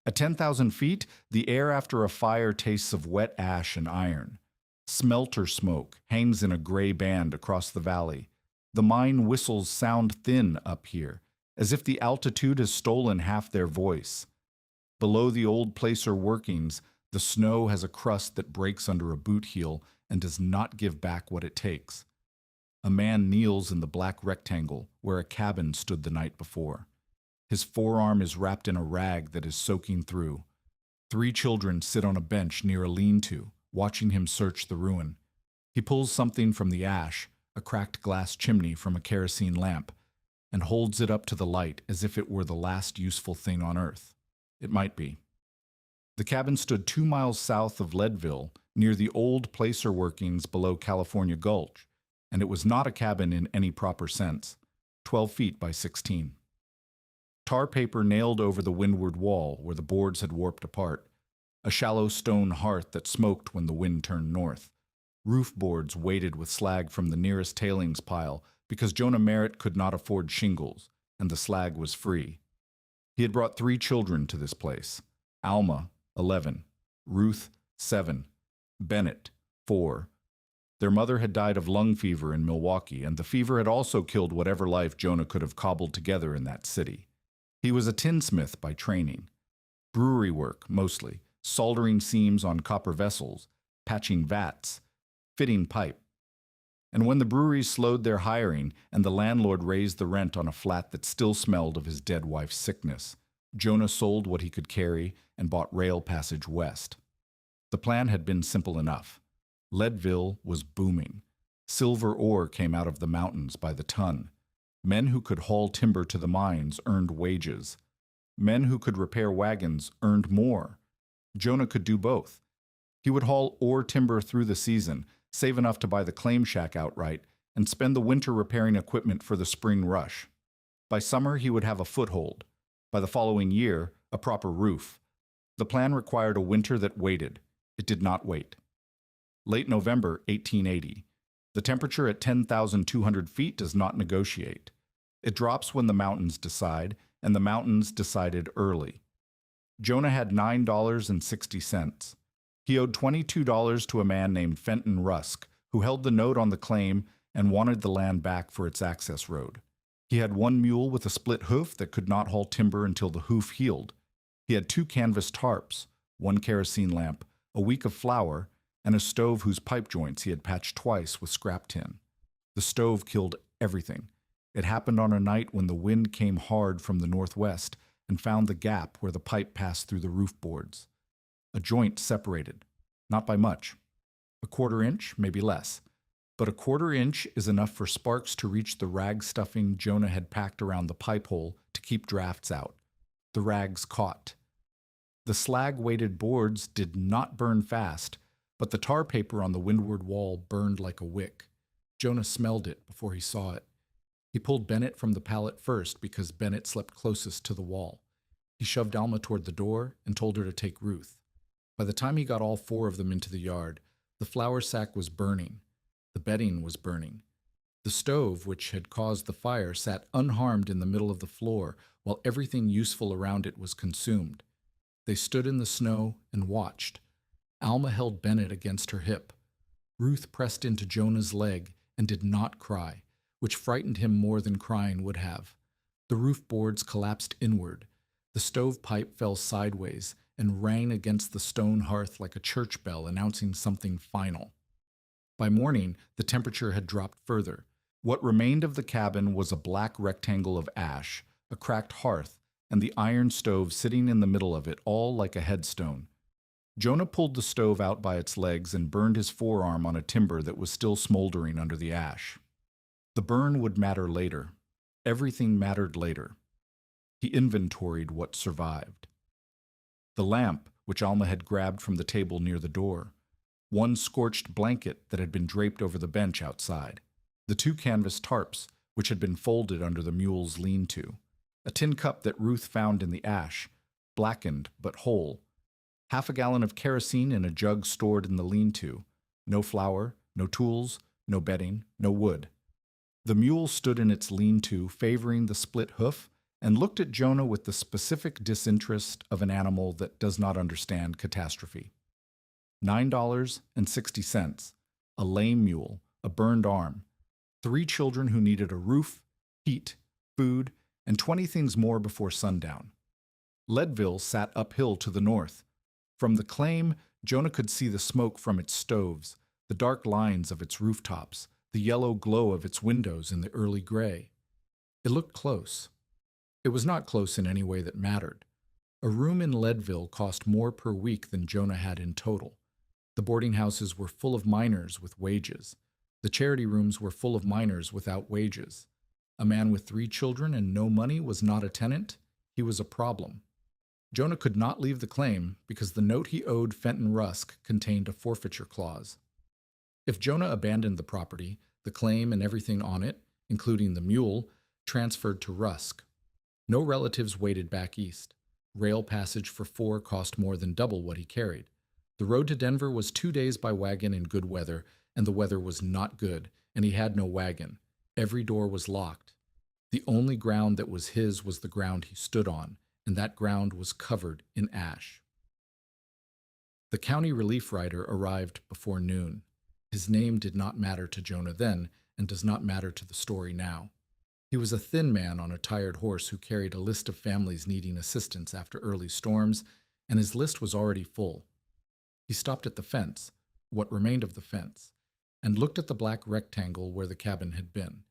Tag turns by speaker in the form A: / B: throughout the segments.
A: At 10,000 feet, the air after a fire tastes of wet ash and iron. Smelter smoke hangs in a gray band across the valley. The mine whistles sound thin up here, as if the altitude has stolen half their voice. Below the old placer workings, the snow has a crust that breaks under a boot heel and does not give back what it takes. A man kneels in the black rectangle where a cabin stood the night before. His forearm is wrapped in a rag that is soaking through. 3 children sit on a bench near a lean-to, watching him search the ruin. He pulls something from the ash, a cracked glass chimney from a kerosene lamp, and holds it up to the light as if it were the last useful thing on earth. It might be. The cabin stood 2 miles south of Leadville, near the old placer workings below California Gulch, and it was not a cabin in any proper sense, 12 feet by 16. Tar paper nailed over the windward wall where the boards had warped apart, a shallow stone hearth that smoked when the wind turned north, roof boards weighted with slag from the nearest tailings pile because Jonah Merritt could not afford shingles, and the slag was free. He had brought 3 children to this place: Alma, 11, Ruth, 7, Bennett, 4. Their mother had died of lung fever in Milwaukee, and the fever had also killed whatever life Jonah could have cobbled together in that city. He was a tinsmith by training. Brewery work, mostly, soldering seams on copper vessels, patching vats, fitting pipe. And when the breweries slowed their hiring and the landlord raised the rent on a flat that still smelled of his dead wife's sickness, Jonah sold what he could carry and bought rail passage west. The plan had been simple enough. Leadville was booming. Silver ore came out of the mountains by the ton. Men who could haul timber to the mines earned wages. Men who could repair wagons earned more. Jonah could do both. He would haul ore timber through the season, save enough to buy the claim shack outright, and spend the winter repairing equipment for the spring rush. By summer, he would have a foothold. By the following year, a proper roof. The plan required a winter that waited. It did not wait. Late November 1880. The temperature at 10,200 feet does not negotiate. It drops when the mountains decide, and the mountains decided early. Jonah had $9.60. He owed $22 to a man named Fenton Rusk, who held the note on the claim and wanted the land back for its access road. He had 1 mule with a split hoof that could not haul timber until the hoof healed. He had 2 canvas tarps, 1 kerosene lamp, a week of flour, and a stove whose pipe joints he had patched twice with scrap tin. The stove killed everything. It happened on a night when the wind came hard from the northwest and found the gap where the pipe passed through the roof boards. A joint separated, not by much. A 1/4 inch, maybe less. But a 1/4 inch is enough for sparks to reach the rag stuffing Jonah had packed around the pipe hole to keep drafts out. The rags caught. The slag-weighted boards did not burn fast, but the tar paper on the windward wall burned like a wick. Jonah smelled it before he saw it. He pulled Bennett from the pallet first because Bennett slept closest to the wall. He shoved Alma toward the door and told her to take Ruth. By the time he got all 4 of them into the yard, the flour sack was burning. The bedding was burning. The stove, which had caused the fire, sat unharmed in the middle of the floor, while everything useful around it was consumed. They stood in the snow and watched. Alma held Bennett against her hip. Ruth pressed into Jonah's leg and did not cry, which frightened him more than crying would have. The roof boards collapsed inward. The stovepipe fell sideways and rang against the stone hearth like a church bell announcing something final. By morning, the temperature had dropped further. What remained of the cabin was a black rectangle of ash, a cracked hearth, and the iron stove sitting in the middle of it, all like a headstone. Jonah pulled the stove out by its legs and burned his forearm on a timber that was still smoldering under the ash. The burn would matter later. Everything mattered later. He inventoried what survived. The lamp, which Alma had grabbed from the table near the door. 1 scorched blanket that had been draped over the bench outside. The 2 canvas tarps, which had been folded under the mule's lean-to. A tin cup that Ruth found in the ash, blackened but whole. 1/2 gallon of kerosene in a jug stored in the lean-to. No flour, no tools, no bedding, no wood. The mule stood in its lean-to, favoring the split hoof and looked at Jonah with the specific disinterest of an animal that does not understand catastrophe. $9.60, a lame mule, a burned arm, 3 children who needed a roof, heat, food, and 20 things more before sundown. Leadville sat uphill to the north. From the claim, Jonah could see the smoke from its stoves, the dark lines of its rooftops, the yellow glow of its windows in the early gray. It looked close. It was not close in any way that mattered. A room in Leadville cost more per week than Jonah had in total. The boarding houses were full of miners with wages. The charity rooms were full of miners without wages. A man with 3 children and no money was not a tenant. He was a problem. Jonah could not leave the claim because the note he owed Fenton Rusk contained a forfeiture clause. If Jonah abandoned the property, the claim and everything on it, including the mule, transferred to Rusk. No relatives waited back east. Rail passage for 4 cost more than double what he carried. The road to Denver was 2 days by wagon in good weather, and the weather was not good, and he had no wagon. Every door was locked. The only ground that was his was the ground he stood on, and that ground was covered in ash. The county relief rider arrived before noon. His name did not matter to Jonah then, and does not matter to the story now. He was a thin man on a tired horse who carried a list of families needing assistance after early storms, and his list was already full. He stopped at the fence, what remained of the fence, and looked at the black rectangle where the cabin had been.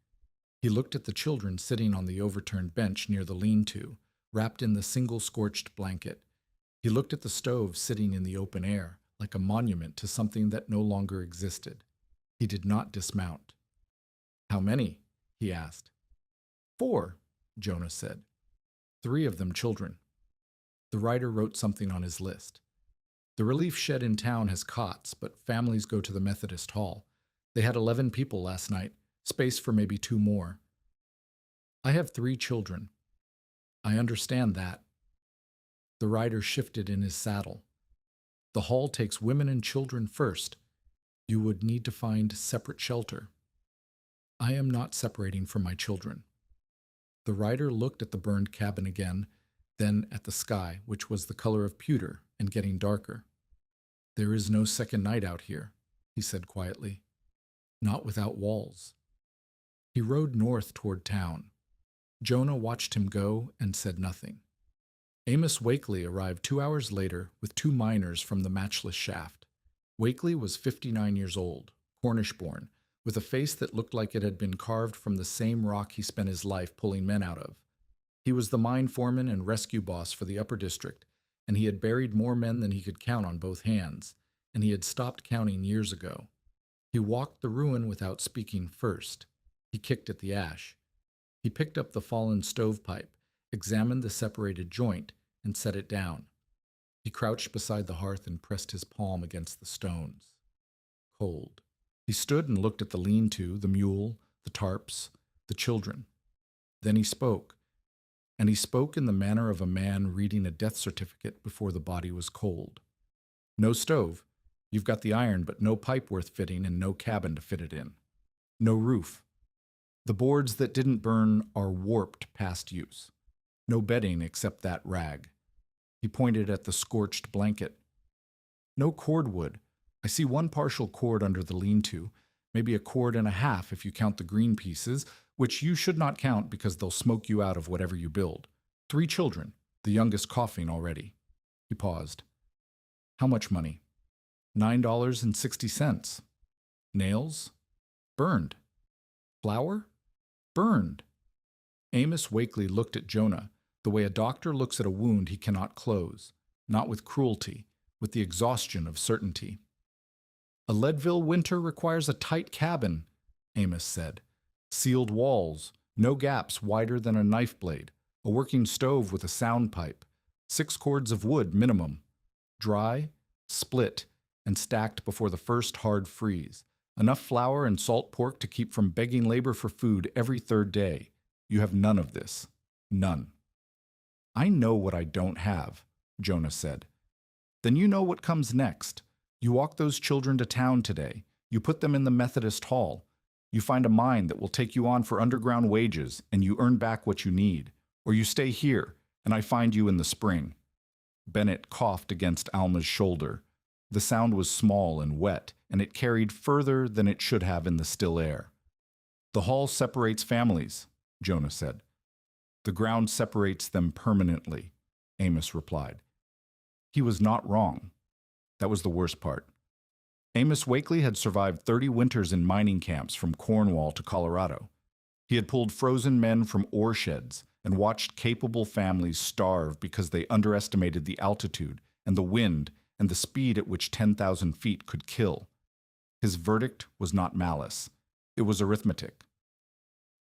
A: He looked at the children sitting on the overturned bench near the lean-to, wrapped in the single scorched blanket. He looked at the stove sitting in the open air, like a monument to something that no longer existed. He did not dismount. "How many?" he asked. "4," Jonah said. 3 of them children. The writer wrote something on his list. The relief shed in town has cots, but families go to the Methodist Hall. They had 11 people last night, space for maybe 2 more. "I have 3 children. I understand that." The rider shifted in his saddle. "The hall takes women and children first. You would need to find separate shelter." "I am not separating from my children." The rider looked at the burned cabin again, then at the sky, which was the color of pewter and getting darker. "There is no second night out here," he said quietly. "Not without walls." He rode north toward town. Jonah watched him go and said nothing. Amos Wakely arrived 2 hours later with 2 miners from the Matchless Shaft. Wakely was 59 years old, Cornish-born, with a face that looked like it had been carved from the same rock he spent his life pulling men out of. He was the mine foreman and rescue boss for the upper district, and he had buried more men than he could count on both hands, and he had stopped counting years ago. He walked the ruin without speaking first. He kicked at the ash. He picked up the fallen stovepipe, examined the separated joint, and set it down. He crouched beside the hearth and pressed his palm against the stones. Cold. He stood and looked at the lean-to, the mule, the tarps, the children. Then he spoke, and he spoke in the manner of a man reading a death certificate before the body was cold. "No stove. You've got the iron, but no pipe worth fitting and no cabin to fit it in. No roof. The boards that didn't burn are warped past use. No bedding except that rag." He pointed at the scorched blanket. "No cordwood. I see 1 partial cord under the lean-to, maybe a cord and a half if you count the green pieces, which you should not count because they'll smoke you out of whatever you build. 3 children, the youngest coughing already." He paused. "How much money?" $9.60. "Nails?" "Burned." "Flour?" "Burned." Amos Wakely looked at Jonah, the way a doctor looks at a wound he cannot close, not with cruelty, with the exhaustion of certainty. "A Leadville winter requires a tight cabin," Amos said. "Sealed walls, no gaps wider than a knife blade, a working stove with a sound pipe, 6 cords of wood minimum. Dry, split, and stacked before the first hard freeze. Enough flour and salt pork to keep from begging labor for food every 3rd day. You have none of this. None." "I know what I don't have," Jonah said. "Then you know what comes next. You walk those children to town today. You put them in the Methodist Hall. You find a mine that will take you on for underground wages, and you earn back what you need. or you stay here, and I find you in the spring." Bennett coughed against Alma's shoulder. The sound was small and wet, and it carried further than it should have in the still air. "The hall separates families," Jonah said. "The ground separates them permanently," Amos replied. He was not wrong. That was the worst part. Amos Wakely had survived 30 winters in mining camps from Cornwall to Colorado. He had pulled frozen men from ore sheds and watched capable families starve because they underestimated the altitude and the wind and the speed at which 10,000 feet could kill. His verdict was not malice. It was arithmetic.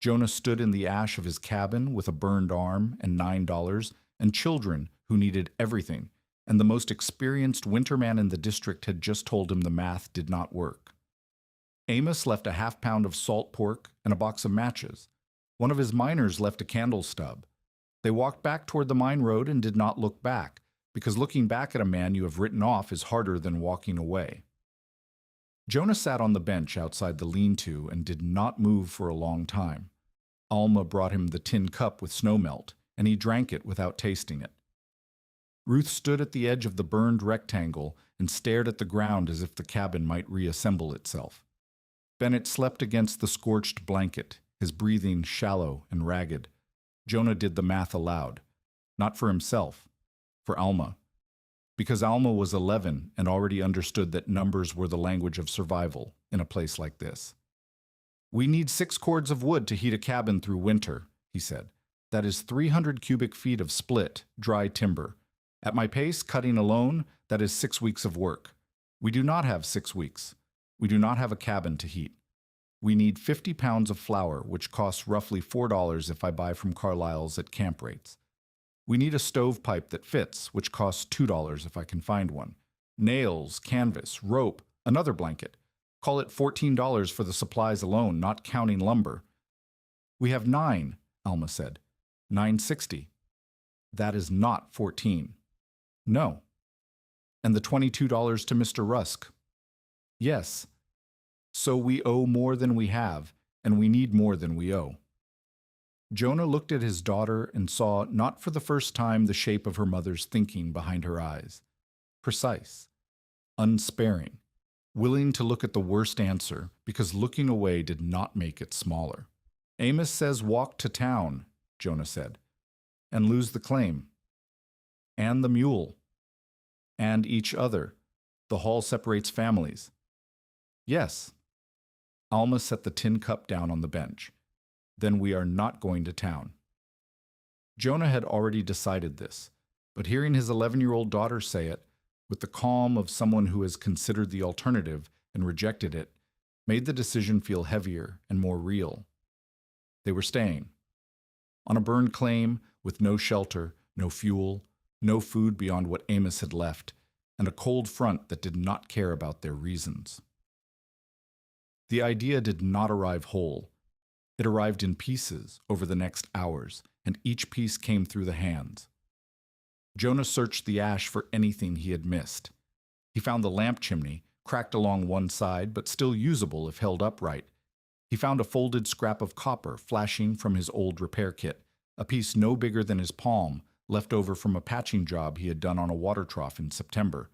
A: Jonah stood in the ash of his cabin with a burned arm and $9 and children who needed everything, and the most experienced winterman in the district had just told him the math did not work. Amos left a half-pound of salt pork and a box of matches. One of his miners left a candle stub. They walked back toward the mine road and did not look back, because looking back at a man you have written off is harder than walking away. Jonah sat on the bench outside the lean-to and did not move for a long time. Alma brought him the tin cup with snowmelt, and he drank it without tasting it. Ruth stood at the edge of the burned rectangle and stared at the ground as if the cabin might reassemble itself. Bennett slept against the scorched blanket, his breathing shallow and ragged. Jonah did the math aloud. Not for himself, for Alma. Because Alma was 11 and already understood that numbers were the language of survival in a place like this. "We need 6 cords of wood to heat a cabin through winter," he said. "That is 300 cubic feet of split, dry timber. At my pace, cutting alone, that is 6 weeks of work. We do not have 6 weeks. We do not have a cabin to heat. We need 50 pounds of flour, which costs roughly $4 if I buy from Carlisle's at camp rates. We need a stovepipe that fits, which costs $2 if I can find one. Nails, canvas, rope, another blanket. Call it $14 for the supplies alone, not counting lumber." "We have 9, Alma said. $9.60. "That is not 14. "No." "And the $22 to Mr. Rusk." "Yes. So we owe more than we have, and we need more than we owe." Jonah looked at his daughter and saw, not for the first time, the shape of her mother's thinking behind her eyes. Precise. Unsparing. Willing to look at the worst answer, because looking away did not make it smaller. "Amos says walk to town," Jonah said, "and lose the claim. And the mule. And each other. The hall separates families." "Yes." Alma set the tin cup down on the bench. "Then we are not going to town." Jonah had already decided this, but hearing his 11-year-old daughter say it, with the calm of someone who has considered the alternative and rejected it, made the decision feel heavier and more real. They were staying. On a burned claim, with no shelter, no fuel, no food beyond what Amos had left, and a cold front that did not care about their reasons. The idea did not arrive whole. It arrived in pieces over the next hours, and each piece came through the hands. Jonah searched the ash for anything he had missed. He found the lamp chimney, cracked along one side, but still usable if held upright. He found a folded scrap of copper flashing from his old repair kit, a piece no bigger than his palm, left over from a patching job he had done on a water trough in September.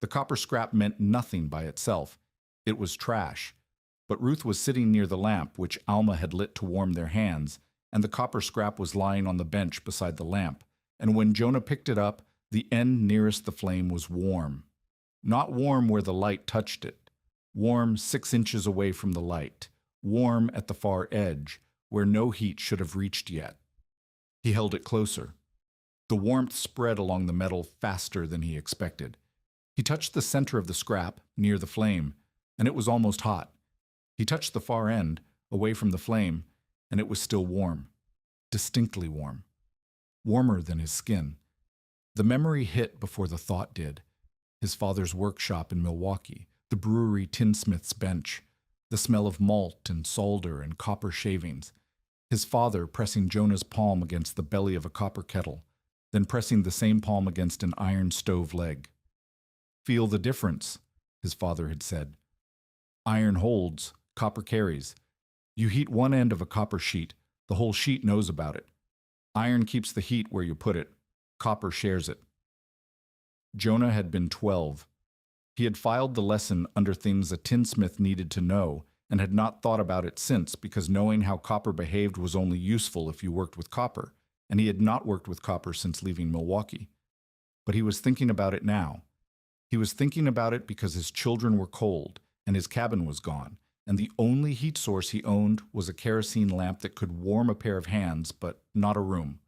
A: The copper scrap meant nothing by itself. It was trash. But Ruth was sitting near the lamp, which Alma had lit to warm their hands, and the copper scrap was lying on the bench beside the lamp, and when Jonah picked it up, the end nearest the flame was warm. Not warm where the light touched it. Warm 6 inches away from the light. Warm at the far edge, where no heat should have reached yet. He held it closer. The warmth spread along the metal faster than he expected. He touched the center of the scrap, near the flame, and it was almost hot. He touched the far end, away from the flame, and it was still warm. Distinctly warm. Warmer than his skin. The memory hit before the thought did. His father's workshop in Milwaukee, the brewery tinsmith's bench, the smell of malt and solder and copper shavings. His father pressing Jonah's palm against the belly of a copper kettle, then pressing the same palm against an iron stove leg. "Feel the difference," his father had said. "Iron holds, copper carries. You heat one end of a copper sheet, the whole sheet knows about it. Iron keeps the heat where you put it. Copper shares it. Jonah had been 12. He had filed the lesson under things a tinsmith needed to know and had not thought about it since because knowing how copper behaved was only useful if you worked with copper, and he had not worked with copper since leaving Milwaukee. But he was thinking about it now. He was thinking about it because his children were cold and his cabin was gone, and the only heat source he owned was a kerosene lamp that could warm a pair of hands, but not a room,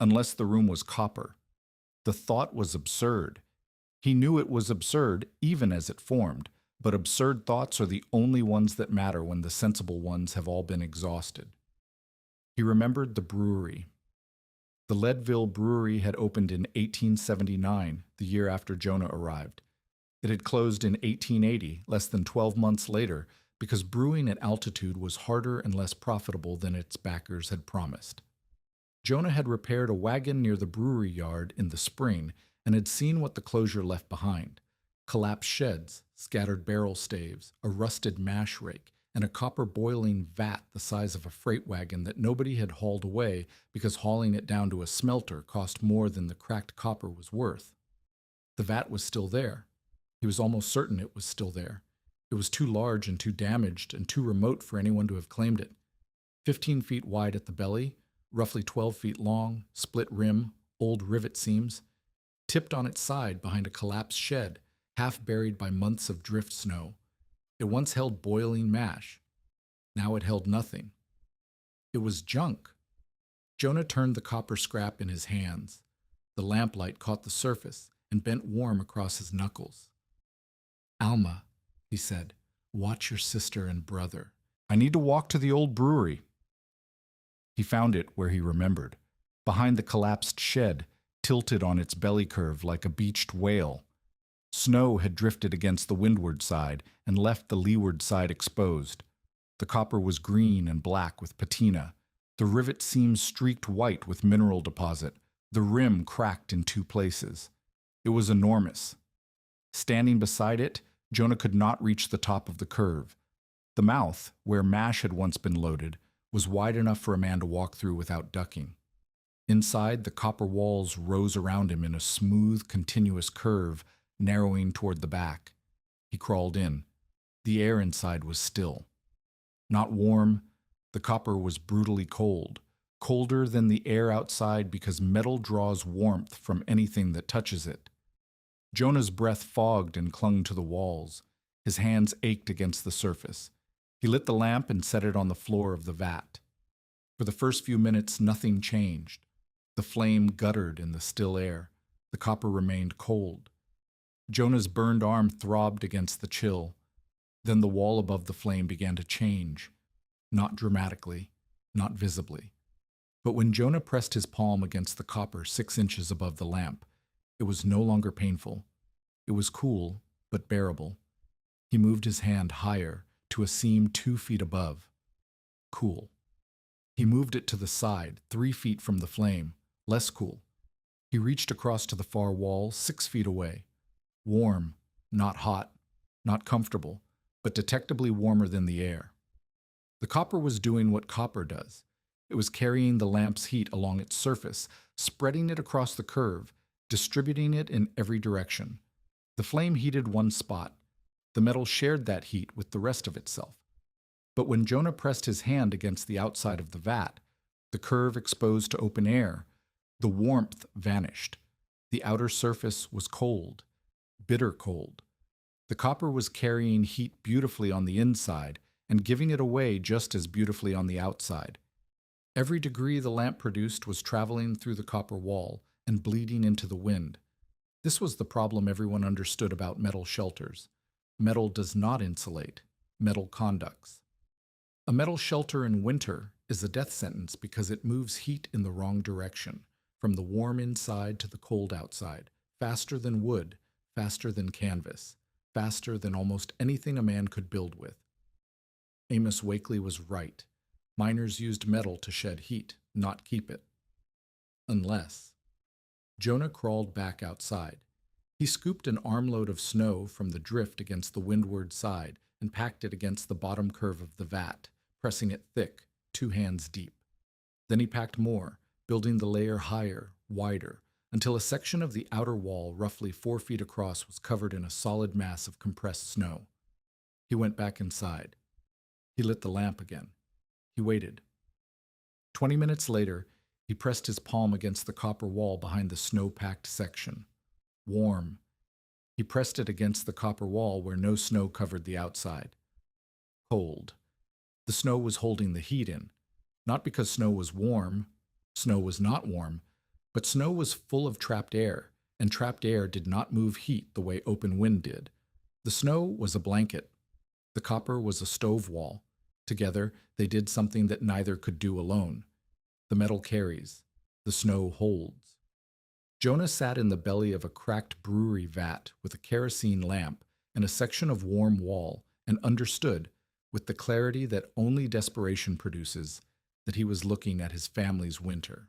A: unless the room was copper. The thought was absurd. He knew it was absurd even as it formed, but absurd thoughts are the only ones that matter when the sensible ones have all been exhausted. He remembered the brewery. The Leadville Brewery had opened in 1879, the year after Jonah arrived. It had closed in 1880, less than 12 months later, because brewing at altitude was harder and less profitable than its backers had promised. Jonah had repaired a wagon near the brewery yard in the spring and had seen what the closure left behind: collapsed sheds, scattered barrel staves, a rusted mash rake, and a copper boiling vat the size of a freight wagon that nobody had hauled away because hauling it down to a smelter cost more than the cracked copper was worth. The vat was still there. He was almost certain it was still there. It was too large and too damaged and too remote for anyone to have claimed it. 15 feet wide at the belly, roughly 12 feet long, split rim, old rivet seams, tipped on its side behind a collapsed shed, half buried by months of drift snow. It once held boiling mash. Now it held nothing. It was junk. Jonah turned the copper scrap in his hands. The lamplight caught the surface and bent warm across his knuckles. "Alma," he said, "watch your sister and brother. I need to walk to the old brewery." He found it where he remembered, behind the collapsed shed, tilted on its belly curve like a beached whale. Snow had drifted against the windward side and left the leeward side exposed. The copper was green and black with patina. The rivet seams streaked white with mineral deposit. The rim cracked in 2 places. It was enormous. Standing beside it, Jonah could not reach the top of the curve. The mouth, where mash had once been loaded, was wide enough for a man to walk through without ducking. Inside, the copper walls rose around him in a smooth, continuous curve, narrowing toward the back. He crawled in. The air inside was still. Not warm. The copper was brutally cold, colder than the air outside because metal draws warmth from anything that touches it. Jonah's breath fogged and clung to the walls. His hands ached against the surface. He lit the lamp and set it on the floor of the vat. For the first few minutes, nothing changed. The flame guttered in the still air. The copper remained cold. Jonah's burned arm throbbed against the chill. Then the wall above the flame began to change. Not dramatically, not visibly. But when Jonah pressed his palm against the copper 6 inches above the lamp, it was no longer painful. It was cool, but bearable. He moved his hand higher, to a seam 2 feet above. Cool. He moved it to the side, 3 feet from the flame. Less cool. He reached across to the far wall, 6 feet away. Warm, not hot, not comfortable, but detectably warmer than the air. The copper was doing what copper does. It was carrying the lamp's heat along its surface, spreading it across the curve, distributing it in every direction. The flame heated one spot. The metal shared that heat with the rest of itself. But when Jonah pressed his hand against the outside of the vat, the curve exposed to open air, the warmth vanished. The outer surface was cold, bitter cold. The copper was carrying heat beautifully on the inside and giving it away just as beautifully on the outside. Every degree the lamp produced was traveling through the copper wall and bleeding into the wind. This was the problem everyone understood about metal shelters. Metal does not insulate. Metal conducts. A metal shelter in winter is a death sentence because it moves heat in the wrong direction, from the warm inside to the cold outside, faster than wood, faster than canvas, faster than almost anything a man could build with. Amos Wakely was right. Miners used metal to shed heat, not keep it. Unless. Jonah crawled back outside. He scooped an armload of snow from the drift against the windward side and packed it against the bottom curve of the vat, pressing it thick, 2 hands deep. Then he packed more, building the layer higher, wider, until a section of the outer wall, roughly 4 feet across, was covered in a solid mass of compressed snow. He went back inside. He lit the lamp again. He waited. 20 minutes later, he pressed his palm against the copper wall behind the snow-packed section. Warm. He pressed it against the copper wall where no snow covered the outside. Cold. The snow was holding the heat in. Not because snow was warm. Snow was not warm. But snow was full of trapped air, and trapped air did not move heat the way open wind did. The snow was a blanket. The copper was a stove wall. Together, they did something that neither could do alone. The metal carries. The snow holds. Jonah sat in the belly of a cracked brewery vat with a kerosene lamp and a section of warm wall and understood, with the clarity that only desperation produces, that he was looking at his family's winter.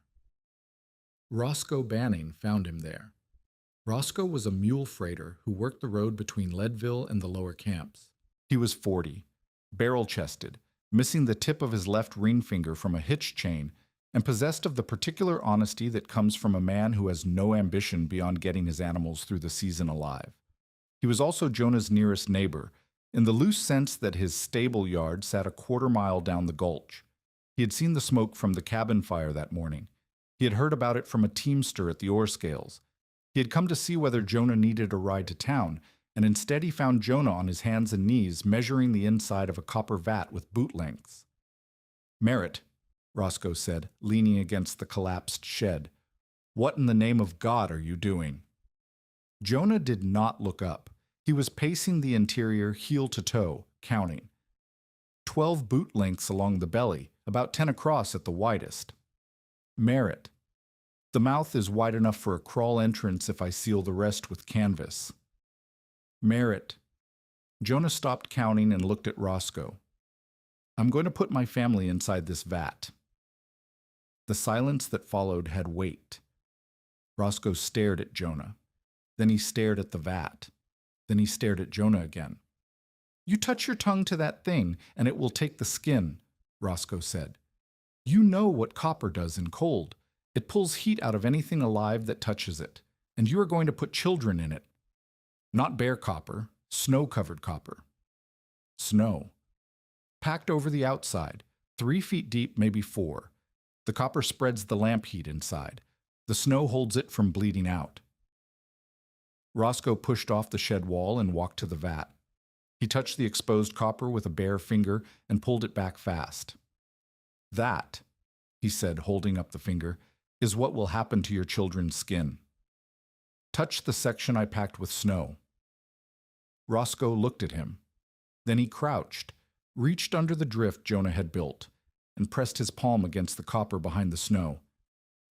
A: Roscoe Banning found him there. Roscoe was a mule freighter who worked the road between Leadville and the lower camps. He was 40, barrel-chested, missing the tip of his left ring finger from a hitch chain, and possessed of the particular honesty that comes from a man who has no ambition beyond getting his animals through the season alive. He was also Jonah's nearest neighbor, in the loose sense that his stable yard sat a quarter-mile down the gulch. He had seen the smoke from the cabin fire that morning. He had heard about it from a teamster at the ore scales. He had come to see whether Jonah needed a ride to town, and instead he found Jonah on his hands and knees measuring the inside of a copper vat with boot lengths. "Merritt," Roscoe said, leaning against the collapsed shed, "what in the name of God are you doing?" Jonah did not look up. He was pacing the interior heel to toe, counting. 12 boot lengths along the belly, about 10 across at the widest. "Merritt. The mouth is wide enough for a crawl entrance if I seal the rest with canvas." "Merritt." Jonah stopped counting and looked at Roscoe. "I'm going to put my family inside this vat." The silence that followed had weight. Roscoe stared at Jonah. Then he stared at the vat. Then he stared at Jonah again. "You touch your tongue to that thing, and it will take the skin," Roscoe said. "You know what copper does in cold. It pulls heat out of anything alive that touches it, and you are going to put children in it. Not bare copper, snow-covered copper." Snow. Packed over the outside, 3 feet deep, maybe 4. The copper spreads the lamp heat inside. The snow holds it from bleeding out. Roscoe pushed off the shed wall and walked to the vat. He touched the exposed copper with a bare finger and pulled it back fast. "That," he said, holding up the finger, "is what will happen to your children's skin. Touch the section I packed with snow." Roscoe looked at him. Then he crouched, reached under the drift Jonah had built, and pressed his palm against the copper behind the snow.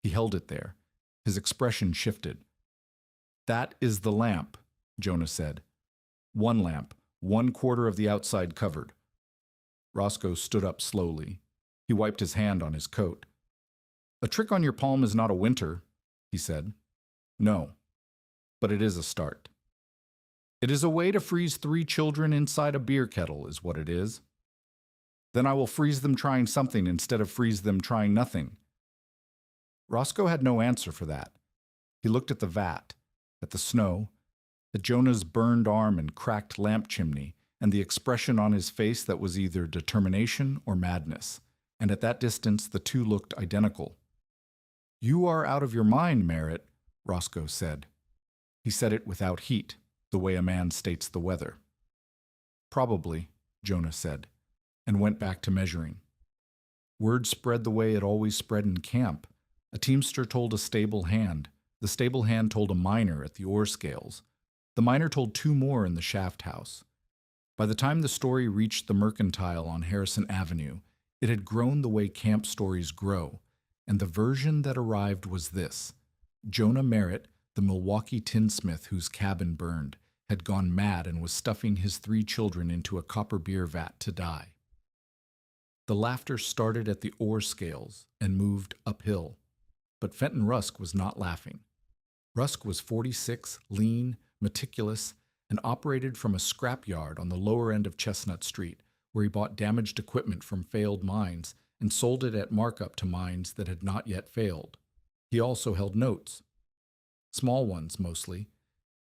A: He held it there. His expression shifted. "That is the lamp," Jonah said. "One lamp, 1/4 of the outside covered." Roscoe stood up slowly. He wiped his hand on his coat. "A trick on your palm is not a winter," he said. "No, but it is a start. It is a way to freeze 3 children inside a beer kettle, is what it is. Then I will freeze them trying something instead of freeze them trying nothing." Roscoe had no answer for that. He looked at the vat, at the snow, at Jonah's burned arm and cracked lamp chimney, and the expression on his face that was either determination or madness, and at that distance the two looked identical. "You are out of your mind, Merritt," Roscoe said. He said it without heat, the way a man states the weather. "Probably," Jonah said, and went back to measuring. Word spread the way it always spread in camp. A teamster told a stable hand. The stable hand told a miner at the ore scales. The miner told 2 more in the shaft house. By the time the story reached the Mercantile on Harrison Avenue, it had grown the way camp stories grow, and the version that arrived was this: Jonah Merritt, the Milwaukee tinsmith whose cabin burned, had gone mad and was stuffing his 3 children into a copper beer vat to die. The laughter started at the ore scales and moved uphill. But Fenton Rusk was not laughing. Rusk was 46, lean, meticulous, and operated from a scrap yard on the lower end of Chestnut Street, where he bought damaged equipment from failed mines and sold it at markup to mines that had not yet failed. He also held notes. Small ones, mostly.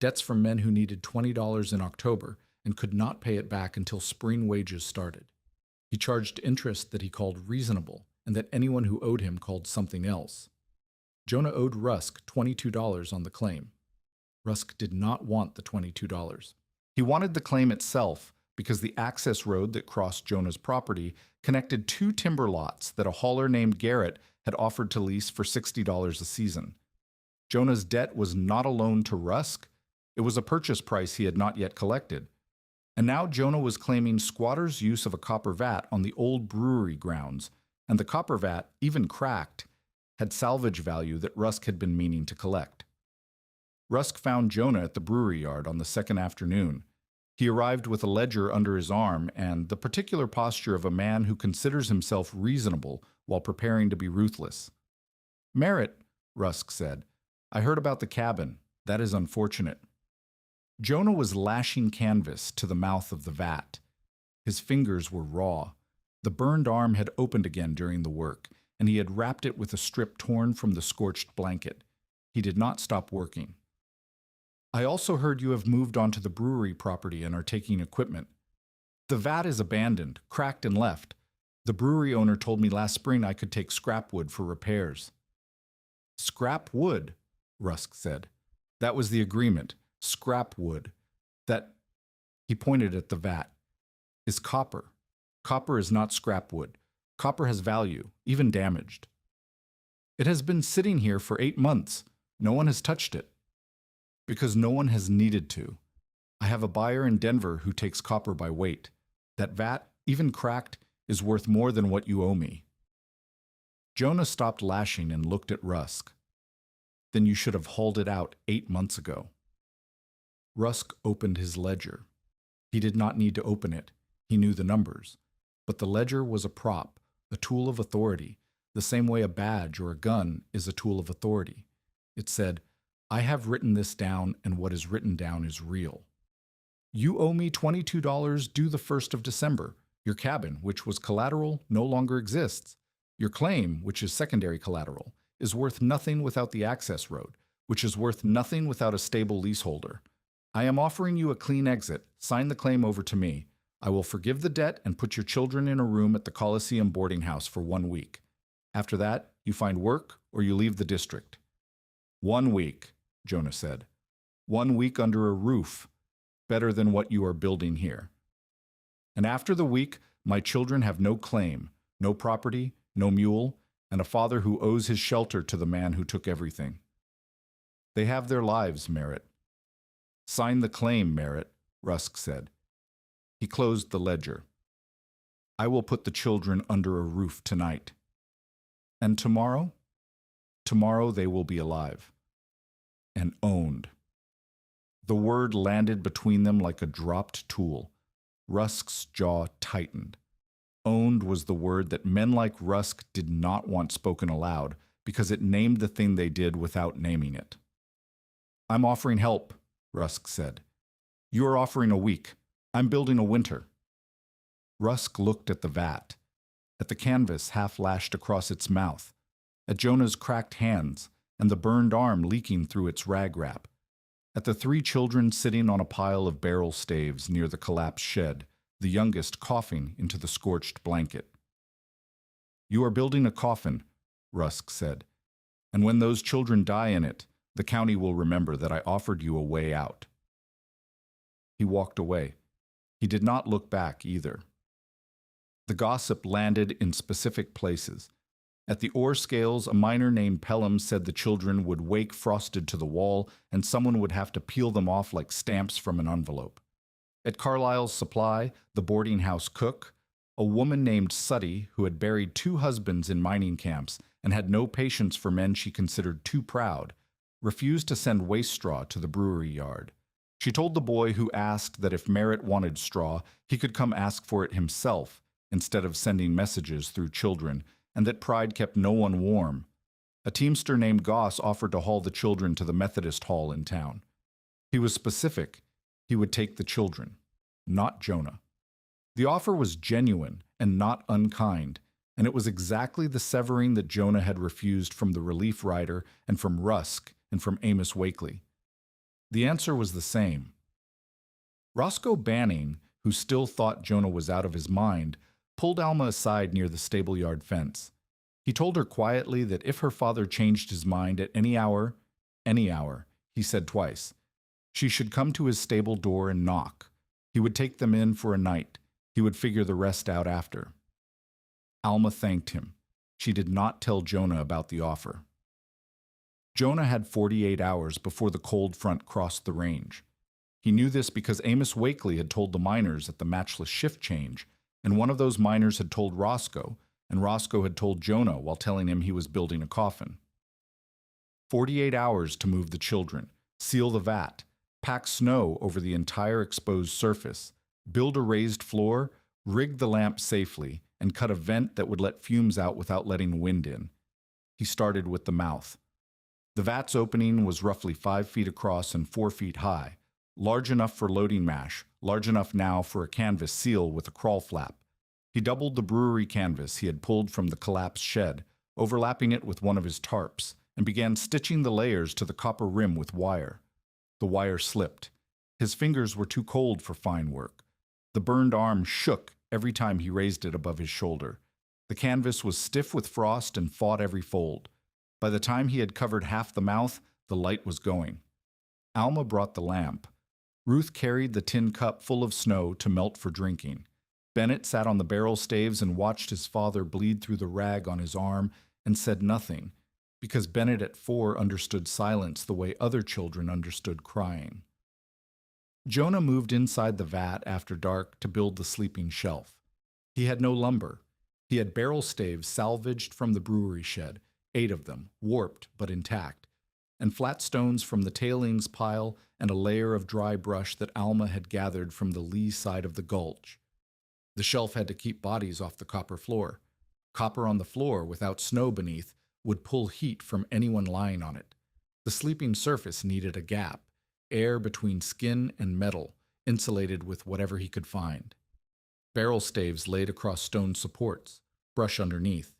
A: Debts from men who needed $20 in October and could not pay it back until spring wages started. He charged interest that he called reasonable and that anyone who owed him called something else. Jonah owed Rusk $22 on the claim. Rusk did not want the $22. He wanted the claim itself because the access road that crossed Jonah's property connected two timber lots that a hauler named Garrett had offered to lease for $60 a season. Jonah's debt was not a loan to Rusk. It was a purchase price he had not yet collected. And now Jonah was claiming squatters' use of a copper vat on the old brewery grounds, and the copper vat, even cracked, had salvage value that Rusk had been meaning to collect. Rusk found Jonah at the brewery yard on the second afternoon. He arrived with a ledger under his arm and the particular posture of a man who considers himself reasonable while preparing to be ruthless. "Merritt," Rusk said, "I heard about the cabin. That is unfortunate." Jonah was lashing canvas to the mouth of the vat. His fingers were raw. The burned arm had opened again during the work, and he had wrapped it with a strip torn from the scorched blanket. He did not stop working. "I also heard you have moved onto the brewery property and are taking equipment. The vat is abandoned, cracked and left. The brewery owner told me last spring I could take scrap wood for repairs." "Scrap wood," Rusk said. "That was the agreement. Scrap wood. That," he pointed at the vat, "is copper. Copper is not scrap wood. Copper has value, even damaged. It has been sitting here for 8 months. No one has touched it. Because no one has needed to. I have a buyer in Denver who takes copper by weight. That vat, even cracked, is worth more than what you owe me." Jonah stopped lashing and looked at Rusk. "Then you should have hauled it out 8 months ago." Rusk opened his ledger. He did not need to open it. He knew the numbers. But the ledger was a prop, a tool of authority, the same way a badge or a gun is a tool of authority. It said, "I have written this down, and what is written down is real. You owe me $22 due the 1st of December. Your cabin, which was collateral, no longer exists. Your claim, which is secondary collateral, is worth nothing without the access road, which is worth nothing without a stable leaseholder. I am offering you a clean exit. Sign the claim over to me. I will forgive the debt and put your children in a room at the Coliseum boarding house for 1 week. After that, you find work or you leave the district." 1 week, Jonah said. 1 week under a roof. Better than what you are building here. And after the week, my children have no claim, no property, no mule, and a father who owes his shelter to the man who took everything. They have their lives, Merritt. "Sign the claim, Merritt," Rusk said. He closed the ledger. "I will put the children under a roof tonight. And tomorrow? Tomorrow they will be alive. And owned." The word landed between them like a dropped tool. Rusk's jaw tightened. Owned was the word that men like Rusk did not want spoken aloud because it named the thing they did without naming it. "I'm offering help," Rusk said. "You are offering a week. I'm building a winter." Rusk looked at the vat, at the canvas half lashed across its mouth, at Jonah's cracked hands and the burned arm leaking through its rag wrap, at the 3 children sitting on a pile of barrel staves near the collapsed shed, the youngest coughing into the scorched blanket. "You are building a coffin," Rusk said, "and when those children die in it, the county will remember that I offered you a way out." He walked away. He did not look back either. The gossip landed in specific places. At the ore scales, a miner named Pelham said the children would wake frosted to the wall and someone would have to peel them off like stamps from an envelope. At Carlisle's supply, the boarding house cook, a woman named Sutty, who had buried 2 husbands in mining camps and had no patience for men she considered too proud, refused to send waste straw to the brewery yard. She told the boy who asked that if Merritt wanted straw, he could come ask for it himself, instead of sending messages through children, and that pride kept no one warm. A teamster named Goss offered to haul the children to the Methodist hall in town. He was specific. He would take the children, not Jonah. The offer was genuine and not unkind, and it was exactly the severing that Jonah had refused from the relief rider and from Rusk and from Amos Wakely. The answer was the same. Roscoe Banning, who still thought Jonah was out of his mind, pulled Alma aside near the stable yard fence. He told her quietly that if her father changed his mind at any hour, he said twice, she should come to his stable door and knock. He would take them in for a night. He would figure the rest out after. Alma thanked him. She did not tell Jonah about the offer. Jonah had 48 hours before the cold front crossed the range. He knew this because Amos Wakely had told the miners at the matchless shift change, and one of those miners had told Roscoe, and Roscoe had told Jonah while telling him he was building a coffin. 48 hours to move the children, seal the vat, pack snow over the entire exposed surface, build a raised floor, rig the lamp safely, and cut a vent that would let fumes out without letting wind in. He started with the mouth. The vat's opening was roughly 5 feet across and 4 feet high, large enough for loading mash, large enough now for a canvas seal with a crawl flap. He doubled the brewery canvas he had pulled from the collapsed shed, overlapping it with one of his tarps, and began stitching the layers to the copper rim with wire. The wire slipped. His fingers were too cold for fine work. The burned arm shook every time he raised it above his shoulder. The canvas was stiff with frost and fought every fold. By the time he had covered half the mouth, the light was going. Alma brought the lamp. Ruth carried the tin cup full of snow to melt for drinking. Bennett sat on the barrel staves and watched his father bleed through the rag on his arm and said nothing, because Bennett at 4 understood silence the way other children understood crying. Jonah moved inside the vat after dark to build the sleeping shelf. He had no lumber. He had barrel staves salvaged from the brewery shed, 8 of them, warped but intact, and flat stones from the tailings pile and a layer of dry brush that Alma had gathered from the lee side of the gulch. The shelf had to keep bodies off the copper floor. Copper on the floor without snow beneath would pull heat from anyone lying on it. The sleeping surface needed a gap, air between skin and metal, insulated with whatever he could find. Barrel staves laid across stone supports, brush underneath.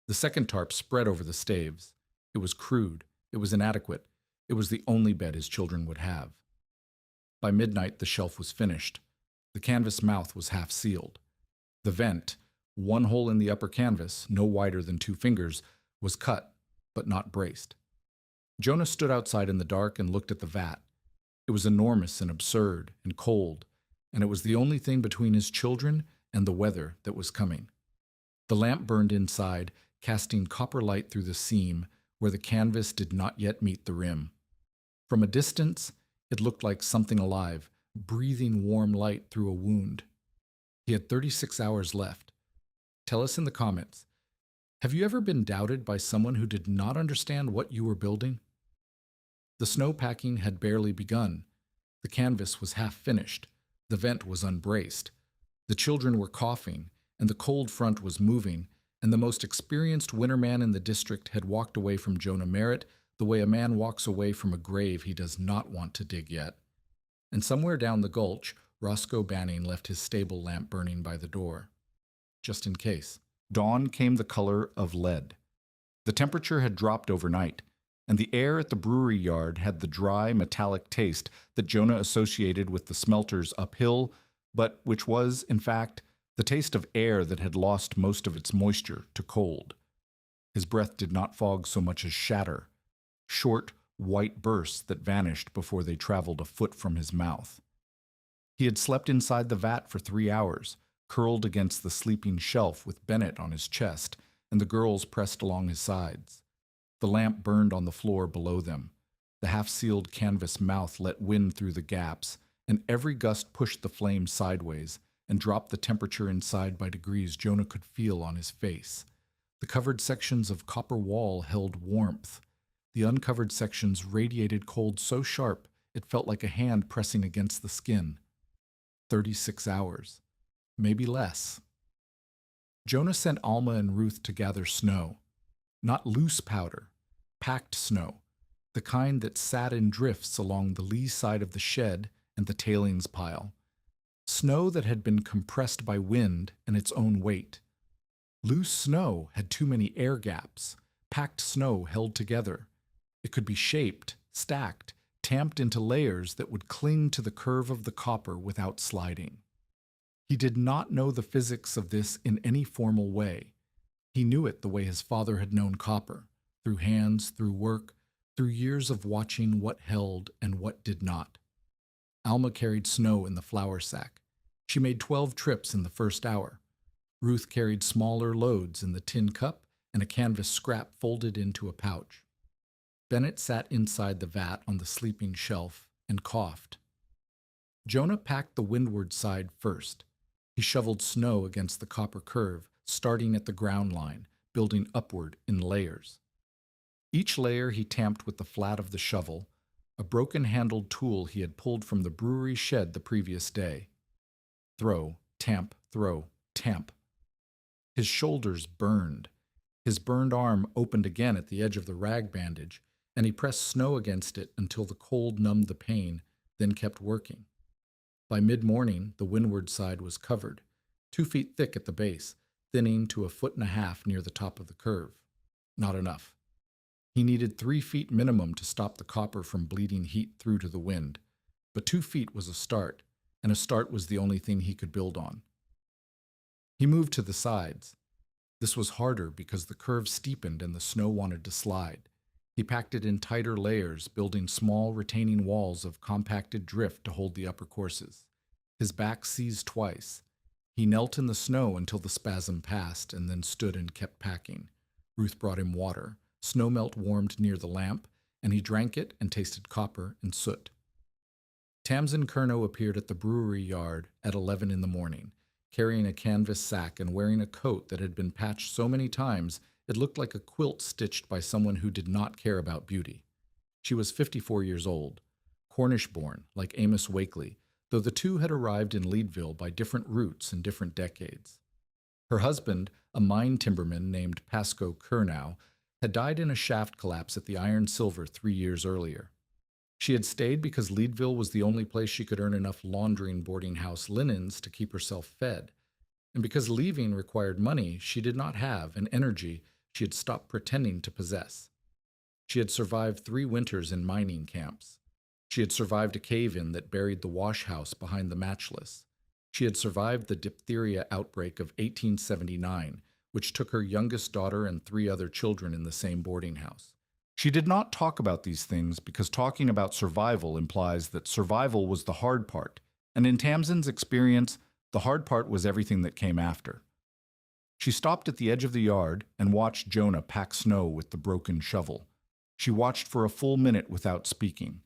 A: The second tarp spread over the staves. It was crude. It was inadequate. It was the only bed his children would have. By midnight, the shelf was finished. The canvas mouth was half sealed. The vent, one hole in the upper canvas, no wider than 2 fingers, was cut, but not braced. Jonah stood outside in the dark and looked at the vat. It was enormous and absurd and cold, and it was the only thing between his children and the weather that was coming. The lamp burned inside, casting copper light through the seam where the canvas did not yet meet the rim. From a distance, it looked like something alive, breathing warm light through a wound. He had 36 hours left. Tell us in the comments, have you ever been doubted by someone who did not understand what you were building? The snow packing had barely begun. The canvas was half finished. The vent was unbraced. The children were coughing, and the cold front was moving, and the most experienced winterman in the district had walked away from Jonah Merritt the way a man walks away from a grave he does not want to dig yet. And somewhere down the gulch, Roscoe Banning left his stable lamp burning by the door. Just in case. Dawn came the color of lead. The temperature had dropped overnight, and the air at the brewery yard had the dry, metallic taste that Jonah associated with the smelters uphill, but which was, in fact, the taste of air that had lost most of its moisture to cold. His breath did not fog so much as shatter, short, white bursts that vanished before they traveled a foot from his mouth. He had slept inside the vat for 3 hours, curled against the sleeping shelf with Bennett on his chest and the girls pressed along his sides. The lamp burned on the floor below them. The half-sealed canvas mouth let wind through the gaps, and every gust pushed the flame sideways and dropped the temperature inside by degrees Jonah could feel on his face. The covered sections of copper wall held warmth. The uncovered sections radiated cold so sharp it felt like a hand pressing against the skin. 36 hours. Maybe less. Jonah sent Alma and Ruth to gather snow. Not loose powder, packed snow, the kind that sat in drifts along the lee side of the shed and the tailings pile. Snow that had been compressed by wind and its own weight. Loose snow had too many air gaps, packed snow held together. It could be shaped, stacked, tamped into layers that would cling to the curve of the copper without sliding. He did not know the physics of this in any formal way. He knew it the way his father had known copper, through hands, through work, through years of watching what held and what did not. Alma carried snow in the flour sack. She made 12 trips in the first hour. Ruth carried smaller loads in the tin cup and a canvas scrap folded into a pouch. Bennett sat inside the vat on the sleeping shelf and coughed. Jonah packed the windward side first. He shoveled snow against the copper curve, starting at the ground line, building upward in layers. Each layer he tamped with the flat of the shovel, a broken-handled tool he had pulled from the brewery shed the previous day. Throw, tamp, throw, tamp. His shoulders burned. His burned arm opened again at the edge of the rag bandage, and he pressed snow against it until the cold numbed the pain, then kept working. By mid-morning, the windward side was covered, 2 feet thick at the base, thinning to 1.5 feet near the top of the curve. Not enough. He needed 3 feet minimum to stop the copper from bleeding heat through to the wind, but 2 feet was a start, and a start was the only thing he could build on. He moved to the sides. This was harder because the curve steepened and the snow wanted to slide. He packed it in tighter layers, building small retaining walls of compacted drift to hold the upper courses. His back seized twice. He knelt in the snow until the spasm passed and then stood and kept packing. Ruth brought him water. Snowmelt warmed near the lamp, and he drank it and tasted copper and soot. Tamsin Curnow appeared at the brewery yard at 11 in the morning, carrying a canvas sack and wearing a coat that had been patched so many times it looked like a quilt stitched by someone who did not care about beauty. She was 54 years old, Cornish-born, like Amos Wakely, though the two had arrived in Leadville by different routes in different decades. Her husband, a mine timberman named Pasco Curnow, had died in a shaft collapse at the Iron Silver 3 years earlier. She had stayed because Leadville was the only place she could earn enough laundering boarding house linens to keep herself fed, and because leaving required money she did not have and energy she had stopped pretending to possess. She had survived 3 winters in mining camps. She had survived a cave-in that buried the wash house behind the Matchless. She had survived the diphtheria outbreak of 1879, which took her youngest daughter and 3 other children in the same boarding house. She did not talk about these things because talking about survival implies that survival was the hard part, and in Tamsin's experience, the hard part was everything that came after. She stopped at the edge of the yard and watched Jonah pack snow with the broken shovel. She watched for a full minute without speaking.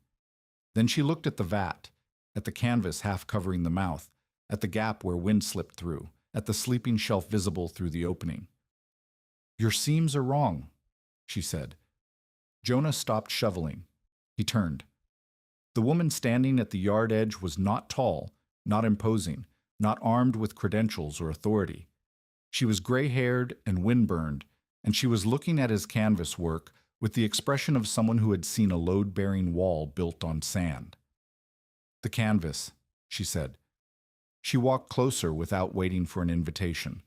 A: Then she looked at the vat, at the canvas half covering the mouth, at the gap where wind slipped through, at the sleeping shelf visible through the opening. "Your seams are wrong," she said. Jonah stopped shoveling. He turned. The woman standing at the yard edge was not tall, not imposing, not armed with credentials or authority. She was gray-haired and windburned, and she was looking at his canvas work with the expression of someone who had seen a load-bearing wall built on sand. "The canvas," she said. She walked closer without waiting for an invitation.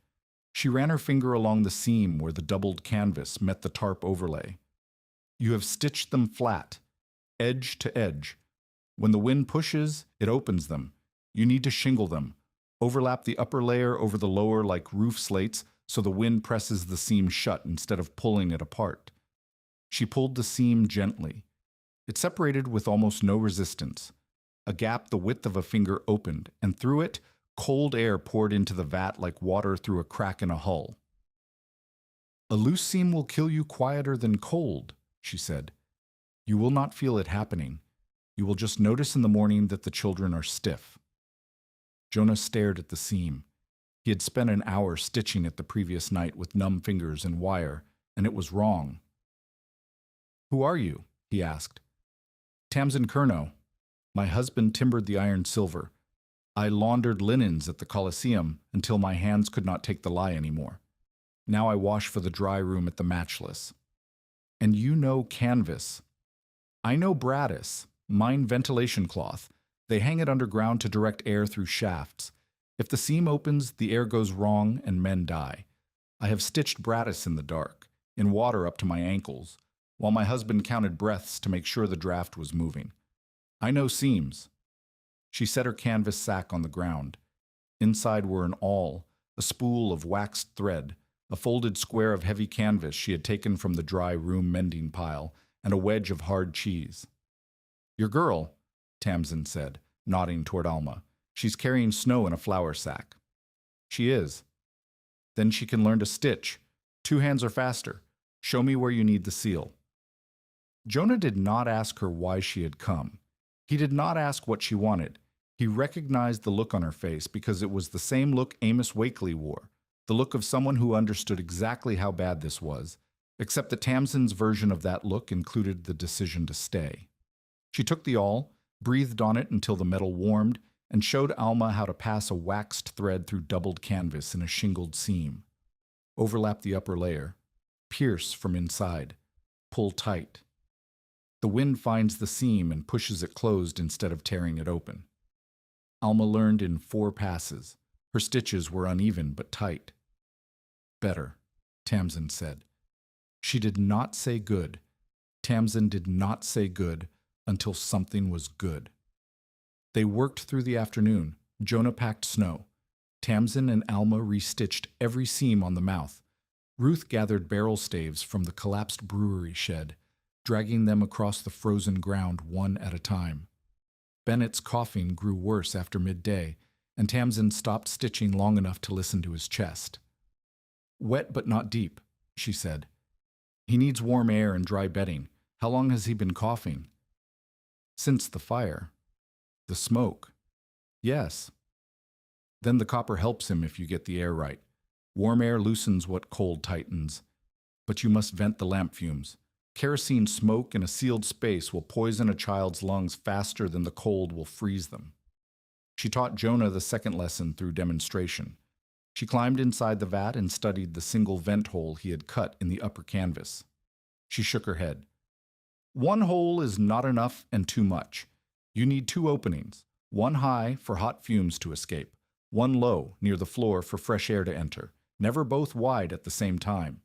A: She ran her finger along the seam where the doubled canvas met the tarp overlay. "You have stitched them flat, edge to edge. When the wind pushes, it opens them. You need to shingle them. Overlap the upper layer over the lower like roof slates so the wind presses the seam shut instead of pulling it apart." She pulled the seam gently. It separated with almost no resistance. A gap the width of a finger opened, and through it, cold air poured into the vat like water through a crack in a hull. "A loose seam will kill you quieter than cold," she said. "You will not feel it happening. You will just notice in the morning that the children are stiff." Jonah stared at the seam. He had spent an hour stitching it the previous night with numb fingers and wire, and it was wrong. "Who are you?" he asked. "Tamsin Curnow. My husband timbered the Iron Silver. I laundered linens at the Coliseum until my hands could not take the lie anymore. Now I wash for the dry room at the Matchless. And you know canvas. I know brattice, mine ventilation cloth. They hang it underground to direct air through shafts. If the seam opens, the air goes wrong and men die. I have stitched Brattis in the dark, in water up to my ankles, while my husband counted breaths to make sure the draft was moving. I know seams. She set her canvas sack on the ground. Inside were an awl, a spool of waxed thread, a folded square of heavy canvas she had taken from the dry room mending pile, and a wedge of hard cheese. Your girl, Tamsin said, nodding toward Alma. She's carrying snow in a flour sack. She is. Then she can learn to stitch. 2 hands are faster. Show me where you need the seal. Jonah did not ask her why she had come. He did not ask what she wanted. He recognized the look on her face because it was the same look Amos Wakely wore, the look of someone who understood exactly how bad this was, except that Tamsin's version of that look included the decision to stay. She took the awl, breathed on it until the metal warmed, and showed Alma how to pass a waxed thread through doubled canvas in a shingled seam. Overlap the upper layer. Pierce from inside. Pull tight. The wind finds the seam and pushes it closed instead of tearing it open. Alma learned in 4 passes. Her stitches were uneven but tight. Better, Tamsin said. She did not say good. Tamsin did not say good until something was good. They worked through the afternoon. Jonah packed snow. Tamsin and Alma restitched every seam on the mouth. Ruth gathered barrel staves from the collapsed brewery shed, dragging them across the frozen ground one at a time. Bennett's coughing grew worse after midday, and Tamsin stopped stitching long enough to listen to his chest. Wet but not deep, she said. He needs warm air and dry bedding. How long has he been coughing? Since the fire. The smoke. Yes. Then the copper helps him if you get the air right. Warm air loosens what cold tightens. But you must vent the lamp fumes. Kerosene smoke in a sealed space will poison a child's lungs faster than the cold will freeze them. She taught Jonah the second lesson through demonstration. She climbed inside the vat and studied the single vent hole he had cut in the upper canvas. She shook her head. 1 hole is not enough and too much. You need 2 openings, 1 high for hot fumes to escape, 1 low near the floor for fresh air to enter, never both wide at the same time.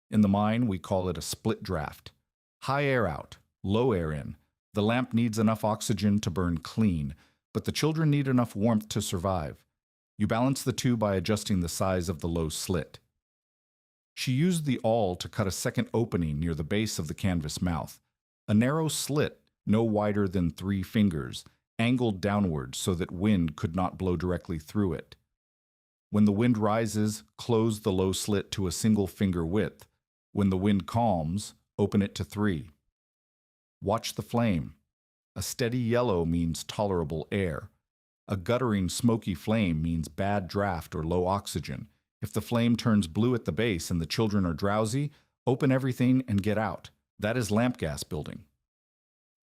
A: In the mine, we call it a split draft. High air out, low air in. The lamp needs enough oxygen to burn clean, but the children need enough warmth to survive. You balance the 2 by adjusting the size of the low slit. She used the awl to cut a second opening near the base of the canvas mouth, a narrow slit no wider than 3 fingers, angled downward so that wind could not blow directly through it. When the wind rises, close the low slit to a single finger width. When the wind calms, open it to 3. Watch the flame. A steady yellow means tolerable air. A guttering, smoky flame means bad draft or low oxygen. If the flame turns blue at the base and the children are drowsy, open everything and get out. That is lamp gas building.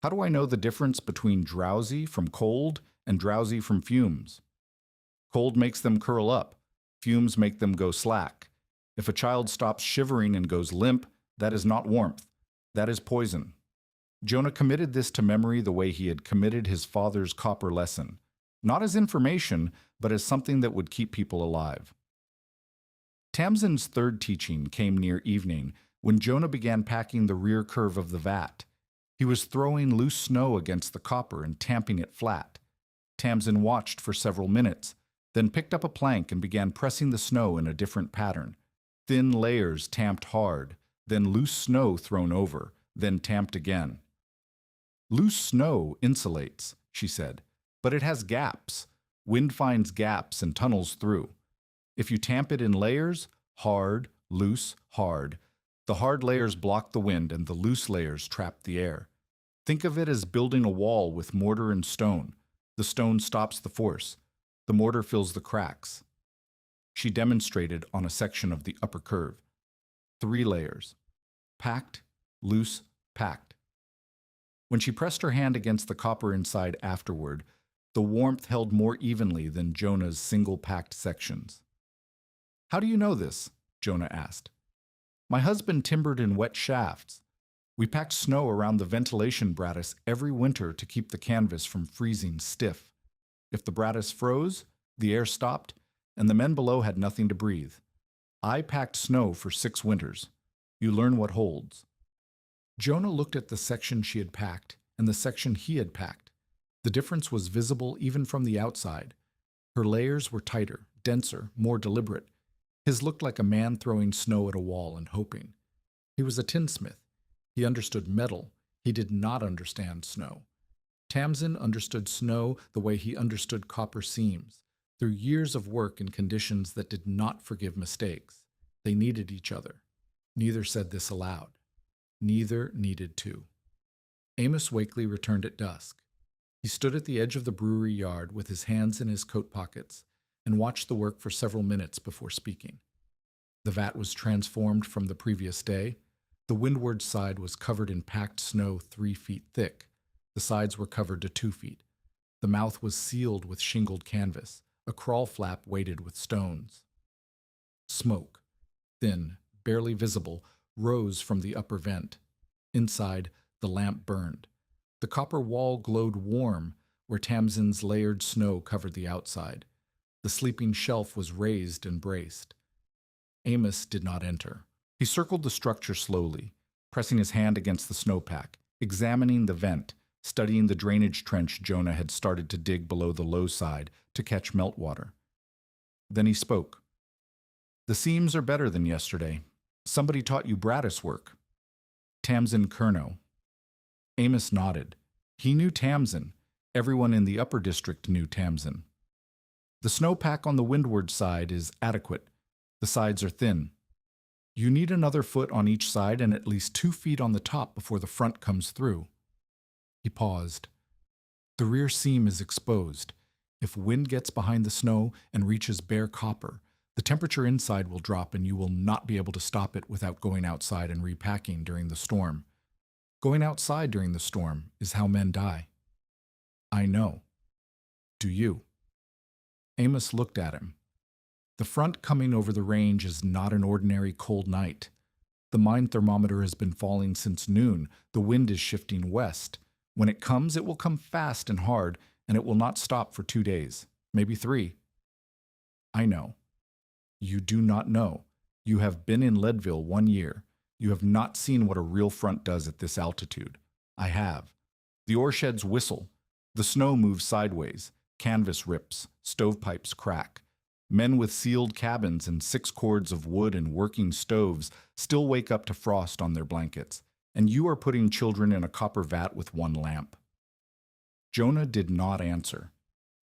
A: How do I know the difference between drowsy from cold and drowsy from fumes? Cold makes them curl up. Fumes make them go slack. If a child stops shivering and goes limp, that is not warmth. That is poison. Jonah committed this to memory the way he had committed his father's copper lesson, not as information, but as something that would keep people alive. Tamsin's 3rd teaching came near evening when Jonah began packing the rear curve of the vat. He was throwing loose snow against the copper and tamping it flat. Tamsin watched for several minutes, then picked up a plank and began pressing the snow in a different pattern. Thin layers tamped hard, then loose snow thrown over, then tamped again. Loose snow insulates, she said, but it has gaps. Wind finds gaps and tunnels through. If you tamp it in layers, hard, loose, hard, the hard layers block the wind and the loose layers trap the air. Think of it as building a wall with mortar and stone. The stone stops the force. The mortar fills the cracks. She demonstrated on a section of the upper curve. 3 layers. Packed, loose, packed. When she pressed her hand against the copper inside afterward, the warmth held more evenly than Jonah's single-packed sections. How do you know this? Jonah asked. My husband timbered in wet shafts. We packed snow around the ventilation brattice every winter to keep the canvas from freezing stiff. If the brattice froze, the air stopped, and the men below had nothing to breathe. I packed snow for 6 winters. You learn what holds. Jonah looked at the section she had packed and the section he had packed. The difference was visible even from the outside. Her layers were tighter, denser, more deliberate. His looked like a man throwing snow at a wall and hoping. He was a tinsmith. He understood metal. He did not understand snow. Tamsin understood snow the way he understood copper seams, through years of work in conditions that did not forgive mistakes. They needed each other. Neither said this aloud. Neither needed to. Amos Wakely returned at dusk. He stood at the edge of the brewery yard with his hands in his coat pockets and watched the work for several minutes before speaking. The vat was transformed from the previous day. The windward side was covered in packed snow 3 feet thick. The sides were covered to 2 feet. The mouth was sealed with shingled canvas, a crawl flap weighted with stones. Smoke, thin, barely visible, rose from the upper vent. Inside, the lamp burned. The copper wall glowed warm where Tamsin's layered snow covered the outside. The sleeping shelf was raised and braced. Amos did not enter. He circled the structure slowly, pressing his hand against the snowpack, examining the vent, studying the drainage trench Jonah had started to dig below the low side to catch meltwater. Then he spoke. The seams are better than yesterday. Somebody taught you brattice work. Tamsin Curnow. Amos nodded. He knew Tamsin. Everyone in the upper district knew Tamsin. The snowpack on the windward side is adequate. The sides are thin. You need another foot on each side and at least 2 feet on the top before the front comes through. He paused. The rear seam is exposed. If wind gets behind the snow and reaches bare copper, the temperature inside will drop and you will not be able to stop it without going outside and repacking during the storm. Going outside during the storm is how men die. I know. Do you? Amos looked at him. The front coming over the range is not an ordinary cold night. The mine thermometer has been falling since noon. The wind is shifting west. When it comes, it will come fast and hard, and it will not stop for 2 days, maybe 3. I know. You do not know. You have been in Leadville 1 year. You have not seen what a real front does at this altitude. I have. The ore sheds whistle. The snow moves sideways. Canvas rips. Stovepipes crack. Men with sealed cabins and 6 cords of wood and working stoves still wake up to frost on their blankets, and you are putting children in a copper vat with 1 lamp. Jonah did not answer.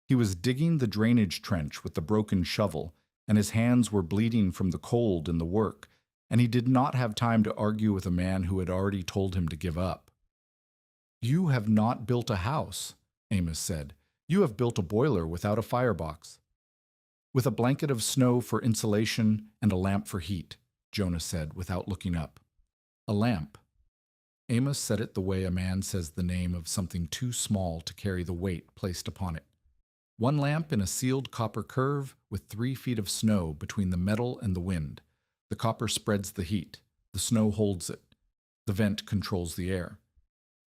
A: He was digging the drainage trench with the broken shovel, and his hands were bleeding from the cold and the work, and he did not have time to argue with a man who had already told him to give up. You have not built a house, Amos said. You have built a boiler without a firebox. With a blanket of snow for insulation and a lamp for heat, Jonah said without looking up. A lamp. Amos said it the way a man says the name of something too small to carry the weight placed upon it. 1 lamp in a sealed copper curve with 3 feet of snow between the metal and the wind. The copper spreads the heat. The snow holds it. The vent controls the air.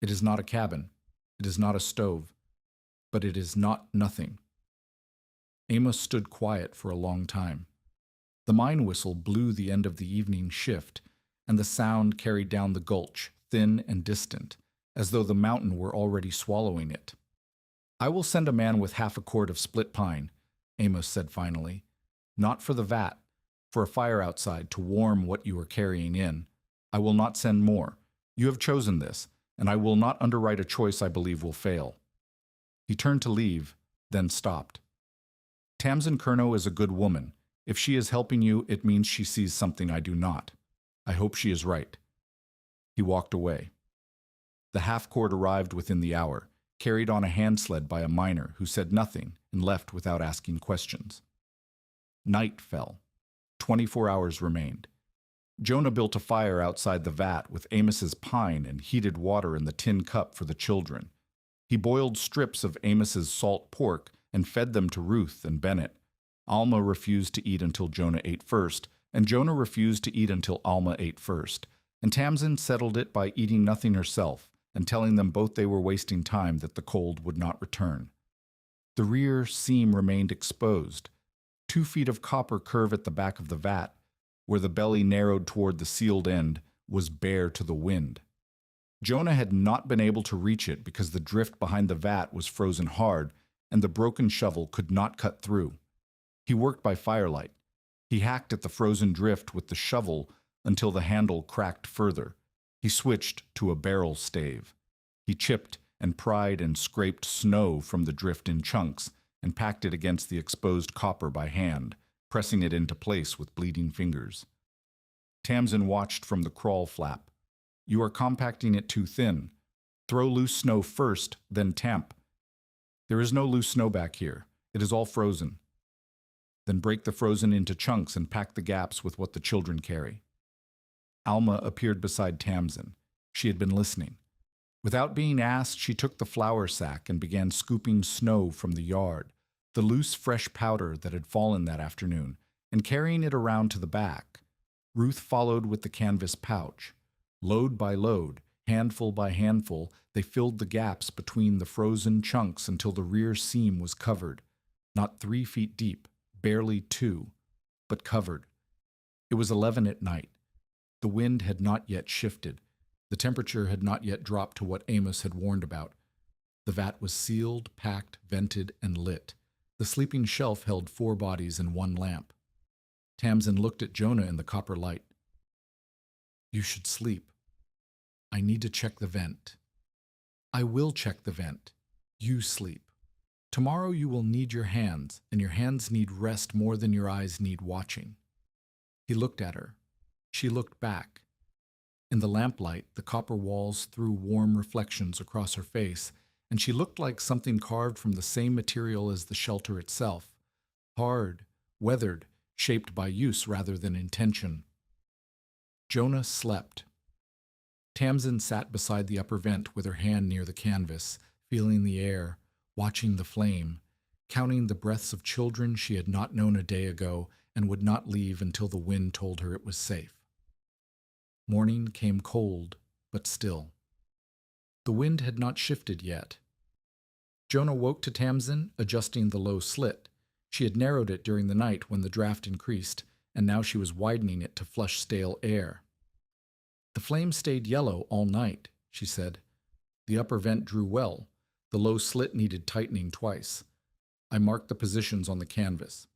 A: It is not a cabin. It is not a stove. But it is not nothing. Amos stood quiet for a long time. The mine whistle blew the end of the evening shift, and the sound carried down the gulch, thin and distant, as though the mountain were already swallowing it. I will send a man with half a cord of split pine, Amos said finally. Not for the vat, for a fire outside to warm what you are carrying in. I will not send more. You have chosen this, and I will not underwrite a choice I believe will fail. He turned to leave, then stopped. Tamsin Curnow is a good woman. If she is helping you, it means she sees something I do not. I hope she is right. He walked away. The half-cord arrived within the hour, carried on a hand sled by a miner who said nothing and left without asking questions. Night fell. 24 hours remained. Jonah built a fire outside the vat with Amos's pine and heated water in the tin cup for the children. He boiled strips of Amos's salt pork and fed them to Ruth and Bennett. Alma refused to eat until Jonah ate first, and Jonah refused to eat until Alma ate first, and Tamsin settled it by eating nothing herself and telling them both they were wasting time, that the cold would not return. The rear seam remained exposed. 2 feet of copper curve at the back of the vat, where the belly narrowed toward the sealed end, was bare to the wind. Jonah had not been able to reach it because the drift behind the vat was frozen hard, and the broken shovel could not cut through. He worked by firelight. He hacked at the frozen drift with the shovel until the handle cracked further. He switched to a barrel stave. He chipped and pried and scraped snow from the drift in chunks and packed it against the exposed copper by hand, pressing it into place with bleeding fingers. Tamsin watched from the crawl flap. "You are compacting it too thin. Throw loose snow first, then tamp." "There is no loose snow back here. It is all frozen." "Then break the frozen into chunks and pack the gaps with what the children carry." Alma appeared beside Tamsin. She had been listening. Without being asked, she took the flour sack and began scooping snow from the yard, the loose, fresh powder that had fallen that afternoon, and carrying it around to the back. Ruth followed with the canvas pouch. Load by load, handful by handful, they filled the gaps between the frozen chunks until the rear seam was covered, not 3 feet deep, barely 2, but covered. It was 11 at night. The wind had not yet shifted. The temperature had not yet dropped to what Amos had warned about. The vat was sealed, packed, vented, and lit. The sleeping shelf held 4 bodies and 1 lamp. Tamsin looked at Jonah in the copper light. "You should sleep. I need to check the vent." "I will check the vent. You sleep. Tomorrow you will need your hands, and your hands need rest more than your eyes need watching." He looked at her. She looked back. In the lamplight, the copper walls threw warm reflections across her face, and she looked like something carved from the same material as the shelter itself, hard, weathered, shaped by use rather than intention. Jonah slept. Tamsin sat beside the upper vent with her hand near the canvas, feeling the air, watching the flame, counting the breaths of children she had not known a day ago and would not leave until the wind told her it was safe. Morning came cold, but still. The wind had not shifted yet. Jonah woke to Tamsin, adjusting the low slit. She had narrowed it during the night when the draft increased, and now she was widening it to flush stale air. "The flame stayed yellow all night," she said. "The upper vent drew well. The low slit needed tightening twice. I marked the positions on the canvas."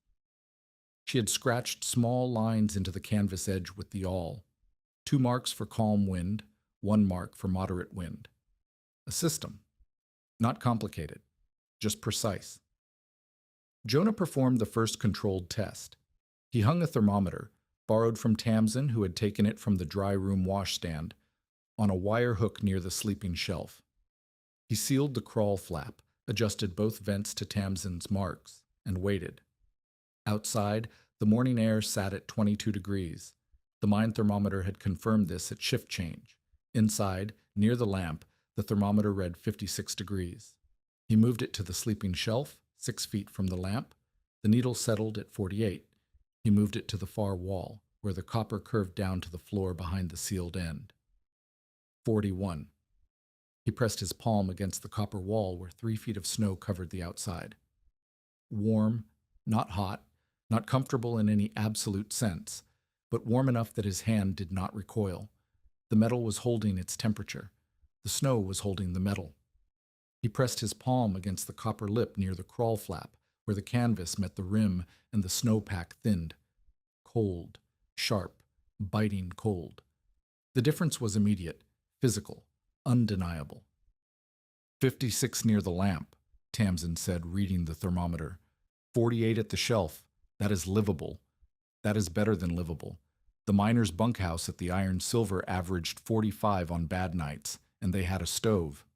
A: She had scratched small lines into the canvas edge with the awl. 2 marks for calm wind, 1 mark for moderate wind. A system. Not complicated, just precise. Jonah performed the first controlled test. He hung a thermometer, borrowed from Tamsin, who had taken it from the dry room washstand, on a wire hook near the sleeping shelf. He sealed the crawl flap, adjusted both vents to Tamsin's marks, and waited. Outside, the morning air sat at 22 degrees. The mine thermometer had confirmed this at shift change. Inside, near the lamp, the thermometer read 56 degrees. He moved it to the sleeping shelf, 6 feet from the lamp. The needle settled at 48. He moved it to the far wall, where the copper curved down to the floor behind the sealed end. 41. He pressed his palm against the copper wall where 3 feet of snow covered the outside. Warm, not hot, not comfortable in any absolute sense, but warm enough that his hand did not recoil. The metal was holding its temperature. The snow was holding the metal. He pressed his palm against the copper lip near the crawl flap, where the canvas met the rim and the snowpack thinned. Cold, sharp, biting cold. The difference was immediate, physical, undeniable. 56 near the lamp, Tamsin said, reading the thermometer. 48 at the shelf. That is livable. That is better than livable. The miners' bunkhouse at the Iron Silver averaged 45 on bad nights, and they had a stove.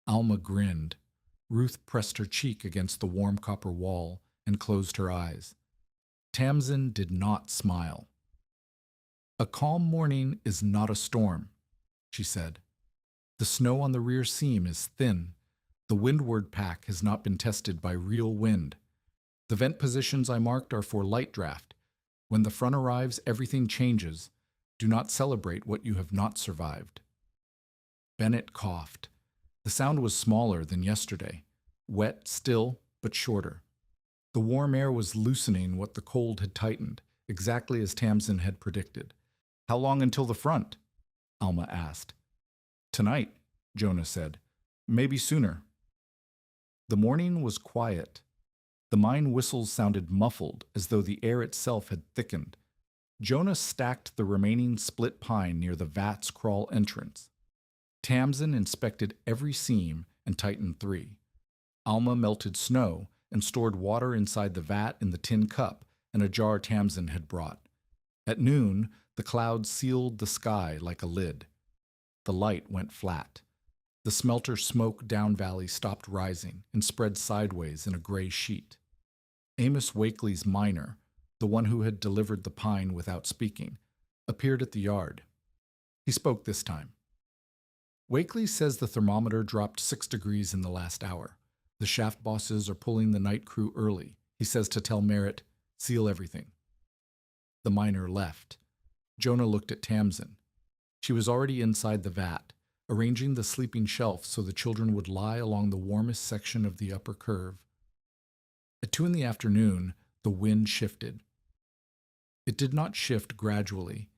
A: Alma grinned. Ruth pressed her cheek against the warm copper wall and closed her eyes. Tamsin did not smile. "A calm morning is not a storm," she said. "The snow on the rear seam is thin. The windward pack has not been tested by real wind. The vent positions I marked are for light draft. When the front arrives, everything changes. Do not celebrate what you have not survived." Bennett coughed. The sound was smaller than yesterday, wet still, but shorter. The warm air was loosening what the cold had tightened, exactly as Tamsin had predicted. How long until the front? Alma asked. Tonight, Jonah said. Maybe sooner. The morning was quiet. The mine whistles sounded muffled, as though the air itself had thickened. Jonah stacked the remaining split pine near the vat's crawl entrance. Tamsin inspected every seam and tightened 3. Alma melted snow and stored water inside the vat in the tin cup and a jar Tamsin had brought. At noon, the clouds sealed the sky like a lid. The light went flat. The smelter smoke down valley stopped rising and spread sideways in a gray sheet. Amos Wakely's miner, the one who had delivered the pine without speaking, appeared at the yard. He spoke this time. Wakely says the thermometer dropped 6 degrees in the last hour. The shaft bosses are pulling the night crew early. He says to tell Merritt, seal everything. The miner left. Jonah looked at Tamsin. She was already inside the vat, arranging the sleeping shelf so the children would lie along the warmest section of the upper curve. At 2 in the afternoon, the wind shifted. It did not shift gradually.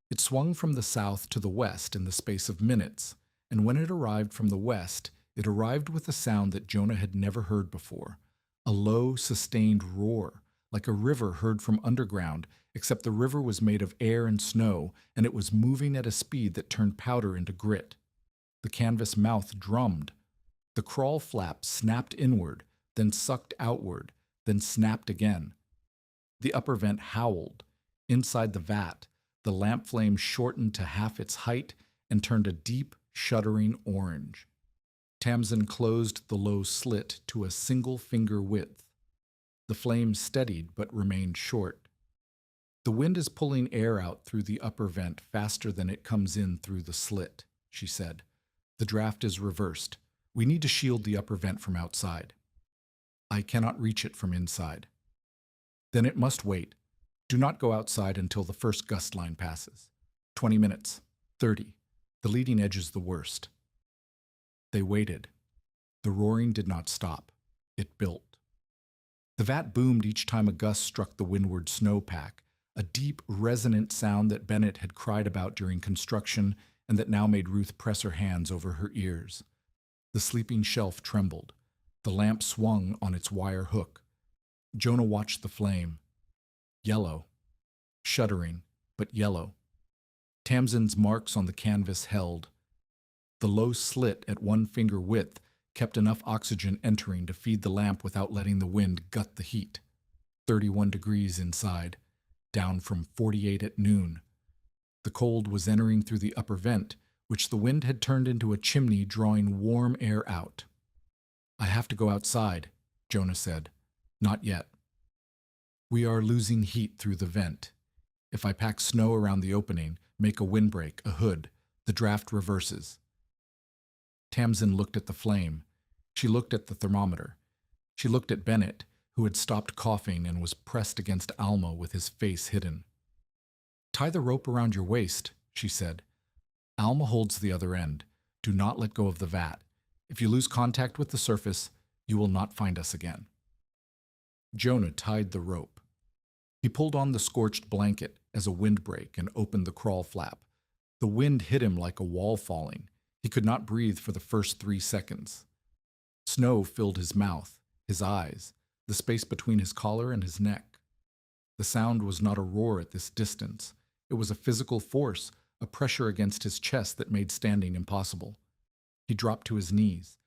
A: It swung from the south to the west in the space of minutes, and when it arrived from the west, it arrived with a sound that Jonah had never heard before, a low, sustained roar, like a river heard from underground, except the river was made of air and snow, and it was moving at a speed that turned powder into grit. The canvas mouth drummed. The crawl flap snapped inward, then sucked outward, then snapped again. The upper vent howled. Inside the vat, the lamp flame shortened to half its height and turned a deep, shuddering orange. Tamsin closed the low slit to a single finger width. The flame steadied but remained short. The wind is pulling air out through the upper vent faster than it comes in through the slit, she said. The draft is reversed. We need to shield the upper vent from outside. I cannot reach it from inside. Then it must wait. Do not go outside until the first gust line passes. 20 minutes. 30. The leading edge is the worst. They waited. The roaring did not stop. It built. The vat boomed each time a gust struck the windward snowpack, a deep, resonant sound that Bennett had cried about during construction and that now made Ruth press her hands over her ears. The sleeping shelf trembled. The lamp swung on its wire hook. Jonah watched the flame. Yellow. Shuddering, but yellow. Tamsin's marks on the canvas held. The low slit at 1 finger width kept enough oxygen entering to feed the lamp without letting the wind gut the heat. 31 degrees inside, down from 48 at noon. The cold was entering through the upper vent, which the wind had turned into a chimney drawing warm air out. I have to go outside, Jonah said. Not yet. We are losing heat through the vent. If I pack snow around the opening, make a windbreak, a hood, the draft reverses. Tamsin looked at the flame. She looked at the thermometer. She looked at Bennett, who had stopped coughing and was pressed against Alma with his face hidden. Tie the rope around your waist, she said. Alma holds the other end. Do not let go of the vat. If you lose contact with the surface, you will not find us again. Jonah tied the rope. He pulled on the scorched blanket as a windbreak and opened the crawl flap. The wind hit him like a wall falling. He could not breathe for the first 3 seconds. Snow filled his mouth, his eyes, the space between his collar and his neck. The sound was not a roar at this distance. It was a physical force, a pressure against his chest that made standing impossible. He dropped to his knees.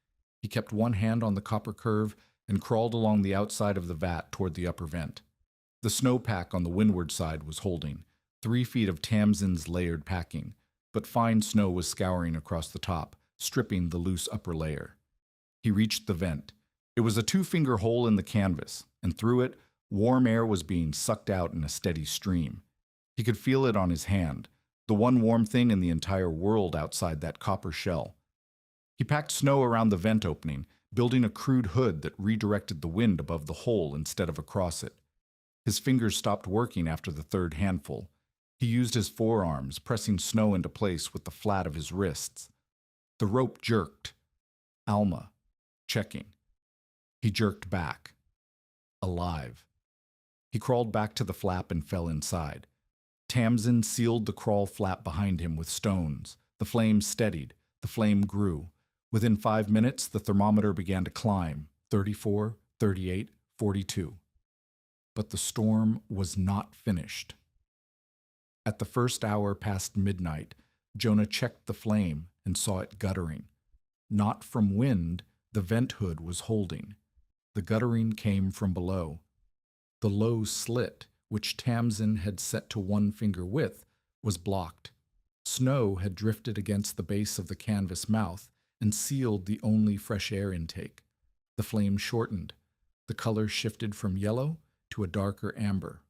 A: He kept one hand on the copper curve and crawled along the outside of the vat toward the upper vent. The snowpack on the windward side was holding, 3 feet of Tamsin's layered packing, but fine snow was scouring across the top, stripping the loose upper layer. He reached the vent. It was a 2-finger hole in the canvas, and through it, warm air was being sucked out in a steady stream. He could feel it on his hand, the one warm thing in the entire world outside that copper shell. He packed snow around the vent opening, building a crude hood that redirected the wind above the hole instead of across it. His fingers stopped working after the 3rd handful. He used his forearms, pressing snow into place with the flat of his wrists. The rope jerked. Alma, checking. He jerked back. Alive. He crawled back to the flap and fell inside. Tamsin sealed the crawl flap behind him with stones. The flame steadied. The flame grew. Within 5 minutes, the thermometer began to climb, 34, 38, 42. But the storm was not finished. At the first hour past midnight, Jonah checked the flame and saw it guttering. Not from wind, the vent hood was holding. The guttering came from below. The low slit, which Tamsin had set to 1 finger width, was blocked. Snow had drifted against the base of the canvas mouth and sealed the only fresh air intake. The flame shortened. The color shifted from yellow to a darker amber.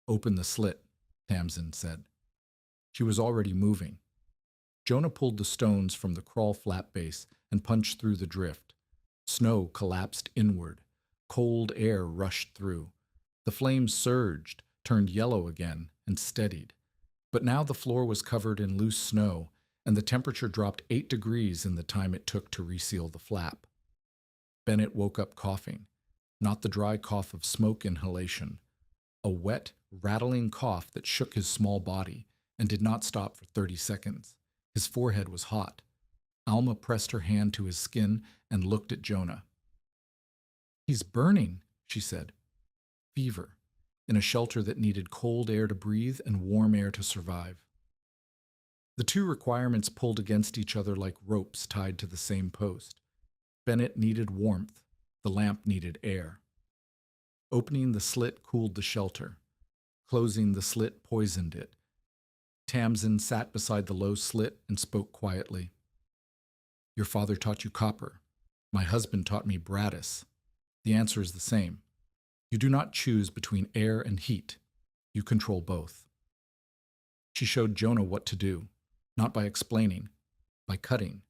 A: "Open the slit," Tamsin said. She was already moving. Jonah pulled the stones from the crawl flap base and punched through the drift. Snow collapsed inward. Cold air rushed through. The flames surged, turned yellow again, and steadied. But now the floor was covered in loose snow, and the temperature dropped 8 degrees in the time it took to reseal the flap. Bennett woke up coughing, not the dry cough of smoke inhalation, a wet, rattling cough that shook his small body and did not stop for 30 seconds. His forehead was hot. Alma pressed her hand to his skin and looked at Jonah. "He's burning," she said. Fever, in a shelter that needed cold air to breathe and warm air to survive. The two requirements pulled against each other like ropes tied to the same post. Bennett needed warmth. The lamp needed air. Opening the slit cooled the shelter. Closing the slit poisoned it. Tamsin sat beside the low slit and spoke quietly. "Your father taught you copper. My husband taught me Bradis. The answer is the same. You do not choose between air and heat. You control both." She showed Jonah what to do, not by explaining, by cutting.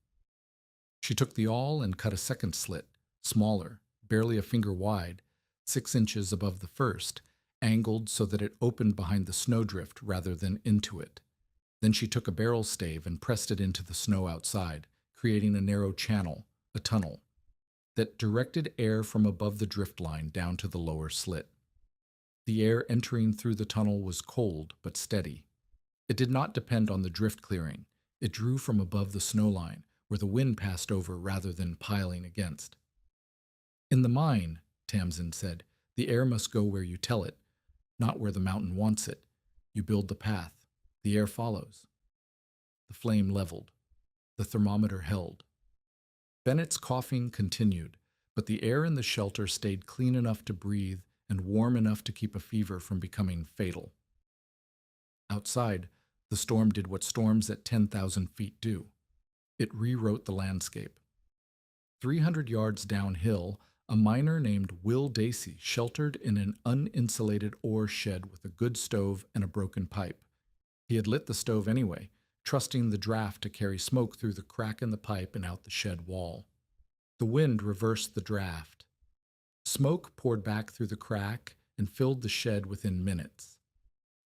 A: She took the awl and cut a second slit, smaller, barely a finger wide, 6 inches above the first, angled so that it opened behind the snowdrift rather than into it. Then she took a barrel stave and pressed it into the snow outside, creating a narrow channel, a tunnel, that directed air from above the drift line down to the lower slit. The air entering through the tunnel was cold but steady. It did not depend on the drift clearing. It drew from above the snow line, where the wind passed over rather than piling against. "In the mine," Tamsin said, "the air must go where you tell it, not where the mountain wants it. You build the path. The air follows." The flame leveled. The thermometer held. Bennett's coughing continued, but the air in the shelter stayed clean enough to breathe and warm enough to keep a fever from becoming fatal. Outside, the storm did what storms at 10,000 feet do. It rewrote the landscape. 300 yards downhill, a miner named Will Dacey sheltered in an uninsulated ore shed with a good stove and a broken pipe. He had lit the stove anyway, trusting the draft to carry smoke through the crack in the pipe and out the shed wall. The wind reversed the draft. Smoke poured back through the crack and filled the shed within minutes.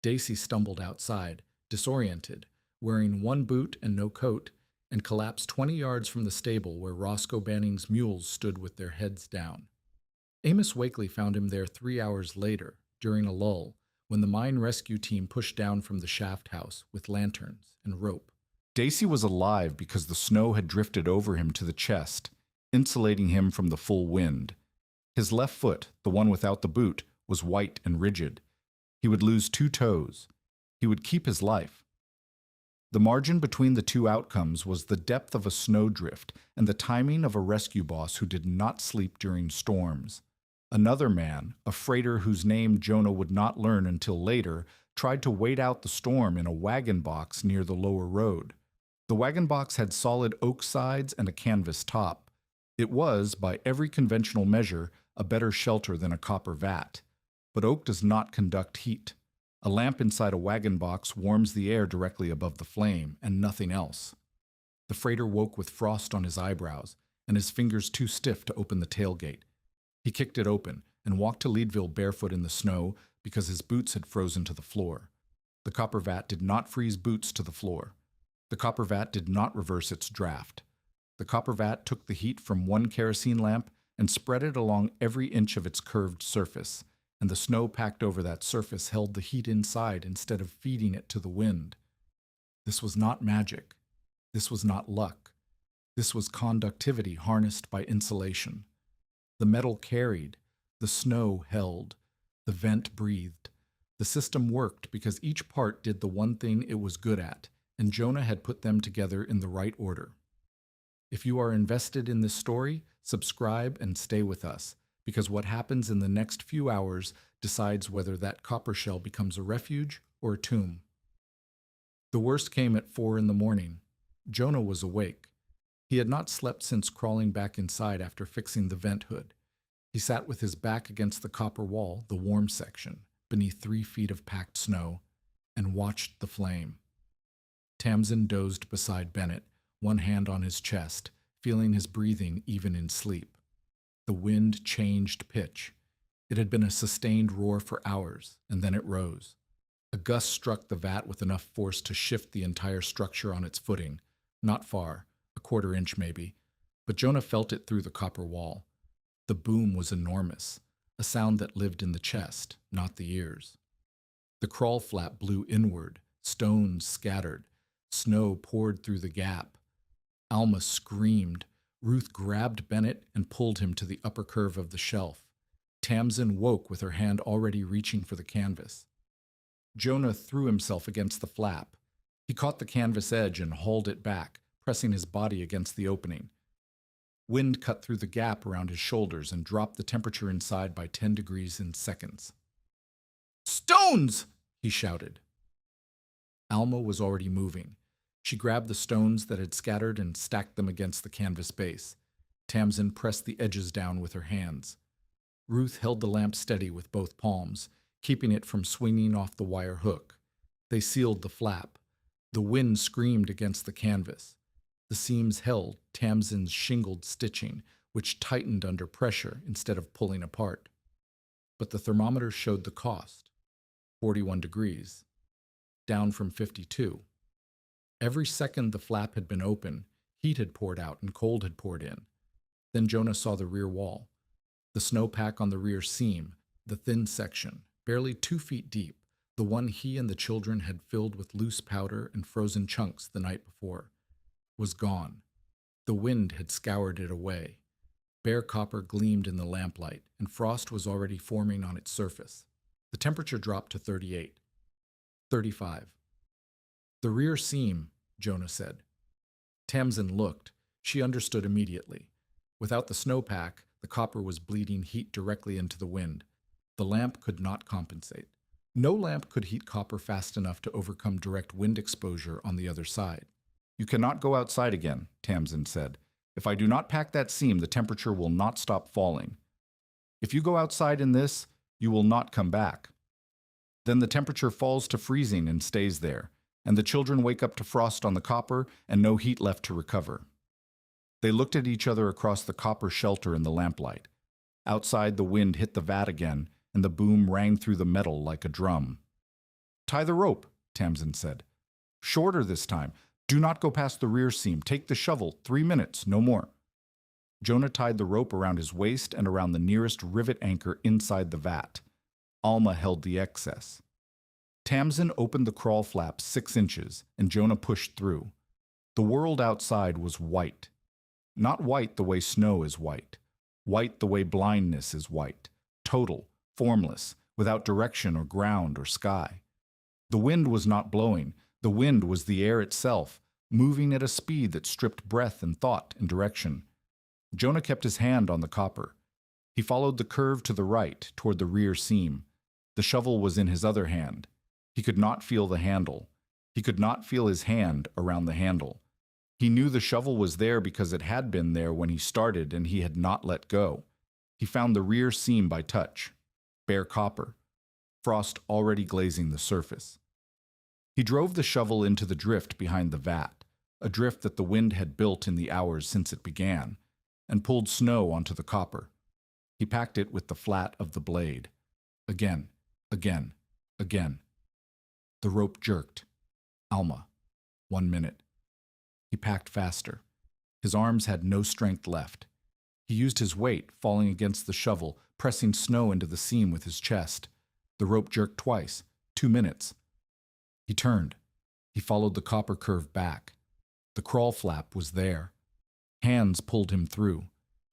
A: Dacey stumbled outside, disoriented, wearing 1 boot and no coat, and collapsed 20 yards from the stable where Roscoe Banning's mules stood with their heads down. Amos Wakely found him there 3 hours later, during a lull, when the mine rescue team pushed down from the shaft house with lanterns and rope. Dacey was alive because the snow had drifted over him to the chest, insulating him from the full wind. His left foot, the one without the boot, was white and rigid. He would lose 2 toes. He would keep his life. The margin between the two outcomes was the depth of a snowdrift and the timing of a rescue boss who did not sleep during storms. Another man, a freighter whose name Jonah would not learn until later, tried to wait out the storm in a wagon box near the lower road. The wagon box had solid oak sides and a canvas top. It was, by every conventional measure, a better shelter than a copper vat. But oak does not conduct heat. A lamp inside a wagon box warms the air directly above the flame, and nothing else. The freighter woke with frost on his eyebrows, and his fingers too stiff to open the tailgate. He kicked it open and walked to Leadville barefoot in the snow because his boots had frozen to the floor. The copper vat did not freeze boots to the floor. The copper vat did not reverse its draft. The copper vat took the heat from 1 kerosene lamp and spread it along every inch of its curved surface, and the snow packed over that surface held the heat inside instead of feeding it to the wind. This was not magic. This was not luck. This was conductivity harnessed by insulation. The metal carried, the snow held, the vent breathed. The system worked because each part did the one thing it was good at, and Jonah had put them together in the right order. If you are invested in this story, subscribe and stay with us, because what happens in the next few hours decides whether that copper shell becomes a refuge or a tomb. The worst came at 4 a.m. Jonah was awake. He had not slept since crawling back inside after fixing the vent hood. He sat with his back against the copper wall, the warm section, beneath 3 feet of packed snow, and watched the flame. Tamsin dozed beside Bennett, one hand on his chest, feeling his breathing even in sleep. The wind changed pitch. It had been a sustained roar for hours, and then it rose. A gust struck the vat with enough force to shift the entire structure on its footing, not far, a quarter-inch maybe, but Jonah felt it through the copper wall. The boom was enormous, a sound that lived in the chest, not the ears. The crawl flap blew inward, stones scattered, snow poured through the gap. Alma screamed. Ruth grabbed Bennett and pulled him to the upper curve of the shelf. Tamsin woke with her hand already reaching for the canvas. Jonah threw himself against the flap. He caught the canvas edge and hauled it back, pressing his body against the opening. Wind cut through the gap around his shoulders and dropped the temperature inside by 10 degrees in seconds. "Stones!" he shouted. Alma was already moving. She grabbed the stones that had scattered and stacked them against the canvas base. Tamsin pressed the edges down with her hands. Ruth held the lamp steady with both palms, keeping it from swinging off the wire hook. They sealed the flap. The wind screamed against the canvas. The seams held Tamsin's shingled stitching, which tightened under pressure instead of pulling apart. But the thermometer showed the cost. 41 degrees. Down from 52. Every second the flap had been open, heat had poured out and cold had poured in. Then Jonah saw the rear wall. The snowpack on the rear seam, the thin section, barely 2 feet deep, the one he and the children had filled with loose powder and frozen chunks the night before, was gone. The wind had scoured it away. Bare copper gleamed in the lamplight, and frost was already forming on its surface. The temperature dropped to 38. 35. "The rear seam," Jonah said. Tamsin looked. She understood immediately. Without the snowpack, the copper was bleeding heat directly into the wind. The lamp could not compensate. No lamp could heat copper fast enough to overcome direct wind exposure on the other side. "You cannot go outside again," Tamsin said. "If I do not pack that seam, the temperature will not stop falling. If you go outside in this, you will not come back. Then the temperature falls to freezing and stays there, and the children wake up to frost on the copper and no heat left to recover." They looked at each other across the copper shelter in the lamplight. Outside, the wind hit the vat again, and the boom rang through the metal like a drum. "Tie the rope," Tamsin said. "Shorter this time. Do not go past the rear seam. Take the shovel. 3 minutes, no more." Jonah tied the rope around his waist and around the nearest rivet anchor inside the vat. Alma held the excess. Tamsin opened the crawl flap 6 inches, and Jonah pushed through. The world outside was white. Not white the way snow is white. White the way blindness is white. Total, formless, without direction or ground or sky. The wind was not blowing. The wind was the air itself, moving at a speed that stripped breath and thought and direction. Jonah kept his hand on the copper. He followed the curve to the right, toward the rear seam. The shovel was in his other hand. He could not feel the handle. He could not feel his hand around the handle. He knew the shovel was there because it had been there when he started and he had not let go. He found the rear seam by touch. Bare copper. Frost already glazing the surface. He drove the shovel into the drift behind the vat, a drift that the wind had built in the hours since it began, and pulled snow onto the copper. He packed it with the flat of the blade. Again, again, again. The rope jerked. Alma. 1 minute. He packed faster. His arms had no strength left. He used his weight, falling against the shovel, pressing snow into the seam with his chest. The rope jerked twice. 2 minutes. He turned. He followed the copper curve back. The crawl flap was there. Hands pulled him through.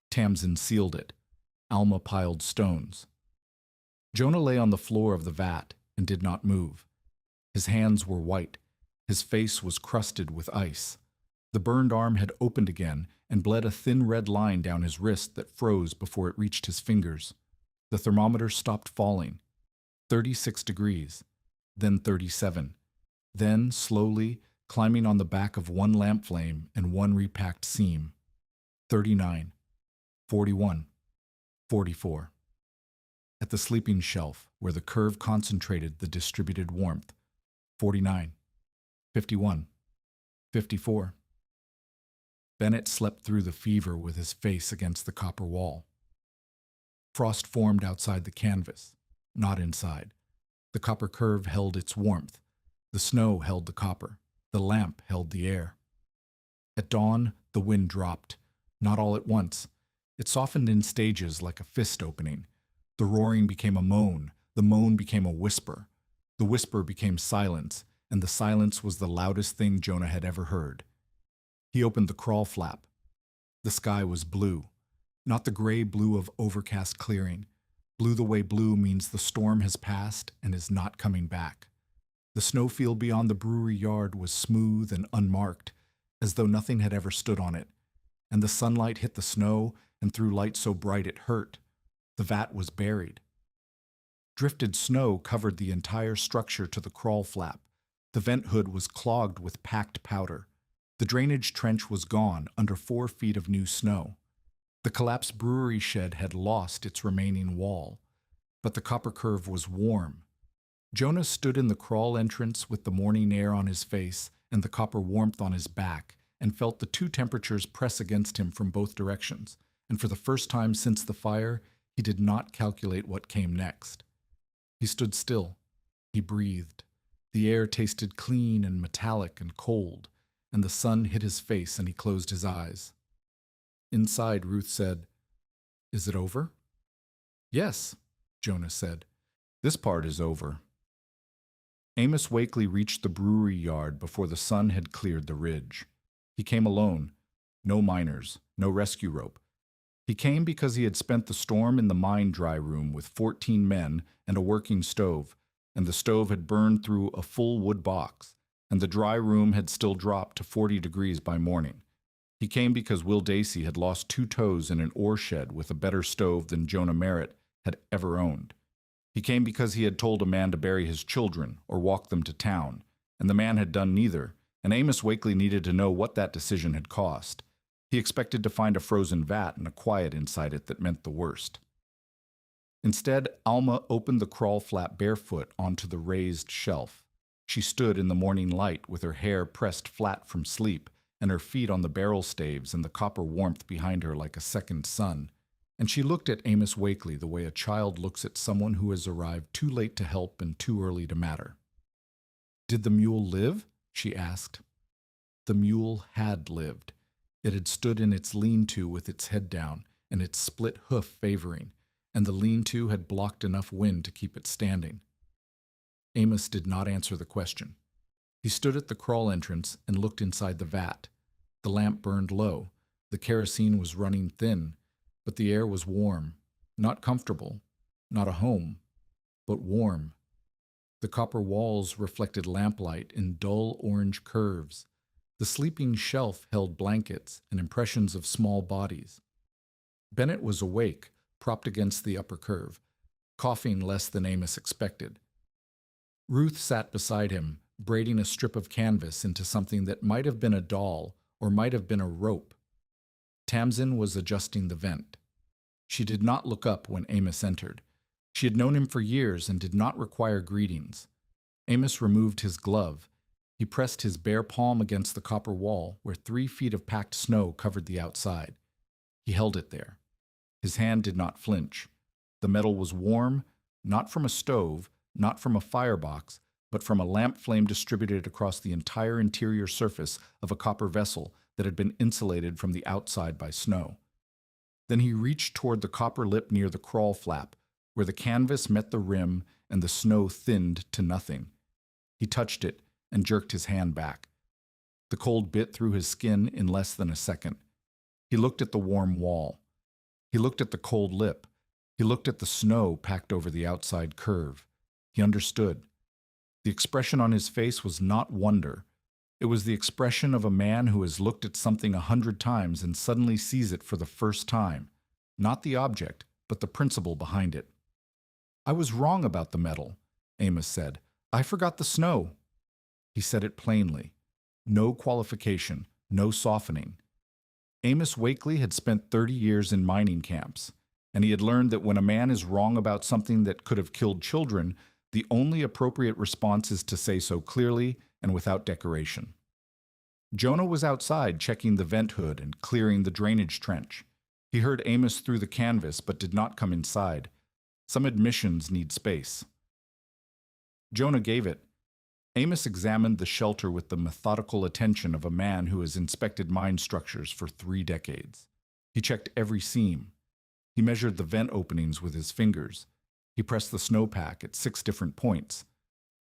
A: Tamsin sealed it. Alma piled stones. Jonah lay on the floor of the vat and did not move. His hands were white. His face was crusted with ice. The burned arm had opened again and bled a thin red line down his wrist that froze before it reached his fingers. The thermometer stopped falling. 36 degrees, then 37. Then, slowly, climbing on the back of one lamp flame and one repacked seam. 39, 41, 44. At the sleeping shelf, where the curve concentrated the distributed warmth. 49, 51, 54. Bennett slept through the fever with his face against the copper wall. Frost formed outside the canvas, not inside. The copper curve held its warmth. The snow held the copper. The lamp held the air. At dawn, the wind dropped, not all at once. It softened in stages like a fist opening. The roaring became a moan. The moan became a whisper. The whisper became silence, and the silence was the loudest thing Jonah had ever heard. He opened the crawl flap. The sky was blue, not the gray blue of overcast clearing. Blue the way blue means the storm has passed and is not coming back. The snowfield beyond the brewery yard was smooth and unmarked, as though nothing had ever stood on it, and the sunlight hit the snow and threw light so bright it hurt. The vat was buried. Drifted snow covered the entire structure to the crawl flap. The vent hood was clogged with packed powder. The drainage trench was gone under 4 feet of new snow. The collapsed brewery shed had lost its remaining wall, but the copper curve was warm. Jonah stood in the crawl entrance with the morning air on his face and the copper warmth on his back, and felt the 2 temperatures press against him from both directions, and for the first time since the fire, he did not calculate what came next. He stood still. He breathed. The air tasted clean and metallic and cold, and the sun hit his face and he closed his eyes. Inside, Ruth said, "Is it over?" "Yes," Jonah said. "This part is over." Amos Wakely reached the brewery yard before the sun had cleared the ridge. He came alone. No miners, no rescue rope. He came because he had spent the storm in the mine dry room with 14 men and a working stove, and the stove had burned through a full wood box, and the dry room had still dropped to 40 degrees by morning. He came because Will Dacey had lost 2 toes in an ore shed with a better stove than Jonah Merritt had ever owned. He came because he had told a man to bury his children or walk them to town, and the man had done neither, and Amos Wakely needed to know what that decision had cost. He expected to find a frozen vat and a quiet inside it that meant the worst. Instead, Alma opened the crawl flap barefoot onto the raised shelf. She stood in the morning light with her hair pressed flat from sleep and her feet on the barrel staves and the copper warmth behind her like a second sun. And she looked at Amos Wakely the way a child looks at someone who has arrived too late to help and too early to matter. "Did the mule live?" she asked. The mule had lived. It had stood in its lean-to with its head down and its split hoof favoring, and the lean-to had blocked enough wind to keep it standing. Amos did not answer the question. He stood at the crawl entrance and looked inside the vat. The lamp burned low. The kerosene was running thin, but the air was warm, not comfortable, not a home, but warm. The copper walls reflected lamplight in dull orange curves. The sleeping shelf held blankets and impressions of small bodies. Bennett was awake, propped against the upper curve, coughing less than Amos expected. Ruth sat beside him, braiding a strip of canvas into something that might have been a doll or might have been a rope. Tamsin was adjusting the vent. She did not look up when Amos entered. She had known him for years and did not require greetings. Amos removed his glove. He pressed his bare palm against the copper wall where 3 feet of packed snow covered the outside. He held it there. His hand did not flinch. The metal was warm, not from a stove, not from a firebox, but from a lamp flame distributed across the entire interior surface of a copper vessel that had been insulated from the outside by snow. Then he reached toward the copper lip near the crawl flap, where the canvas met the rim and the snow thinned to nothing. He touched it and jerked his hand back. The cold bit through his skin in less than a second. He looked at the warm wall. He looked at the cold lip. He looked at the snow packed over the outside curve. He understood. The expression on his face was not wonder. It was the expression of a man who has looked at something 100 times and suddenly sees it for the first time. Not the object, but the principle behind it. "I was wrong about the metal," Amos said. "I forgot the snow." He said it plainly. No qualification, no softening. Amos Wakely had spent 30 years in mining camps, and he had learned that when a man is wrong about something that could have killed children, the only appropriate response is to say so clearly and without decoration. Jonah was outside checking the vent hood and clearing the drainage trench. He heard Amos through the canvas but did not come inside. Some admissions need space. Jonah gave it. Amos examined the shelter with the methodical attention of a man who has inspected mine structures for 3 decades. He checked every seam. He measured the vent openings with his fingers. He pressed the snowpack at 6 different points.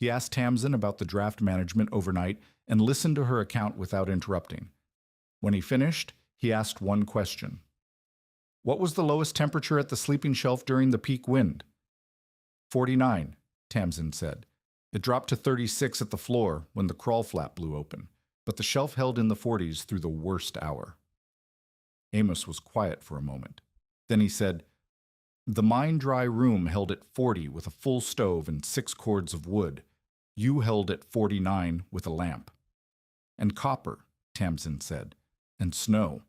A: He asked Tamsin about the draft management overnight and listened to her account without interrupting. When he finished, he asked one question. "What was the lowest temperature at the sleeping shelf during the peak wind?" 49, Tamsin said. "It dropped to 36 at the floor when the crawl flap blew open, but the shelf held in the 40s through the worst hour." Amos was quiet for a moment. Then he said, "The mine dry room held at 40 with a full stove and 6 cords of wood. You held at 49 with a lamp." "And copper," Tamsin said, "and snow."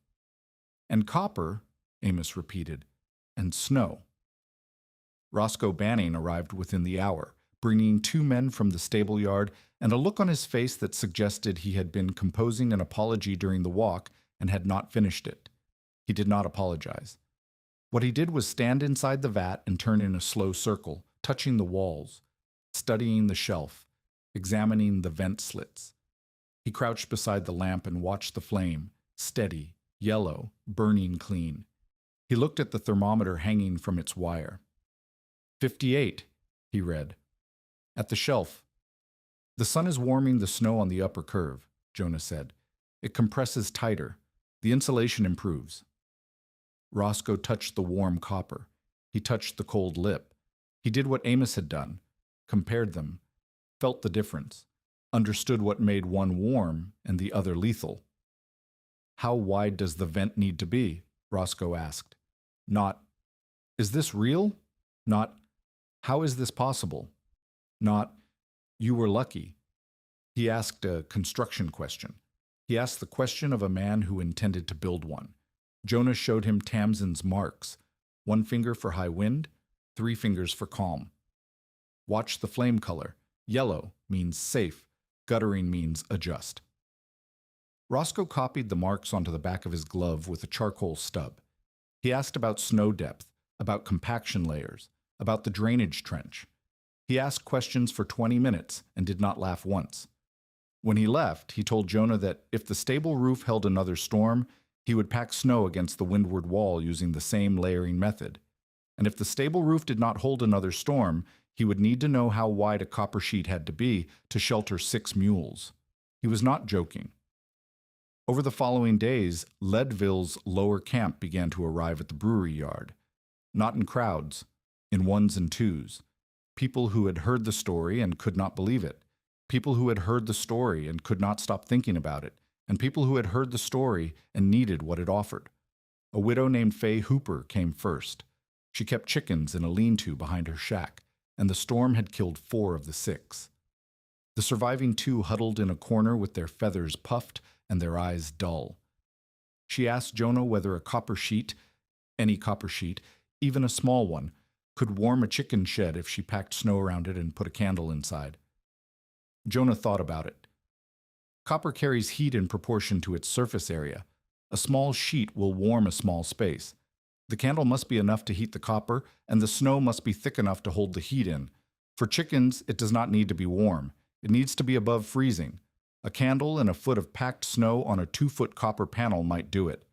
A: "And copper," Amos repeated, "and snow." Roscoe Banning arrived within the hour, bringing 2 men from the stable yard and a look on his face that suggested he had been composing an apology during the walk and had not finished it. He did not apologize. What he did was stand inside the vat and turn in a slow circle, touching the walls, studying the shelf, examining the vent slits. He crouched beside the lamp and watched the flame, steady, yellow, burning clean. He looked at the thermometer hanging from its wire. 58, he read. At the shelf. "The sun is warming the snow on the upper curve," Jonah said. "It compresses tighter. The insulation improves." Roscoe touched the warm copper. He touched the cold lip. He did what Amos had done, compared them, felt the difference, understood what made one warm and the other lethal. "How wide does the vent need to be?" Roscoe asked. Not, "Is this real?" Not, "How is this possible?" Not, "You were lucky." He asked a construction question. He asked the question of a man who intended to build one. Jonah showed him Tamsin's marks, 1 finger for high wind, 3 fingers for calm. Watch the flame color. Yellow means safe. Guttering means adjust. Roscoe copied the marks onto the back of his glove with a charcoal stub. He asked about snow depth, about compaction layers, about the drainage trench. He asked questions for 20 minutes and did not laugh once. When he left, he told Jonah that if the stable roof held another storm, he would pack snow against the windward wall using the same layering method. And if the stable roof did not hold another storm, he would need to know how wide a copper sheet had to be to shelter 6 mules. He was not joking. Over the following days, Leadville's lower camp began to arrive at the brewery yard. Not in crowds, in 1s and 2s. People who had heard the story and could not believe it. People who had heard the story and could not stop thinking about it. And people who had heard the story and needed what it offered. A widow named Fay Hooper came first. She kept chickens in a lean-to behind her shack, and the storm had killed 4 of the 6. The surviving 2 huddled in a corner with their feathers puffed and their eyes dull. She asked Jonah whether a copper sheet, any copper sheet, even a small one, could warm a chicken shed if she packed snow around it and put a candle inside. Jonah thought about it. Copper carries heat in proportion to its surface area. A small sheet will warm a small space. The candle must be enough to heat the copper, and the snow must be thick enough to hold the heat in. For chickens, it does not need to be warm. It needs to be above freezing. A candle and a foot of packed snow on a 2-foot copper panel might do it.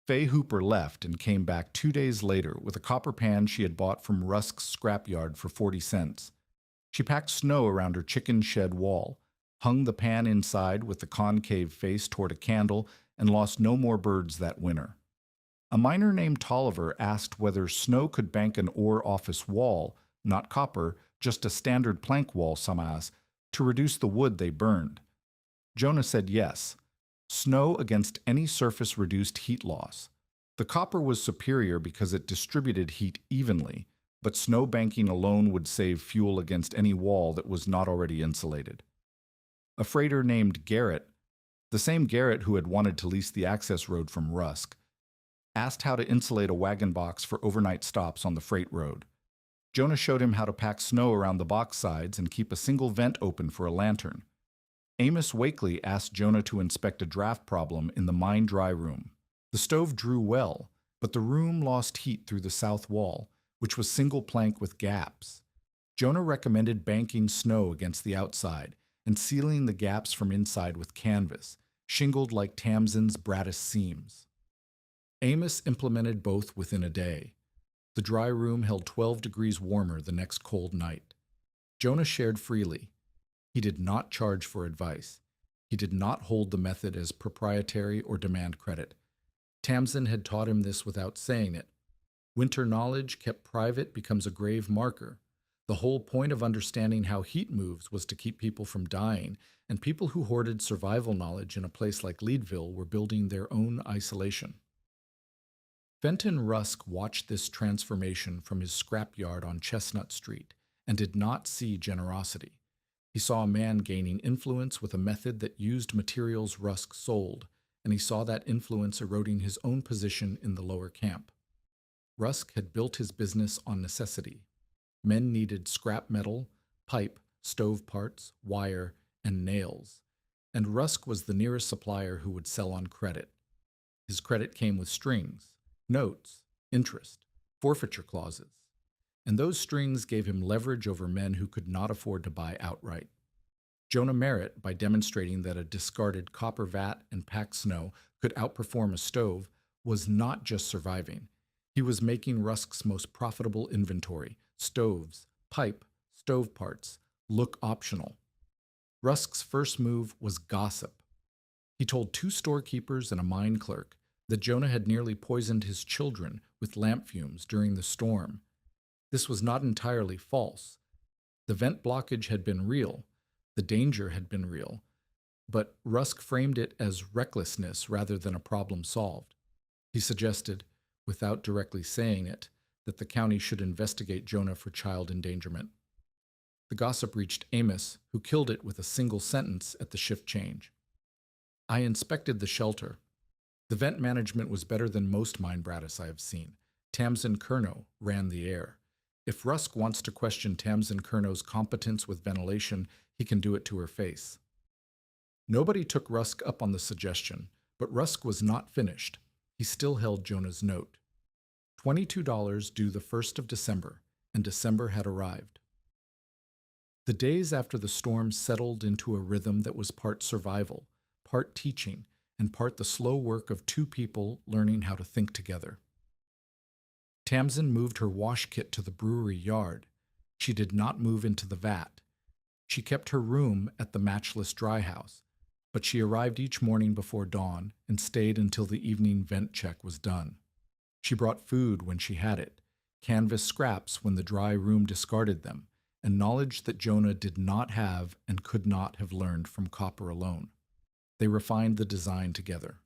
A: Fay Hooper left and came back 2 days later with a copper pan she had bought from Rusk's scrapyard for 40 cents. She packed snow around her chicken shed wall, hung the pan inside with the concave face toward a candle, and lost no more birds that winter. A miner named Tolliver asked whether snow could bank an ore office wall, not copper, just a standard plank wall, somehows, to reduce the wood they burned. Jonah said yes. Snow against any surface reduced heat loss. The copper was superior because it distributed heat evenly, but snow banking alone would save fuel against any wall that was not already insulated. A freighter named Garrett, the same Garrett who had wanted to lease the access road from Rusk, asked how to insulate a wagon box for overnight stops on the freight road. Jonah showed him how to pack snow around the box sides and keep a single vent open for a lantern. Amos Wakely asked Jonah to inspect a draft problem in the mine dry room. The stove drew well, but the room lost heat through the south wall, which was single plank with gaps. Jonah recommended banking snow against the outside and sealing the gaps from inside with canvas, shingled like Tamsin's Brattis seams. Amos implemented both within a day. The dry room held 12 degrees warmer the next cold night. Jonah shared freely. He did not charge for advice. He did not hold the method as proprietary or demand credit. Tamsin had taught him this without saying it. Winter knowledge kept private becomes a grave marker. The whole point of understanding how heat moves was to keep people from dying, and people who hoarded survival knowledge in a place like Leadville were building their own isolation. Fenton Rusk watched this transformation from his scrapyard on Chestnut Street and did not see generosity. He saw a man gaining influence with a method that used materials Rusk sold, and he saw that influence eroding his own position in the lower camp. Rusk had built his business on necessity. Men needed scrap metal, pipe, stove parts, wire, and nails, and Rusk was the nearest supplier who would sell on credit. His credit came with strings, notes, interest, forfeiture clauses, and those strings gave him leverage over men who could not afford to buy outright. Jonah Merritt, by demonstrating that a discarded copper vat and packed snow could outperform a stove, was not just surviving. He was making Rusk's most profitable inventory, stoves, pipe, stove parts, look optional. Rusk's first move was gossip. He told 2 storekeepers and a mine clerk that Jonah had nearly poisoned his children with lamp fumes during the storm. This was not entirely false. The vent blockage had been real, the danger had been real, but Rusk framed it as recklessness rather than a problem solved. He suggested, without directly saying it, that the county should investigate Jonah for child endangerment. The gossip reached Amos, who killed it with a single sentence at the shift change. I inspected the shelter. The vent management was better than most mine Brattis I have seen. Tamsin Kernow ran the air. If Rusk wants to question Tamsin Kernow's competence with ventilation, he can do it to her face. Nobody took Rusk up on the suggestion, but Rusk was not finished. He still held Jonah's note. $22 due the 1st of December, and December had arrived. The days after the storm settled into a rhythm that was part survival, part teaching, and part the slow work of 2 people learning how to think together. Tamsin moved her wash kit to the brewery yard. She did not move into the vat. She kept her room at the matchless dry house, but she arrived each morning before dawn and stayed until the evening vent check was done. She brought food when she had it, canvas scraps when the dry room discarded them, and knowledge that Jonah did not have and could not have learned from copper alone. They refined the design together.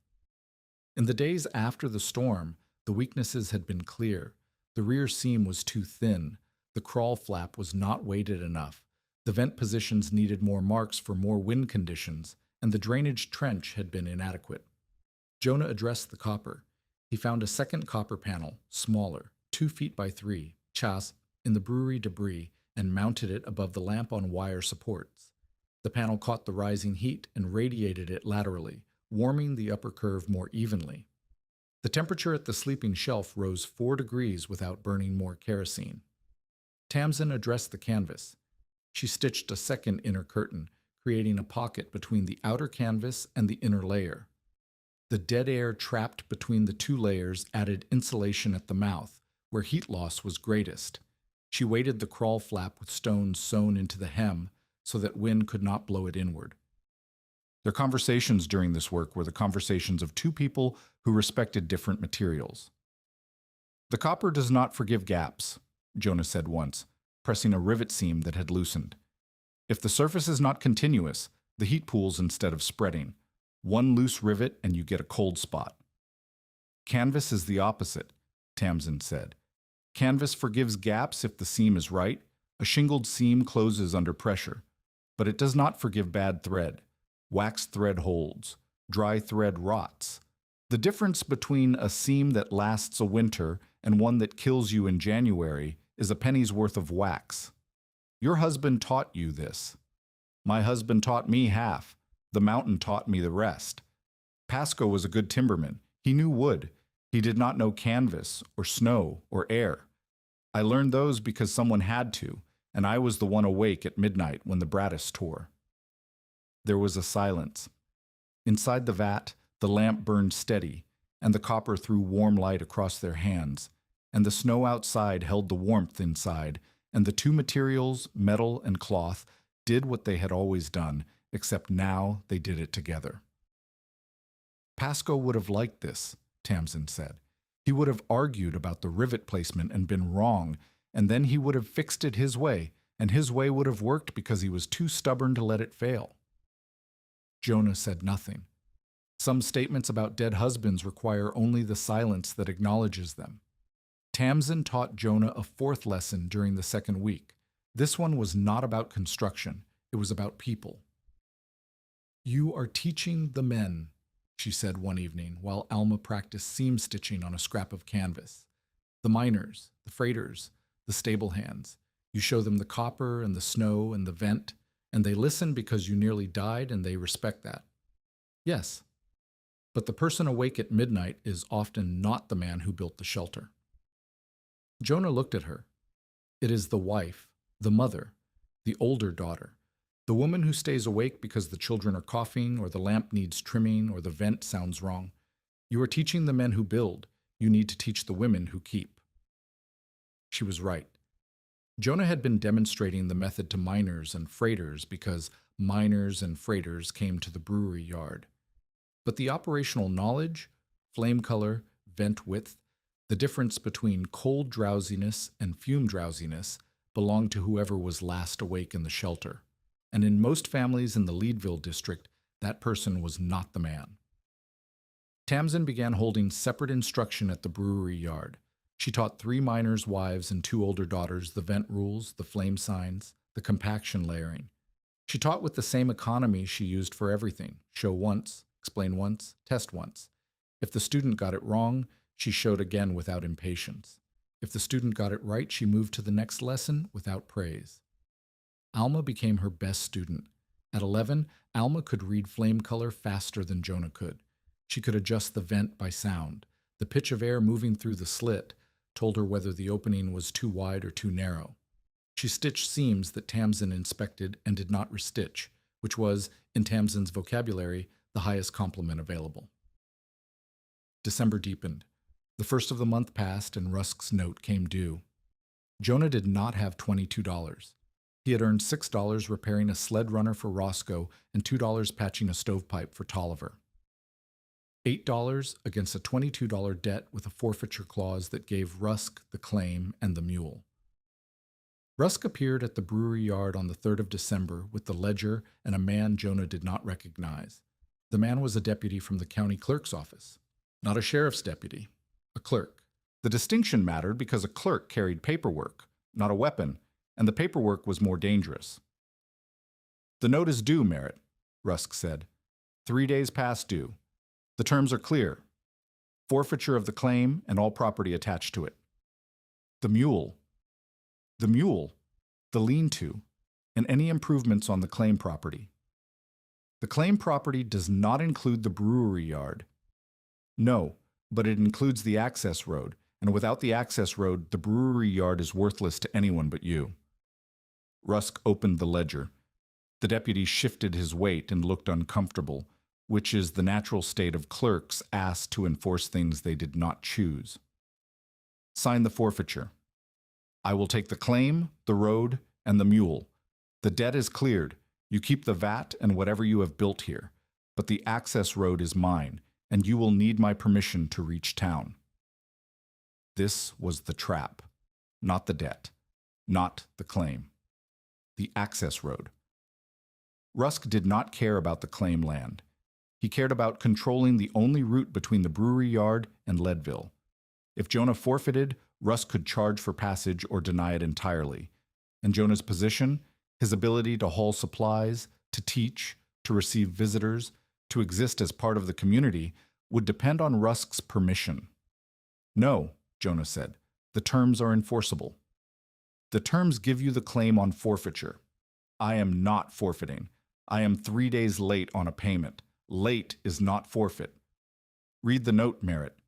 A: In the days after the storm, the weaknesses had been clear. The rear seam was too thin. The crawl flap was not weighted enough. The vent positions needed more marks for more wind conditions, and the drainage trench had been inadequate. Jonah addressed the copper. He found a second copper panel, smaller, 2 feet by 3, chas, in the brewery debris, and mounted it above the lamp on wire supports. The panel caught the rising heat and radiated it laterally, warming the upper curve more evenly. The temperature at the sleeping shelf rose 4 degrees without burning more kerosene. Tamsin addressed the canvas. She stitched a second inner curtain, creating a pocket between the outer canvas and the inner layer. The dead air trapped between the two layers added insulation at the mouth, where heat loss was greatest. She weighted the crawl flap with stones sewn into the hem so that wind could not blow it inward. Their conversations during this work were the conversations of two people who respected different materials. "The copper does not forgive gaps," Jonah said once, pressing a rivet seam that had loosened. "If the surface is not continuous, the heat pools instead of spreading. One loose rivet and you get a cold spot." "Canvas is the opposite," Tamsin said. "Canvas forgives gaps if the seam is right. A shingled seam closes under pressure. But it does not forgive bad thread. Waxed thread holds. Dry thread rots. The difference between a seam that lasts a winter and one that kills you in January is a penny's worth of wax. Your husband taught you this. My husband taught me half. The mountain taught me the rest. Pasco was a good timberman. He knew wood. He did not know canvas, or snow, or air. I learned those because someone had to, and I was the one awake at midnight when the brattice tore." There was a silence. Inside the vat, the lamp burned steady, and the copper threw warm light across their hands, and the snow outside held the warmth inside, and the two materials, metal and cloth, did what they had always done, except now they did it together. "Pasco would have liked this," Tamsin said. "He would have argued about the rivet placement and been wrong, and then he would have fixed it his way, and his way would have worked because he was too stubborn to let it fail." Jonah said nothing. Some statements about dead husbands require only the silence that acknowledges them. Tamsin taught Jonah a fourth lesson during the second week. This one was not about construction. It was about people. "You are teaching the men," she said one evening while Alma practiced seam stitching on a scrap of canvas. "The miners, the freighters, the stable hands. You show them the copper and the snow and the vent, and they listen because you nearly died and they respect that." "Yes. But the person awake at midnight is often not the man who built the shelter." Jonah looked at her. It is the wife, the mother, the older daughter, the woman who stays awake because the children are coughing, or the lamp needs trimming, or the vent sounds wrong. You are teaching the men who build. You need to teach the women who keep. She was right. Jonah had been demonstrating the method to miners and freighters because miners and freighters came to the brewery yard. But the operational knowledge, flame color, vent width, the difference between cold drowsiness and fume drowsiness belonged to whoever was last awake in the shelter. And in most families in the Leadville district, that person was not the man. Tamsin began holding separate instruction at the brewery yard. She taught 3 miners' wives and 2 older daughters the vent rules, the flame signs, the compaction layering. She taught with the same economy she used for everything: show once, explain once, test once. If the student got it wrong, she showed again without impatience. If the student got it right, she moved to the next lesson without praise. Alma became her best student. At 11, Alma could read flame color faster than Jonah could. She could adjust the vent by sound. The pitch of air moving through the slit told her whether the opening was too wide or too narrow. She stitched seams that Tamsin inspected and did not restitch, which was, in Tamsin's vocabulary, the highest compliment available. December deepened. The first of the month passed and Rusk's note came due. Jonah did not have $22. He had earned $6 repairing a sled runner for Roscoe and $2 patching a stovepipe for Tolliver. $8 against a $22 debt with a forfeiture clause that gave Rusk the claim and the mule. Rusk appeared at the brewery yard on the 3rd of December with the ledger and a man Jonah did not recognize. The man was a deputy from the county clerk's office, not a sheriff's deputy, a clerk. The distinction mattered because a clerk carried paperwork, not a weapon, and the paperwork was more dangerous. "The note is due, Merritt," Rusk said. 3 days past due. The terms are clear. Forfeiture of the claim and all property attached to it. The mule, the lean-to, and any improvements on the claim property. The claim property does not include the brewery yard. No, but it includes the access road, and without the access road, the brewery yard is worthless to anyone but you. Rusk opened the ledger. The deputy shifted his weight and looked uncomfortable. which is the natural state of clerks asked to enforce things they did not choose. Sign the forfeiture. I will take the claim, the road, and the mule. The debt is cleared. You keep the vat and whatever you have built here. But the access road is mine, and you will need my permission to reach town. This was the trap, not the debt, not the claim. The access road. Rusk did not care about the claim land. He cared about controlling the only route between the brewery yard and Leadville. If Jonah forfeited, Rusk could charge for passage or deny it entirely. And Jonah's position, his ability to haul supplies, to teach, to receive visitors, to exist as part of the community, would depend on Rusk's permission. No, Jonah said, the terms are enforceable. The terms give you the claim on forfeiture. I am not forfeiting. I am 3 days late on a payment. Late is not forfeit. Read the note, Merritt.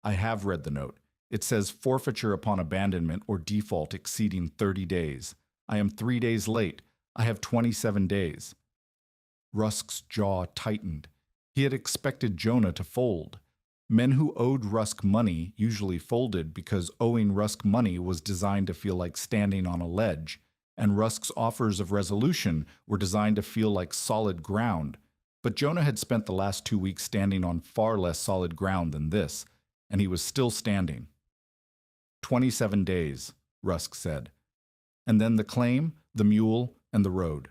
A: I have read the note. It says forfeiture upon abandonment or default exceeding 30 days. I am 3 days late. I have 27 days. Rusk's jaw tightened. He had expected Jonah to fold. Men who owed Rusk money usually folded because owing Rusk money was designed to feel like standing on a ledge, and Rusk's offers of resolution were designed to feel like solid ground. But Jonah had spent the last 2 weeks standing on far less solid ground than this, and he was still standing. 27 days, Rusk said. And then the claim, the mule, and the road.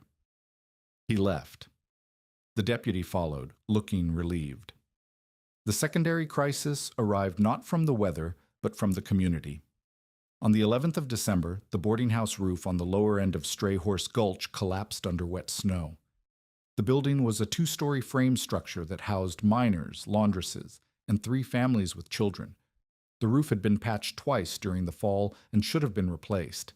A: He left. The deputy followed, looking relieved. The secondary crisis arrived not from the weather, but from the community. On the 11th of December, the boarding house roof on the lower end of Stray Horse Gulch collapsed under wet snow. The building was a 2-story frame structure that housed miners, laundresses, and 3 families with children. The roof had been patched twice during the fall and should have been replaced.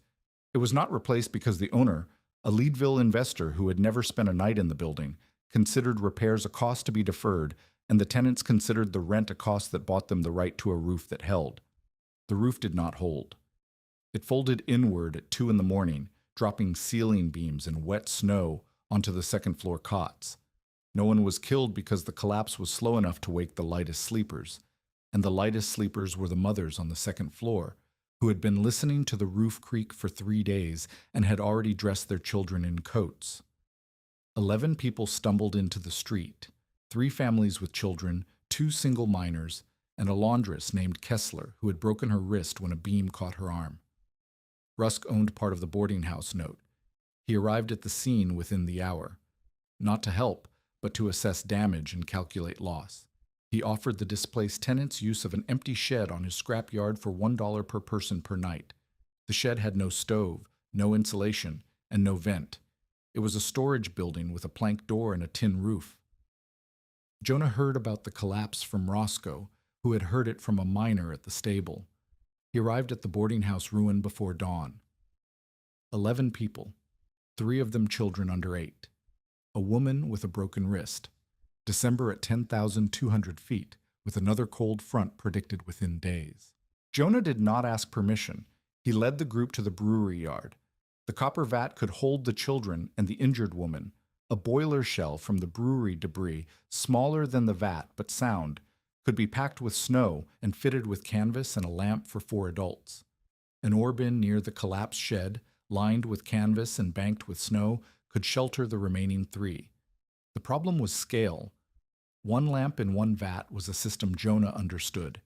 A: It was not replaced because the owner, a Leadville investor who had never spent a night in the building, considered repairs a cost to be deferred, and the tenants considered the rent a cost that bought them the right to a roof that held. The roof did not hold. It folded inward at 2 a.m, dropping ceiling beams and wet snow onto the second-floor cots. No one was killed because the collapse was slow enough to wake the lightest sleepers, and the lightest sleepers were the mothers on the second floor, who had been listening to the roof creak for 3 days and had already dressed their children in coats. 11 people stumbled into the street, 3 families with children, 2 single miners, and a laundress named Kessler who had broken her wrist when a beam caught her arm. Rusk owned part of the boarding house note. He arrived at the scene within the hour, not to help, but to assess damage and calculate loss. He offered the displaced tenants use of an empty shed on his scrapyard for $1 per person per night. The shed had no stove, no insulation, and no vent. It was a storage building with a plank door and a tin roof. Jonah heard about the collapse from Roscoe, who had heard it from a miner at the stable. He arrived at the boarding house ruin before dawn. 11 people, 3 of them children under 8. A woman with a broken wrist. December at 10,200 feet, with another cold front predicted within days. Jonah did not ask permission. He led the group to the brewery yard. The copper vat could hold the children and the injured woman. A boiler shell from the brewery debris, smaller than the vat but sound, could be packed with snow and fitted with canvas and a lamp for 4 adults. An ore bin near the collapsed shed, lined with canvas and banked with snow, could shelter the remaining 3. The problem was scale. 1 lamp in 1 vat was a system Jonah understood.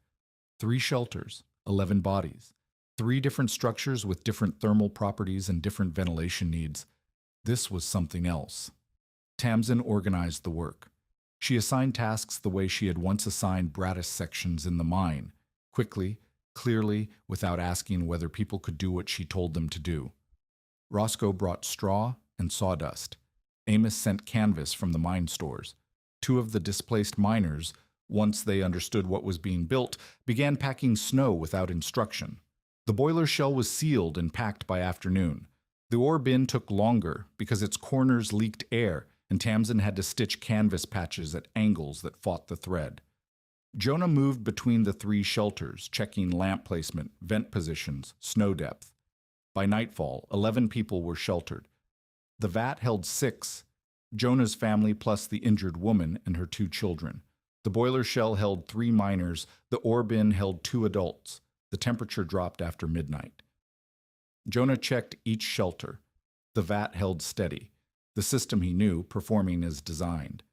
A: 3 shelters, 11 bodies. 3 different structures with different thermal properties and different ventilation needs. This was something else. Tamsin organized the work. She assigned tasks the way she had once assigned Brattis sections in the mine, quickly, clearly, without asking whether people could do what she told them to do. Roscoe brought straw and sawdust. Amos sent canvas from the mine stores. 2 of the displaced miners, once they understood what was being built, began packing snow without instruction. The boiler shell was sealed and packed by afternoon. The ore bin took longer because its corners leaked air, and Tamsin had to stitch canvas patches at angles that fought the thread. Jonah moved between the 3 shelters, checking lamp placement, vent positions, snow depth. By nightfall, 11 people were sheltered. The vat held 6. Jonah's family plus the injured woman and her 2 children. The boiler shell held 3 minors, the ore bin held 2 adults. The temperature dropped after midnight. Jonah checked each shelter. The vat held steady, the system he knew performing as designed.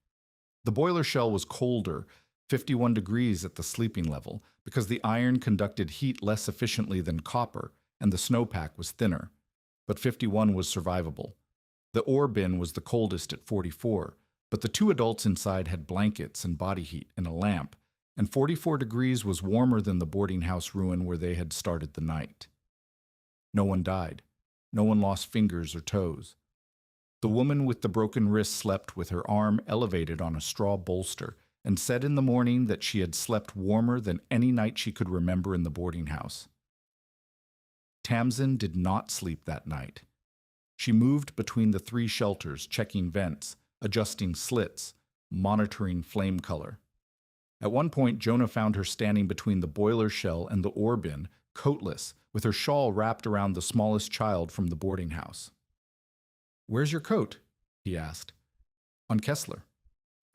A: The boiler shell was colder, 51 degrees at the sleeping level, because the iron conducted heat less efficiently than copper and the snowpack was thinner. But 51 was survivable. The ore bin was the coldest at 44, but the 2 adults inside had blankets and body heat and a lamp, and 44 degrees was warmer than the boarding house ruin where they had started the night. No one died. No one lost fingers or toes. The woman with the broken wrist slept with her arm elevated on a straw bolster and said in the morning that she had slept warmer than any night she could remember in the boarding house. Tamsin did not sleep that night. She moved between the 3 shelters, checking vents, adjusting slits, monitoring flame color. At one point, Jonah found her standing between the boiler shell and the ore bin, coatless, with her shawl wrapped around the smallest child from the boarding house. "Where's your coat?" he asked. "On Kessler."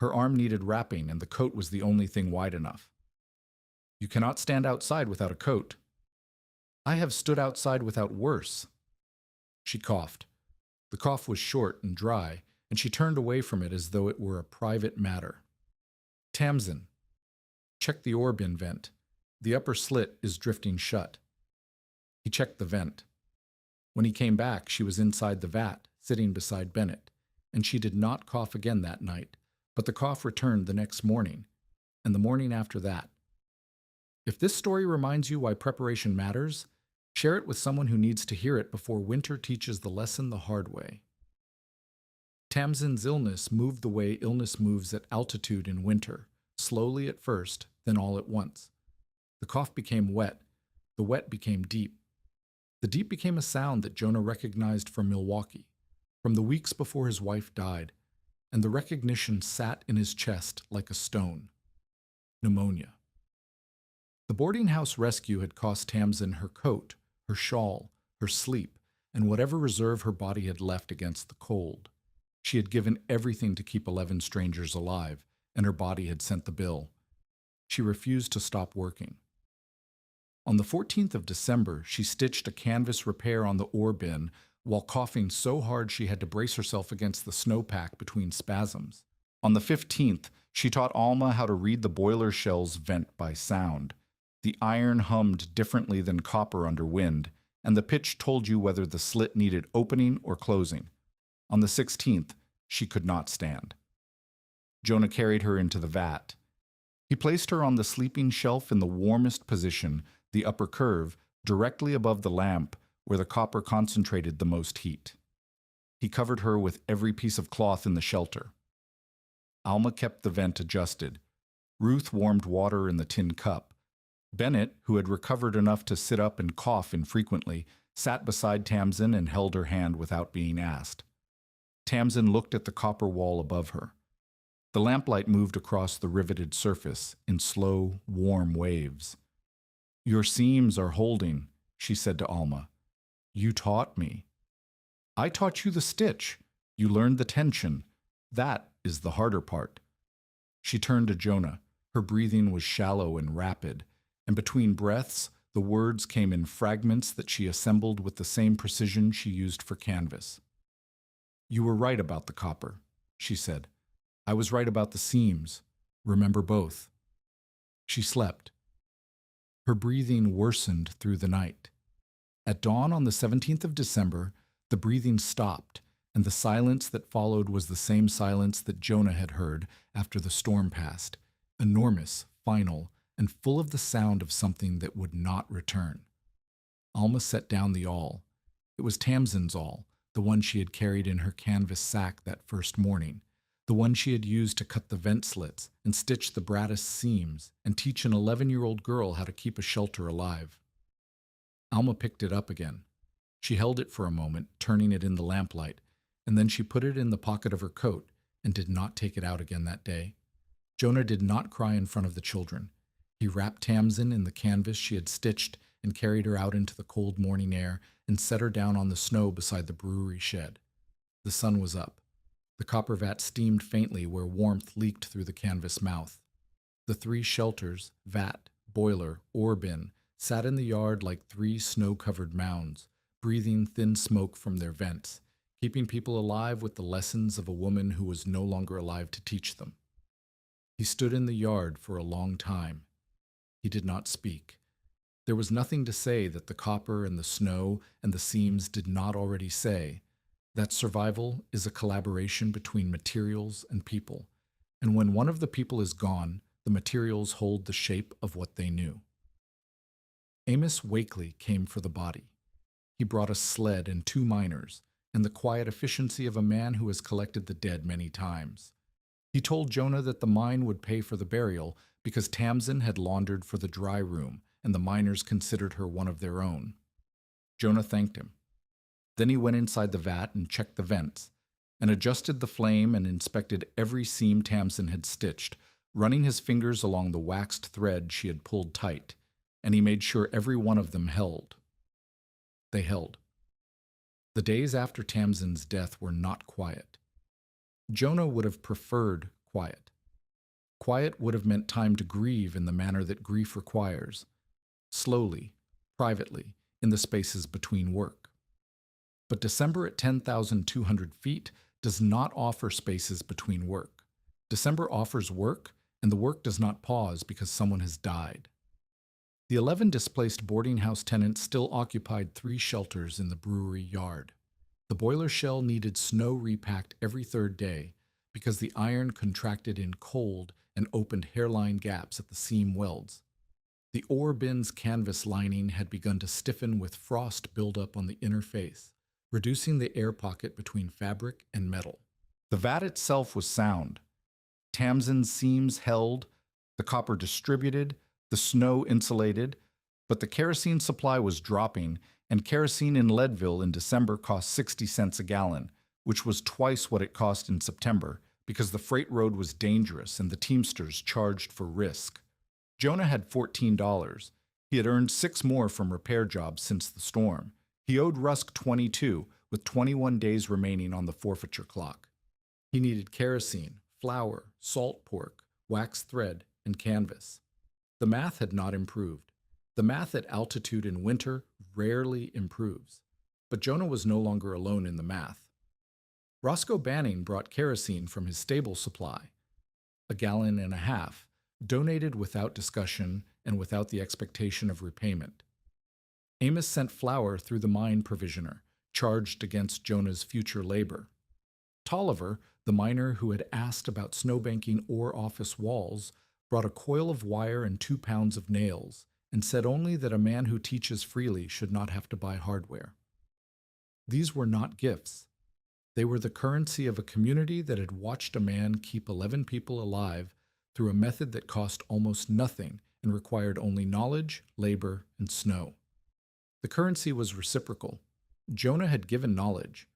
A: Her arm needed wrapping, and the coat was the only thing wide enough. "You cannot stand outside without a coat." "I have stood outside without worse." She coughed. The cough was short and dry, and she turned away from it as though it were a private matter. "Tamsin, check the ore bin vent. The upper slit is drifting shut." He checked the vent. When he came back, she was inside the vat, sitting beside Bennett, and she did not cough again that night, but the cough returned the next morning, and the morning after that. If this story reminds you why preparation matters, share it with someone who needs to hear it before winter teaches the lesson the hard way. Tamsin's illness moved the way illness moves at altitude in winter, slowly at first, then all at once. The cough became wet. The wet became deep. The deep became a sound that Jonah recognized from Milwaukee, from the weeks before his wife died, and the recognition sat in his chest like a stone. Pneumonia. The boarding house rescue had cost Tamsin her coat, her shawl, her sleep, and whatever reserve her body had left against the cold. She had given everything to keep 11 strangers alive, and her body had sent the bill. She refused to stop working. On the 14th of December, she stitched a canvas repair on the ore bin while coughing so hard she had to brace herself against the snowpack between spasms. On the 15th, she taught Alma how to read the boiler shell's vent by sound. The iron hummed differently than copper under wind, and the pitch told you whether the slit needed opening or closing. On the 16th, she could not stand. Jonah carried her into the vat. He placed her on the sleeping shelf in the warmest position, the upper curve, directly above the lamp, where the copper concentrated the most heat. He covered her with every piece of cloth in the shelter. Alma kept the vent adjusted. Ruth warmed water in the tin cup. Bennett, who had recovered enough to sit up and cough infrequently, sat beside Tamsin and held her hand without being asked. Tamsin looked at the copper wall above her. The lamplight moved across the riveted surface in slow, warm waves. "Your seams are holding," she said to Alma. "You taught me." "I taught you the stitch. You learned the tension. That is the harder part." She turned to Jonah. Her breathing was shallow and rapid, and between breaths, the words came in fragments that she assembled with the same precision she used for canvas. "You were right about the copper," she said. "I was right about the seams. Remember both." She slept. Her breathing worsened through the night. At dawn on the 17th of December, the breathing stopped, and the silence that followed was the same silence that Jonah had heard after the storm passed, enormous, final, and full of the sound of something that would not return. Alma set down the awl. It was Tamsin's awl, the one she had carried in her canvas sack that first morning, the one she had used to cut the vent slits and stitch the brattice seams and teach an 11-year-old girl how to keep a shelter alive. Alma picked it up again. She held it for a moment, turning it in the lamplight, and then she put it in the pocket of her coat and did not take it out again that day. Jonah did not cry in front of the children. He wrapped Tamsin in the canvas she had stitched and carried her out into the cold morning air and set her down on the snow beside the brewery shed. The sun was up. The copper vat steamed faintly where warmth leaked through the canvas mouth. The three shelters, vat, boiler, ore bin, sat in the yard like three snow-covered mounds, breathing thin smoke from their vents, keeping people alive with the lessons of a woman who was no longer alive to teach them. He stood in the yard for a long time. He did not speak. There was nothing to say that the copper and the snow and the seams did not already say, that survival is a collaboration between materials and people, and when one of the people is gone, the materials hold the shape of what they knew. Amos Wakely came for the body. He brought a sled and two miners, and the quiet efficiency of a man who has collected the dead many times. He told Jonah that the mine would pay for the burial because Tamsin had laundered for the dry room, and the miners considered her one of their own. Jonah thanked him. Then he went inside the vat and checked the vents, and adjusted the flame and inspected every seam Tamsin had stitched, running his fingers along the waxed thread she had pulled tight, and he made sure every one of them held. They held. The days after Tamsin's death were not quiet. Jonah would have preferred quiet. Quiet would have meant time to grieve in the manner that grief requires, slowly, privately, in the spaces between work. But December at 10,200 feet does not offer spaces between work. December offers work, and the work does not pause because someone has died. The 11 displaced boarding house tenants still occupied 3 shelters in the brewery yard. The boiler shell needed snow repacked every third day because the iron contracted in cold and opened hairline gaps at the seam welds. The ore bin's canvas lining had begun to stiffen with frost buildup on the inner face, reducing the air pocket between fabric and metal. The vat itself was sound. Tamsin's seams held, the copper distributed, the snow insulated, but the kerosene supply was dropping, and kerosene in Leadville in December cost 60 cents a gallon, which was twice what it cost in September because the freight road was dangerous and the Teamsters charged for risk. Jonah had $14. He had earned 6 more from repair jobs since the storm. He owed Rusk 22, with 21 days remaining on the forfeiture clock. He needed kerosene, flour, salt pork, wax thread, and canvas. The math had not improved. The math at altitude in winter rarely improves. But Jonah was no longer alone in the math. Roscoe Banning brought kerosene from his stable supply, 1.5 gallons, donated without discussion and without the expectation of repayment. Amos sent flour through the mine provisioner, charged against Jonah's future labor. Tolliver, the miner who had asked about snowbanking ore office walls, brought a coil of wire and 2 pounds of nails, and said only that a man who teaches freely should not have to buy hardware. These were not gifts. They were the currency of a community that had watched a man keep 11 people alive through a method that cost almost nothing and required only knowledge, labor, and snow. The currency was reciprocal. Jonah had given knowledge.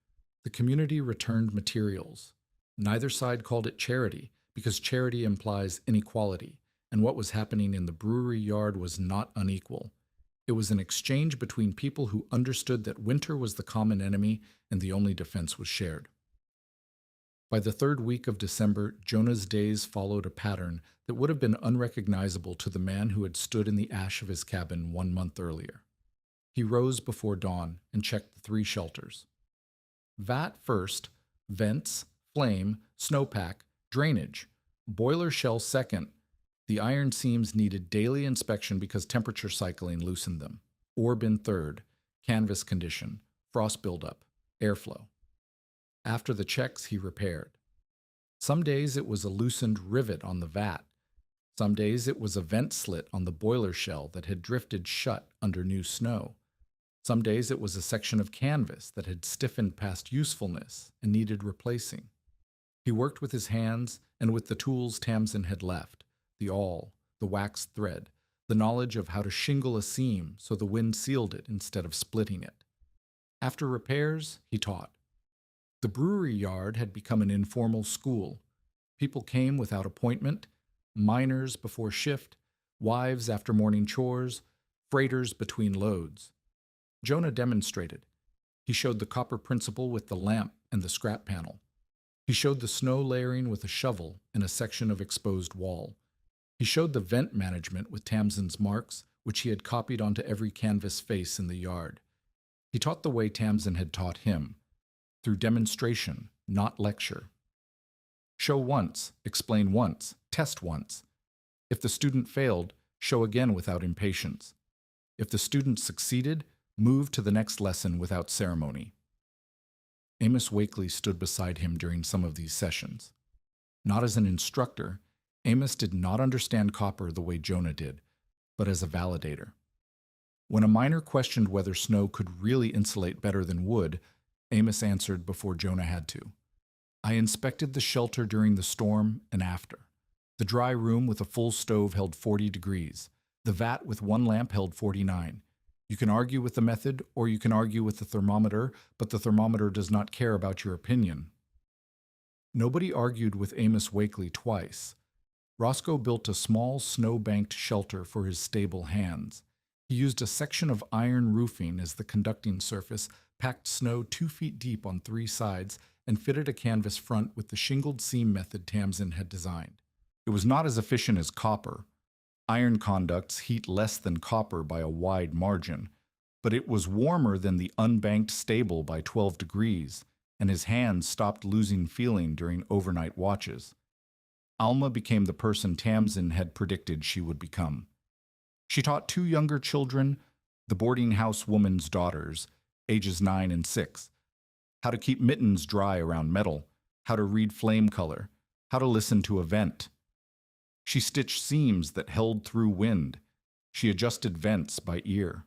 A: The community returned materials. Neither side called it charity, because charity implies inequality, and what was happening in the brewery yard was not unequal. It was an exchange between people who understood that winter was the common enemy and the only defense was shared. By the 3rd week of December, Jonah's days followed a pattern that would have been unrecognizable to the man who had stood in the ash of his cabin 1 month earlier. He rose before dawn and checked the 3 shelters. Vat first, vents, flame, snowpack, drainage. Boiler shell second. The iron seams needed daily inspection because temperature cycling loosened them. Ore bin third, canvas condition, frost buildup, airflow. After the checks, he repaired. Some days it was a loosened rivet on the vat. Some days it was a vent slit on the boiler shell that had drifted shut under new snow. Some days it was a section of canvas that had stiffened past usefulness and needed replacing. He worked with his hands and with the tools Tamsin had left, the awl, the waxed thread, the knowledge of how to shingle a seam so the wind sealed it instead of splitting it. After repairs, he taught. The brewery yard had become an informal school. People came without appointment, miners before shift, wives after morning chores, freighters between loads. Jonah demonstrated. He showed the copper principle with the lamp and the scrap panel. He showed the snow layering with a shovel in a section of exposed wall. He showed the vent management with Tamsin's marks, which he had copied onto every canvas face in the yard. He taught the way Tamsin had taught him, through demonstration, not lecture. Show once, explain once, test once. If the student failed, show again without impatience. If the student succeeded, move to the next lesson without ceremony. Amos Wakely stood beside him during some of these sessions. Not as an instructor, Amos did not understand copper the way Jonah did, but as a validator. When a miner questioned whether snow could really insulate better than wood, Amos answered before Jonah had to. I inspected the shelter during the storm and after. The dry room with a full stove held 40 degrees. The vat with one lamp held 49. You can argue with the method, or you can argue with the thermometer, but the thermometer does not care about your opinion. Nobody argued with Amos Wakely twice. Roscoe built a small snow-banked shelter for his stable hands. He used a section of iron roofing as the conducting surface, packed snow 2 feet deep on 3 sides, and fitted a canvas front with the shingled seam method Tamsin had designed. It was not as efficient as copper. Iron conducts heat less than copper by a wide margin, but it was warmer than the unbanked stable by 12 degrees, and his hands stopped losing feeling during overnight watches. Alma became the person Tamsin had predicted she would become. She taught 2 younger children, the boarding house woman's daughters, ages 9 and 6, how to keep mittens dry around metal, how to read flame color, how to listen to a vent. She stitched seams that held through wind. She adjusted vents by ear.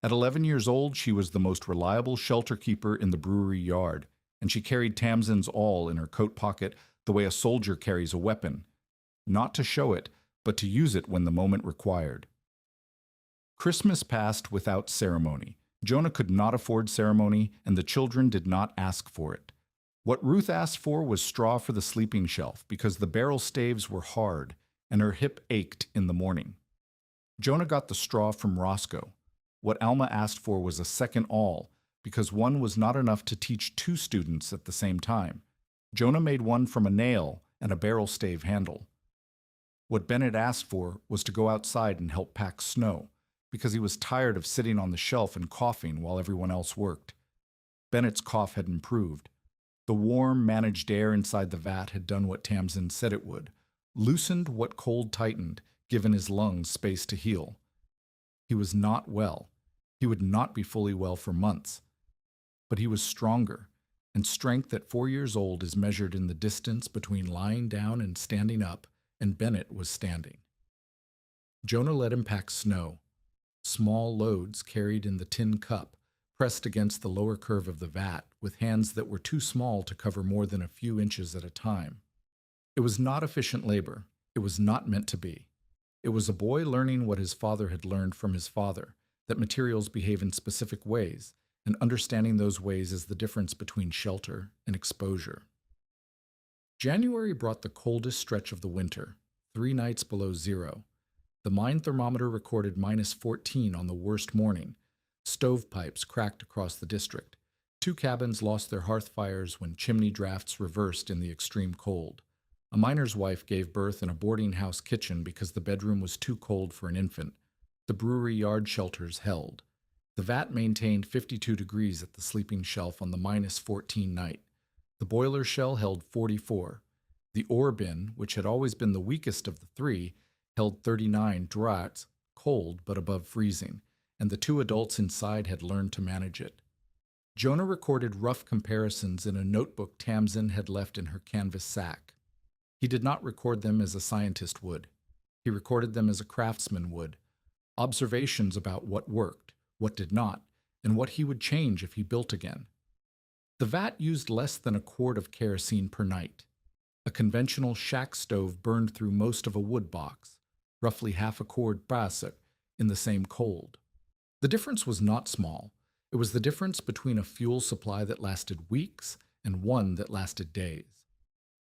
A: At 11 years old, she was the most reliable shelter keeper in the brewery yard, and she carried Tamsin's awl in her coat pocket the way a soldier carries a weapon, not to show it, but to use it when the moment required. Christmas passed without ceremony. Jonah could not afford ceremony, and the children did not ask for it. What Ruth asked for was straw for the sleeping shelf, because the barrel staves were hard, and her hip ached in the morning. Jonah got the straw from Roscoe. What Alma asked for was a second awl, because one was not enough to teach 2 students at the same time. Jonah made one from a nail and a barrel stave handle. What Bennett asked for was to go outside and help pack snow, because he was tired of sitting on the shelf and coughing while everyone else worked. Bennett's cough had improved. The warm, managed air inside the vat had done what Tamsin said it would, loosened what cold tightened, given his lungs space to heal. He was not well. He would not be fully well for months. But he was stronger, and strength at 4 years old is measured in the distance between lying down and standing up, and Bennett was standing. Jonah let him pack snow, small loads carried in the tin cup, pressed against the lower curve of the vat, with hands that were too small to cover more than a few inches at a time. It was not efficient labor. It was not meant to be. It was a boy learning what his father had learned from his father, that materials behave in specific ways, and understanding those ways is the difference between shelter and exposure. January brought the coldest stretch of the winter, 3 nights below zero. The mine thermometer recorded -14 on the worst morning. Stovepipes cracked across the district. 2 cabins lost their hearth fires when chimney drafts reversed in the extreme cold. A miner's wife gave birth in a boarding house kitchen because the bedroom was too cold for an infant. The brewery yard shelters held. The vat maintained 52 degrees at the sleeping shelf on the -14 night. The boiler shell held 44. The ore bin, which had always been the weakest of the 3, held 39 draughts, cold but above freezing, and the 2 adults inside had learned to manage it. Jonah recorded rough comparisons in a notebook Tamsin had left in her canvas sack. He did not record them as a scientist would. He recorded them as a craftsman would. Observations about what worked, what did not, and what he would change if he built again. The vat used less than a quart of kerosene per night. A conventional shack stove burned through most of a wood box, roughly half a quart brasa, in the same cold. The difference was not small. It was the difference between a fuel supply that lasted weeks and one that lasted days.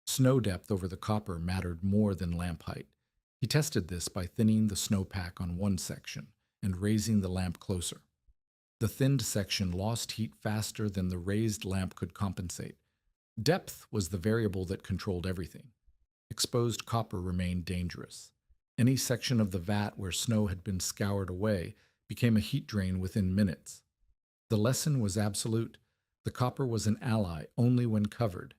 A: Snow depth over the copper mattered more than lamp height. He tested this by thinning the snowpack on one section and raising the lamp closer. The thinned section lost heat faster than the raised lamp could compensate. Depth was the variable that controlled everything. Exposed copper remained dangerous. Any section of the vat where snow had been scoured away became a heat drain within minutes. The lesson was absolute. The copper was an ally only when covered.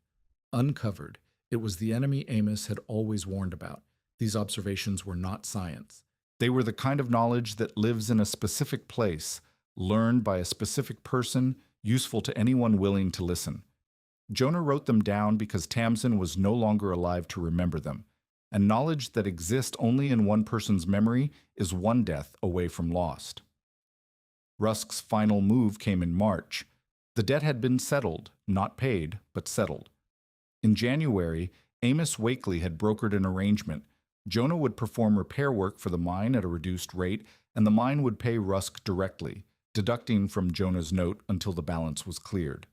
A: Uncovered, it was the enemy Amos had always warned about. These observations were not science. They were the kind of knowledge that lives in a specific place, learned by a specific person, useful to anyone willing to listen. Jonah wrote them down because Tamsin was no longer alive to remember them, and knowledge that exists only in one person's memory is one death away from lost. Rusk's final move came in March. The debt had been settled, not paid, but settled. In January, Amos Wakely had brokered an arrangement. Jonah would perform repair work for the mine at a reduced rate, and the mine would pay Rusk directly, deducting from Jonah's note until the balance was cleared.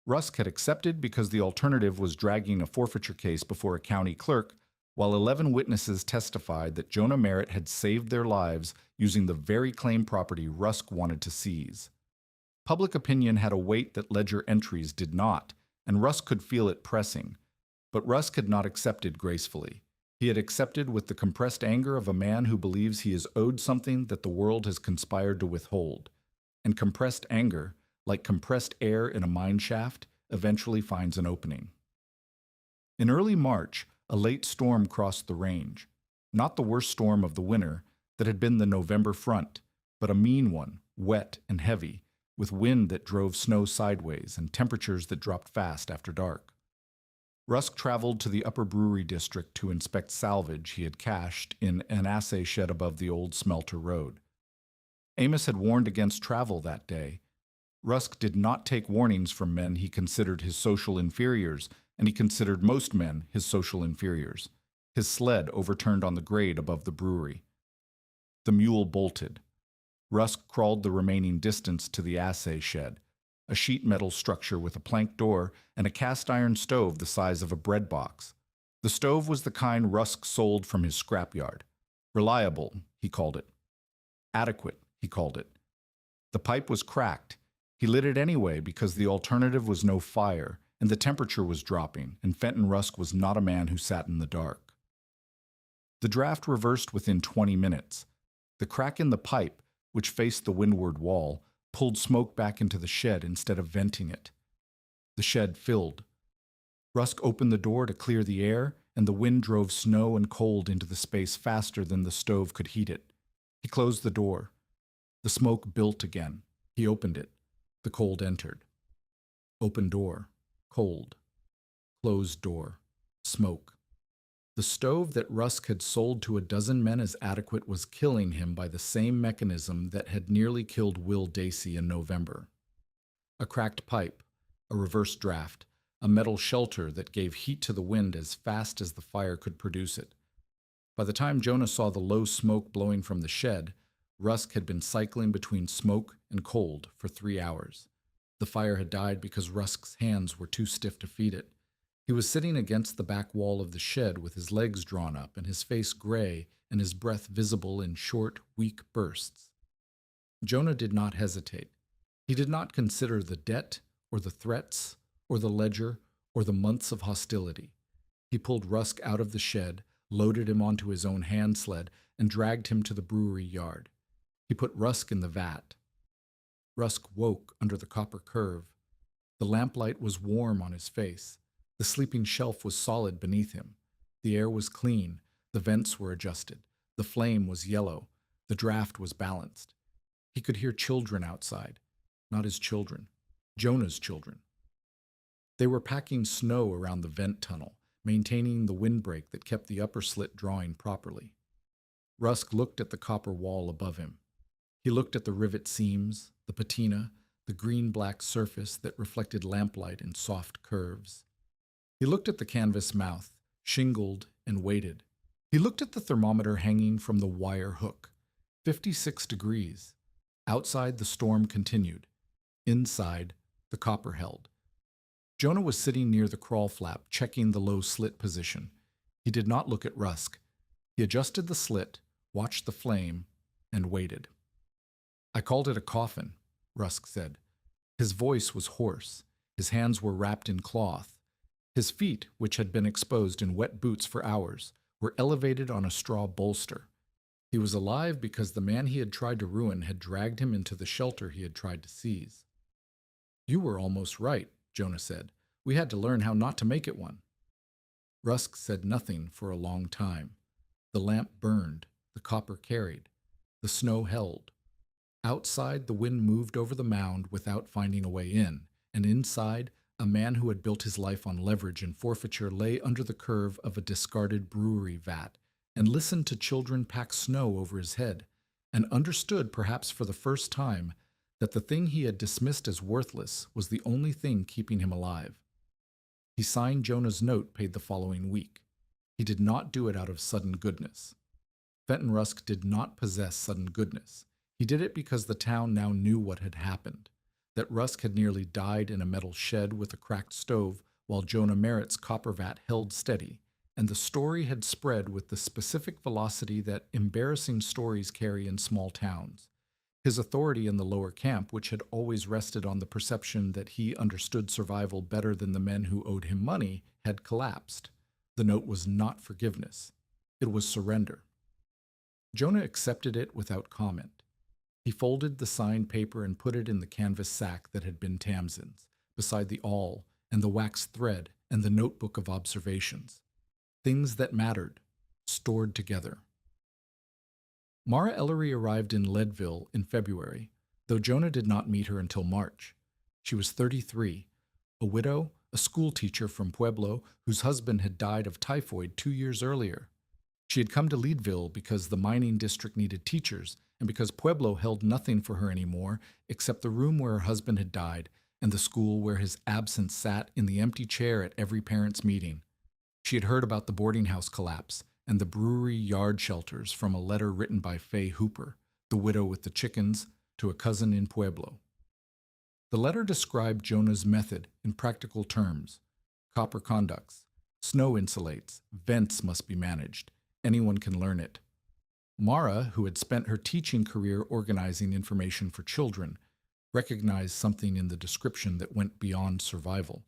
A: Rusk had accepted because the alternative was dragging a forfeiture case before a county clerk, while 11 witnesses testified that Jonah Merritt had saved their lives using the very claim property Rusk wanted to seize. Public opinion had a weight that ledger entries did not, and Rusk could feel it pressing. But Rusk had not accepted gracefully. He had accepted with the compressed anger of a man who believes he is owed something that the world has conspired to withhold. And compressed anger, like compressed air in a mine shaft, eventually finds an opening. In early March, a late storm crossed the range. Not the worst storm of the winter that had been the November front, but a mean one, wet and heavy, with wind that drove snow sideways and temperatures that dropped fast after dark. Rusk traveled to the upper brewery district to inspect salvage he had cached in an assay shed above the old smelter road. Amos had warned against travel that day. Rusk did not take warnings from men he considered his social inferiors, and he considered most men his social inferiors. His sled overturned on the grade above the brewery. The mule bolted. Rusk crawled the remaining distance to the assay shed, a sheet metal structure with a plank door and a cast iron stove the size of a bread box. The stove was the kind Rusk sold from his scrapyard. Reliable, he called it. Adequate, he called it. The pipe was cracked. He lit it anyway because the alternative was no fire, and the temperature was dropping, and Fenton Rusk was not a man who sat in the dark. The draft reversed within 20 minutes. The crack in the pipe, which faced the windward wall, pulled smoke back into the shed instead of venting it. The shed filled. Rusk opened the door to clear the air, and the wind drove snow and cold into the space faster than the stove could heat it. He closed the door. The smoke built again. He opened it. The cold entered. Open door. Cold. Closed door. Smoke. The stove that Rusk had sold to a dozen men as adequate was killing him by the same mechanism that had nearly killed Will Dacey in November. A cracked pipe, a reverse draft, a metal shelter that gave heat to the wind as fast as the fire could produce it. By the time Jonah saw the low smoke blowing from the shed, Rusk had been cycling between smoke and cold for 3 hours. The fire had died because Rusk's hands were too stiff to feed it. He was sitting against the back wall of the shed with his legs drawn up and his face gray and his breath visible in short, weak bursts. Jonah did not hesitate. He did not consider the debt or the threats or the ledger or the months of hostility. He pulled Rusk out of the shed, loaded him onto his own hand sled, and dragged him to the brewery yard. He put Rusk in the vat. Rusk woke under the copper curve. The lamplight was warm on his face. The sleeping shelf was solid beneath him. The air was clean. The vents were adjusted. The flame was yellow. The draft was balanced. He could hear children outside. Not his children. Jonah's children. They were packing snow around the vent tunnel, maintaining the windbreak that kept the upper slit drawing properly. Rusk looked at the copper wall above him. He looked at the rivet seams, the patina, the green-black surface that reflected lamplight in soft curves. He looked at the canvas mouth, shingled and weighted. He looked at the thermometer hanging from the wire hook. 56 degrees. Outside, the storm continued. Inside, the copper held. Jonah was sitting near the crawl flap, checking the low slit position. He did not look at Rusk. He adjusted the slit, watched the flame, and waited. "I called it a coffin," Rusk said. His voice was hoarse. His hands were wrapped in cloth. His feet, which had been exposed in wet boots for hours, were elevated on a straw bolster. He was alive because the man he had tried to ruin had dragged him into the shelter he had tried to seize. "You were almost right," Jonah said. "We had to learn how not to make it one." Rusk said nothing for a long time. The lamp burned, the copper carried, the snow held. Outside, the wind moved over the mound without finding a way in, and inside, a man who had built his life on leverage and forfeiture lay under the curve of a discarded brewery vat and listened to children pack snow over his head, and understood, perhaps for the first time, that the thing he had dismissed as worthless was the only thing keeping him alive. He signed Jonah's note paid the following week. He did not do it out of sudden goodness. Fenton Rusk did not possess sudden goodness. He did it because the town now knew what had happened, that Rusk had nearly died in a metal shed with a cracked stove while Jonah Merritt's copper vat held steady, and the story had spread with the specific velocity that embarrassing stories carry in small towns. His authority in the lower camp, which had always rested on the perception that he understood survival better than the men who owed him money, had collapsed. The note was not forgiveness. It was surrender. Jonah accepted it without comment. He folded the signed paper and put it in the canvas sack that had been Tamsin's, beside the awl and the waxed thread and the notebook of observations. Things that mattered, stored together. Mara Ellery arrived in Leadville in February, though Jonah did not meet her until March. She was 33, a widow, a school teacher from Pueblo whose husband had died of typhoid 2 years earlier. She had come to Leadville because the mining district needed teachers and because Pueblo held nothing for her anymore except the room where her husband had died and the school where his absence sat in the empty chair at every parent's meeting. She had heard about the boarding house collapse and the brewery yard shelters from a letter written by Fay Hooper, the widow with the chickens, to a cousin in Pueblo. The letter described Jonah's method in practical terms. Copper conducts, snow insulates, vents must be managed. Anyone can learn it. Mara, who had spent her teaching career organizing information for children, recognized something in the description that went beyond survival.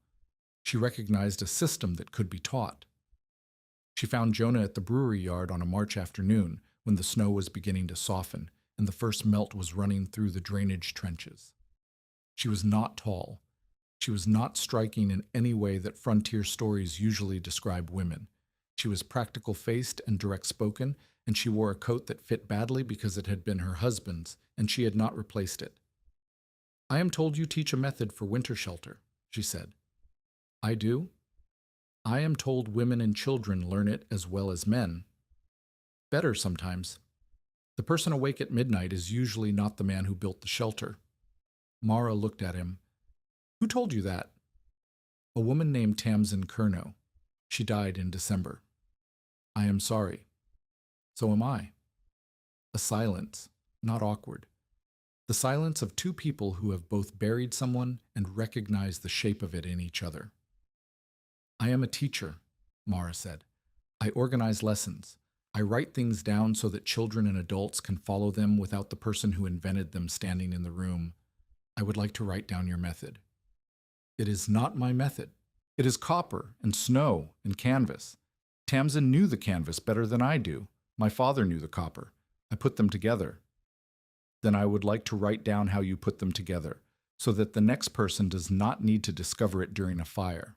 A: She recognized a system that could be taught. She found Jonah at the brewery yard on a March afternoon when the snow was beginning to soften and the first melt was running through the drainage trenches. She was not tall. She was not striking in any way that frontier stories usually describe women. She was practical-faced and direct-spoken, and she wore a coat that fit badly because it had been her husband's, and she had not replaced it. "I am told you teach a method for winter shelter," she said. "I do? I am told women and children learn it as well as men. Better sometimes. The person awake at midnight is usually not the man who built the shelter." Mara looked at him. "Who told you that?" "A woman named Tamsin Curnow. She died in December." "I am sorry." "So am I." A silence, not awkward. The silence of two people who have both buried someone and recognized the shape of it in each other. "I am a teacher," Mara said. "I organize lessons. I write things down so that children and adults can follow them without the person who invented them standing in the room. I would like to write down your method." "It is not my method. It is copper and snow and canvas. Tamsin knew the canvas better than I do. My father knew the copper. I put them together." "Then I would like to write down how you put them together, so that the next person does not need to discover it during a fire."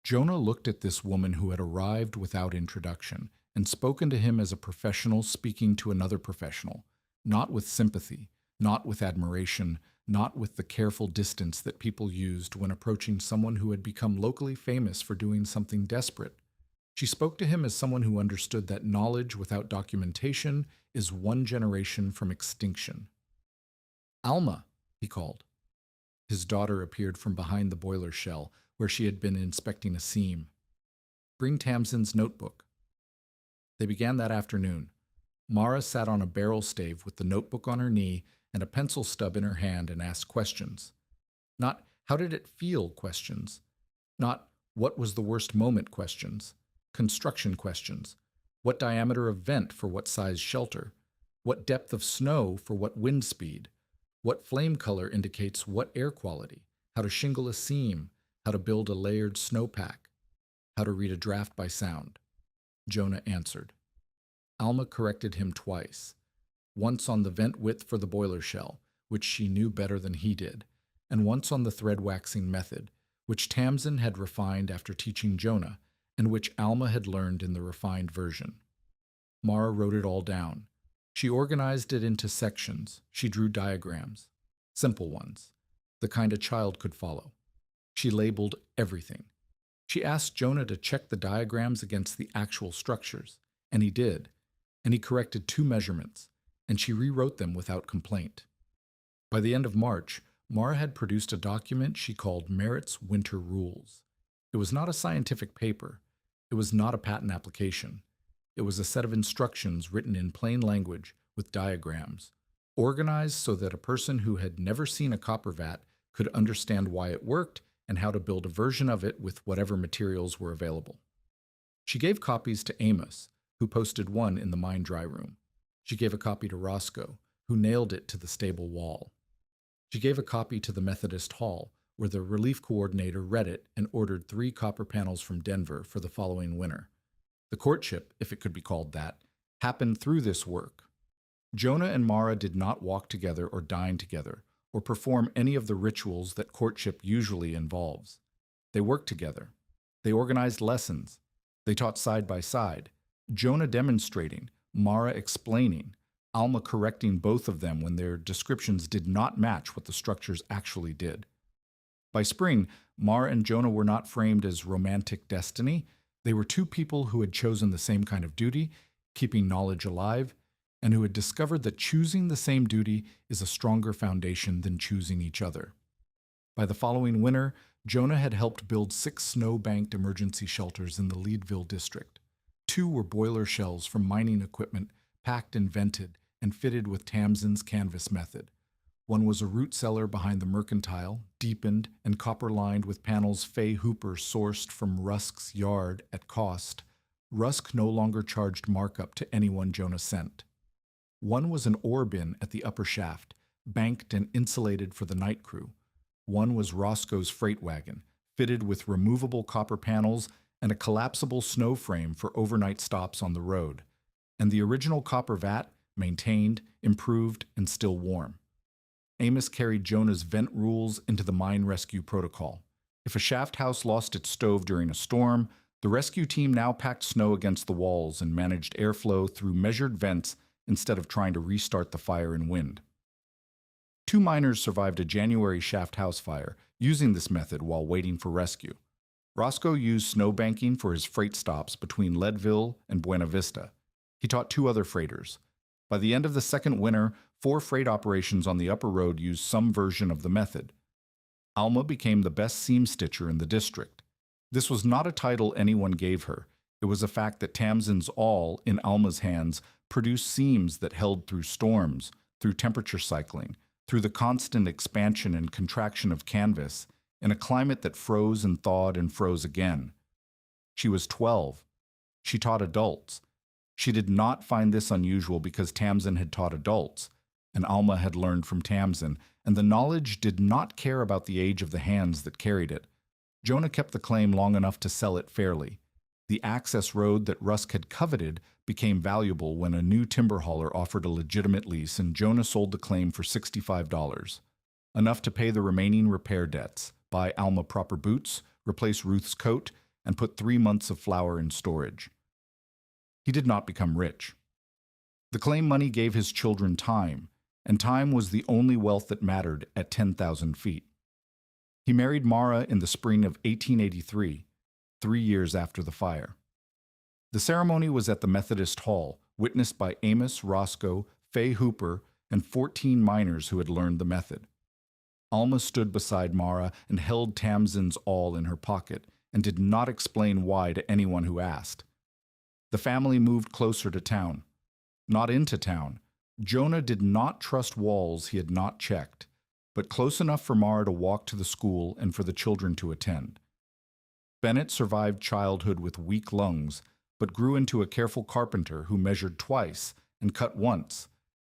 A: Jonah looked at this woman who had arrived without introduction and spoken to him as a professional speaking to another professional, not with sympathy, not with admiration, not with the careful distance that people used when approaching someone who had become locally famous for doing something desperate. She spoke to him as someone who understood that knowledge without documentation is one generation from extinction. "Alma," he called. His daughter appeared from behind the boiler shell, where she had been inspecting a seam. "Bring Tamsin's notebook." They began that afternoon. Mara sat on a barrel stave with the notebook on her knee and a pencil stub in her hand and asked questions. Not "how did it feel" questions. Not "what was the worst moment" questions. Construction questions. What diameter of vent for what size shelter? What depth of snow for what wind speed? What flame color indicates what air quality? How to shingle a seam? how to build a layered snowpack, how to read a draft by sound. Jonah answered. Alma corrected him twice, once on the vent width for the boiler shell, which she knew better than he did, and once on the thread waxing method, which Tamsin had refined after teaching Jonah, and which Alma had learned in the refined version. Mara wrote it all down. She organized it into sections. She drew diagrams, simple ones, the kind a child could follow. She labeled everything. She asked Jonah to check the diagrams against the actual structures, and he did, and he corrected 2 measurements, and she rewrote them without complaint. By the end of March, Mara had produced a document she called Merritt's Winter Rules. It was not a scientific paper. It was not a patent application. It was a set of instructions written in plain language with diagrams, organized so that a person who had never seen a copper vat could understand why it worked and how to build a version of it with whatever materials were available. She gave copies to Amos, who posted one in the mine dry room. She gave a copy to Roscoe, who nailed it to the stable wall. She gave a copy to the Methodist Hall, where the relief coordinator read it and ordered 3 copper panels from Denver for the following winter. The courtship, if it could be called that, happened through this work. Jonah and Mara did not walk together or dine together, or perform any of the rituals that courtship usually involves. They worked together. They organized lessons. They taught side by side, Jonah demonstrating, Mara explaining, Alma correcting both of them when their descriptions did not match what the structures actually did. By spring, Mara and Jonah were not framed as romantic destiny. They were 2 people who had chosen the same kind of duty, keeping knowledge alive, and who had discovered that choosing the same duty is a stronger foundation than choosing each other. By the following winter, Jonah had helped build 6 snow-banked emergency shelters in the Leadville district. 2 were boiler shells from mining equipment, packed and vented, and fitted with Tamsin's canvas method. One was a root cellar behind the mercantile, deepened and copper-lined with panels Fay Hooper sourced from Rusk's yard at cost. Rusk no longer charged markup to anyone Jonah sent. One was an ore bin at the upper shaft, banked and insulated for the night crew. One was Roscoe's freight wagon, fitted with removable copper panels and a collapsible snow frame for overnight stops on the road. And the original copper vat, maintained, improved, and still warm. Amos carried Jonah's vent rules into the mine rescue protocol. If a shaft house lost its stove during a storm, the rescue team now packed snow against the walls and managed airflow through measured vents instead of trying to restart the fire in wind. 2 miners survived a January shaft house fire using this method while waiting for rescue. Roscoe used snow banking for his freight stops between Leadville and Buena Vista. He taught 2 other freighters. By the end of the second winter, 4 freight operations on the upper road used some version of the method. Alma became the best seam stitcher in the district. This was not a title anyone gave her. It was a fact that Tamsin's awl, in Alma's hands, produced seams that held through storms, through temperature cycling, through the constant expansion and contraction of canvas, in a climate that froze and thawed and froze again. She was 12. She taught adults. She did not find this unusual because Tamsin had taught adults, and Alma had learned from Tamsin, and the knowledge did not care about the age of the hands that carried it. Jonah kept the claim long enough to sell it fairly. The access road that Rusk had coveted became valuable when a new timber hauler offered a legitimate lease, and Jonah sold the claim for $65, enough to pay the remaining repair debts, buy Alma proper boots, replace Ruth's coat, and put 3 months of flour in storage. He did not become rich. The claim money gave his children time, and time was the only wealth that mattered at 10,000 feet. He married Mara in the spring of 1883, 3 years after the fire. The ceremony was at the Methodist Hall, witnessed by Amos, Roscoe, Fay Hooper, and 14 miners who had learned the method. Alma stood beside Mara and held Tamsin's awl in her pocket and did not explain why to anyone who asked. The family moved closer to town. Not into town. Jonah did not trust walls he had not checked, but close enough for Mara to walk to the school and for the children to attend. Bennett survived childhood with weak lungs, but grew into a careful carpenter who measured twice and cut once,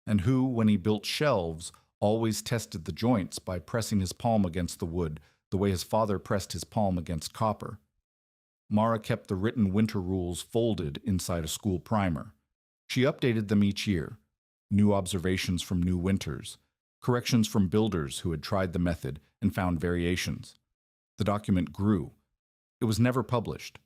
A: and who, when he built shelves, always tested the joints by pressing his palm against the wood the way his father pressed his palm against copper. Mara kept the written winter rules folded inside a school primer. She updated them each year. New observations from new winters, corrections from builders who had tried the method and found variations. The document grew. It was never published.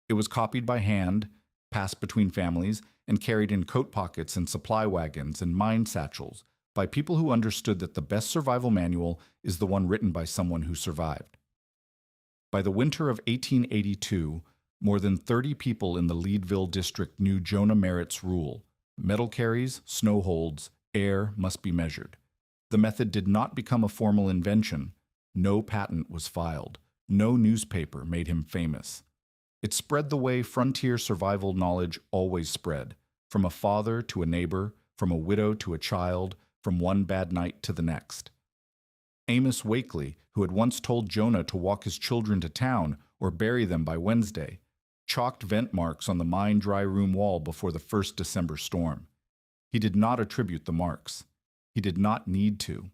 A: It was copied by hand, passed between families, and carried in coat pockets and supply wagons and mine satchels by people who understood that the best survival manual is the one written by someone who survived. By the winter of 1882, more than 30 people in the Leadville district knew Jonah Merritt's rule. Metal carries, snow holds, air must be measured. The method did not become a formal invention. No patent was filed. No newspaper made him famous. It spread the way frontier survival knowledge always spread, from a father to a neighbor, from a widow to a child, from one bad night to the next. Amos Wakely, who had once told Jonah to walk his children to town or bury them by Wednesday, chalked vent marks on the mine dry room wall before the first December storm. He did not attribute the marks. He did not need to.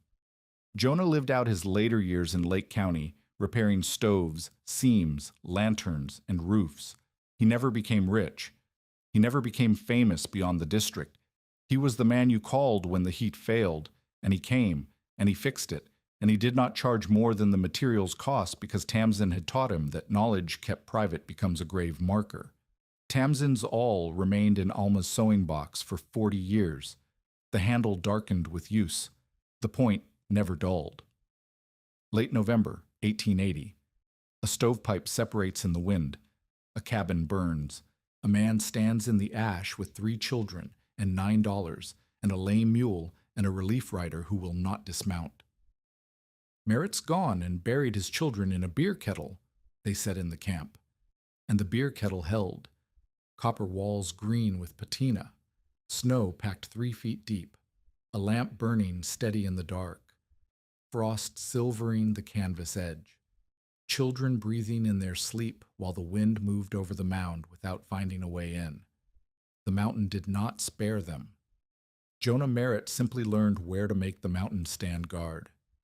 A: Jonah lived out his later years in Lake County, repairing stoves, seams, lanterns, and roofs. He never became rich. He never became famous beyond the district. He was the man you called when the heat failed, and he came, and he fixed it, and he did not charge more than the materials cost because Tamsin had taught him that knowledge kept private becomes a grave marker. Tamsin's awl remained in Alma's sewing box for 40 years. The handle darkened with use. The point never dulled. Late November, 1880. A stovepipe separates in the wind. A cabin burns. A man stands in the ash with 3 children and $9 and a lame mule and a relief rider who will not dismount. Merritt's gone and buried his children in a beer kettle, they said in the camp. And the beer kettle held. Copper walls green with patina. Snow packed 3 feet deep. A lamp burning steady in the dark. Frost silvering the canvas edge. Children breathing in their sleep while the wind moved over the mound without finding a way in. The mountain did not spare them. Jonah Merritt simply learned where to make the mountain stand guard.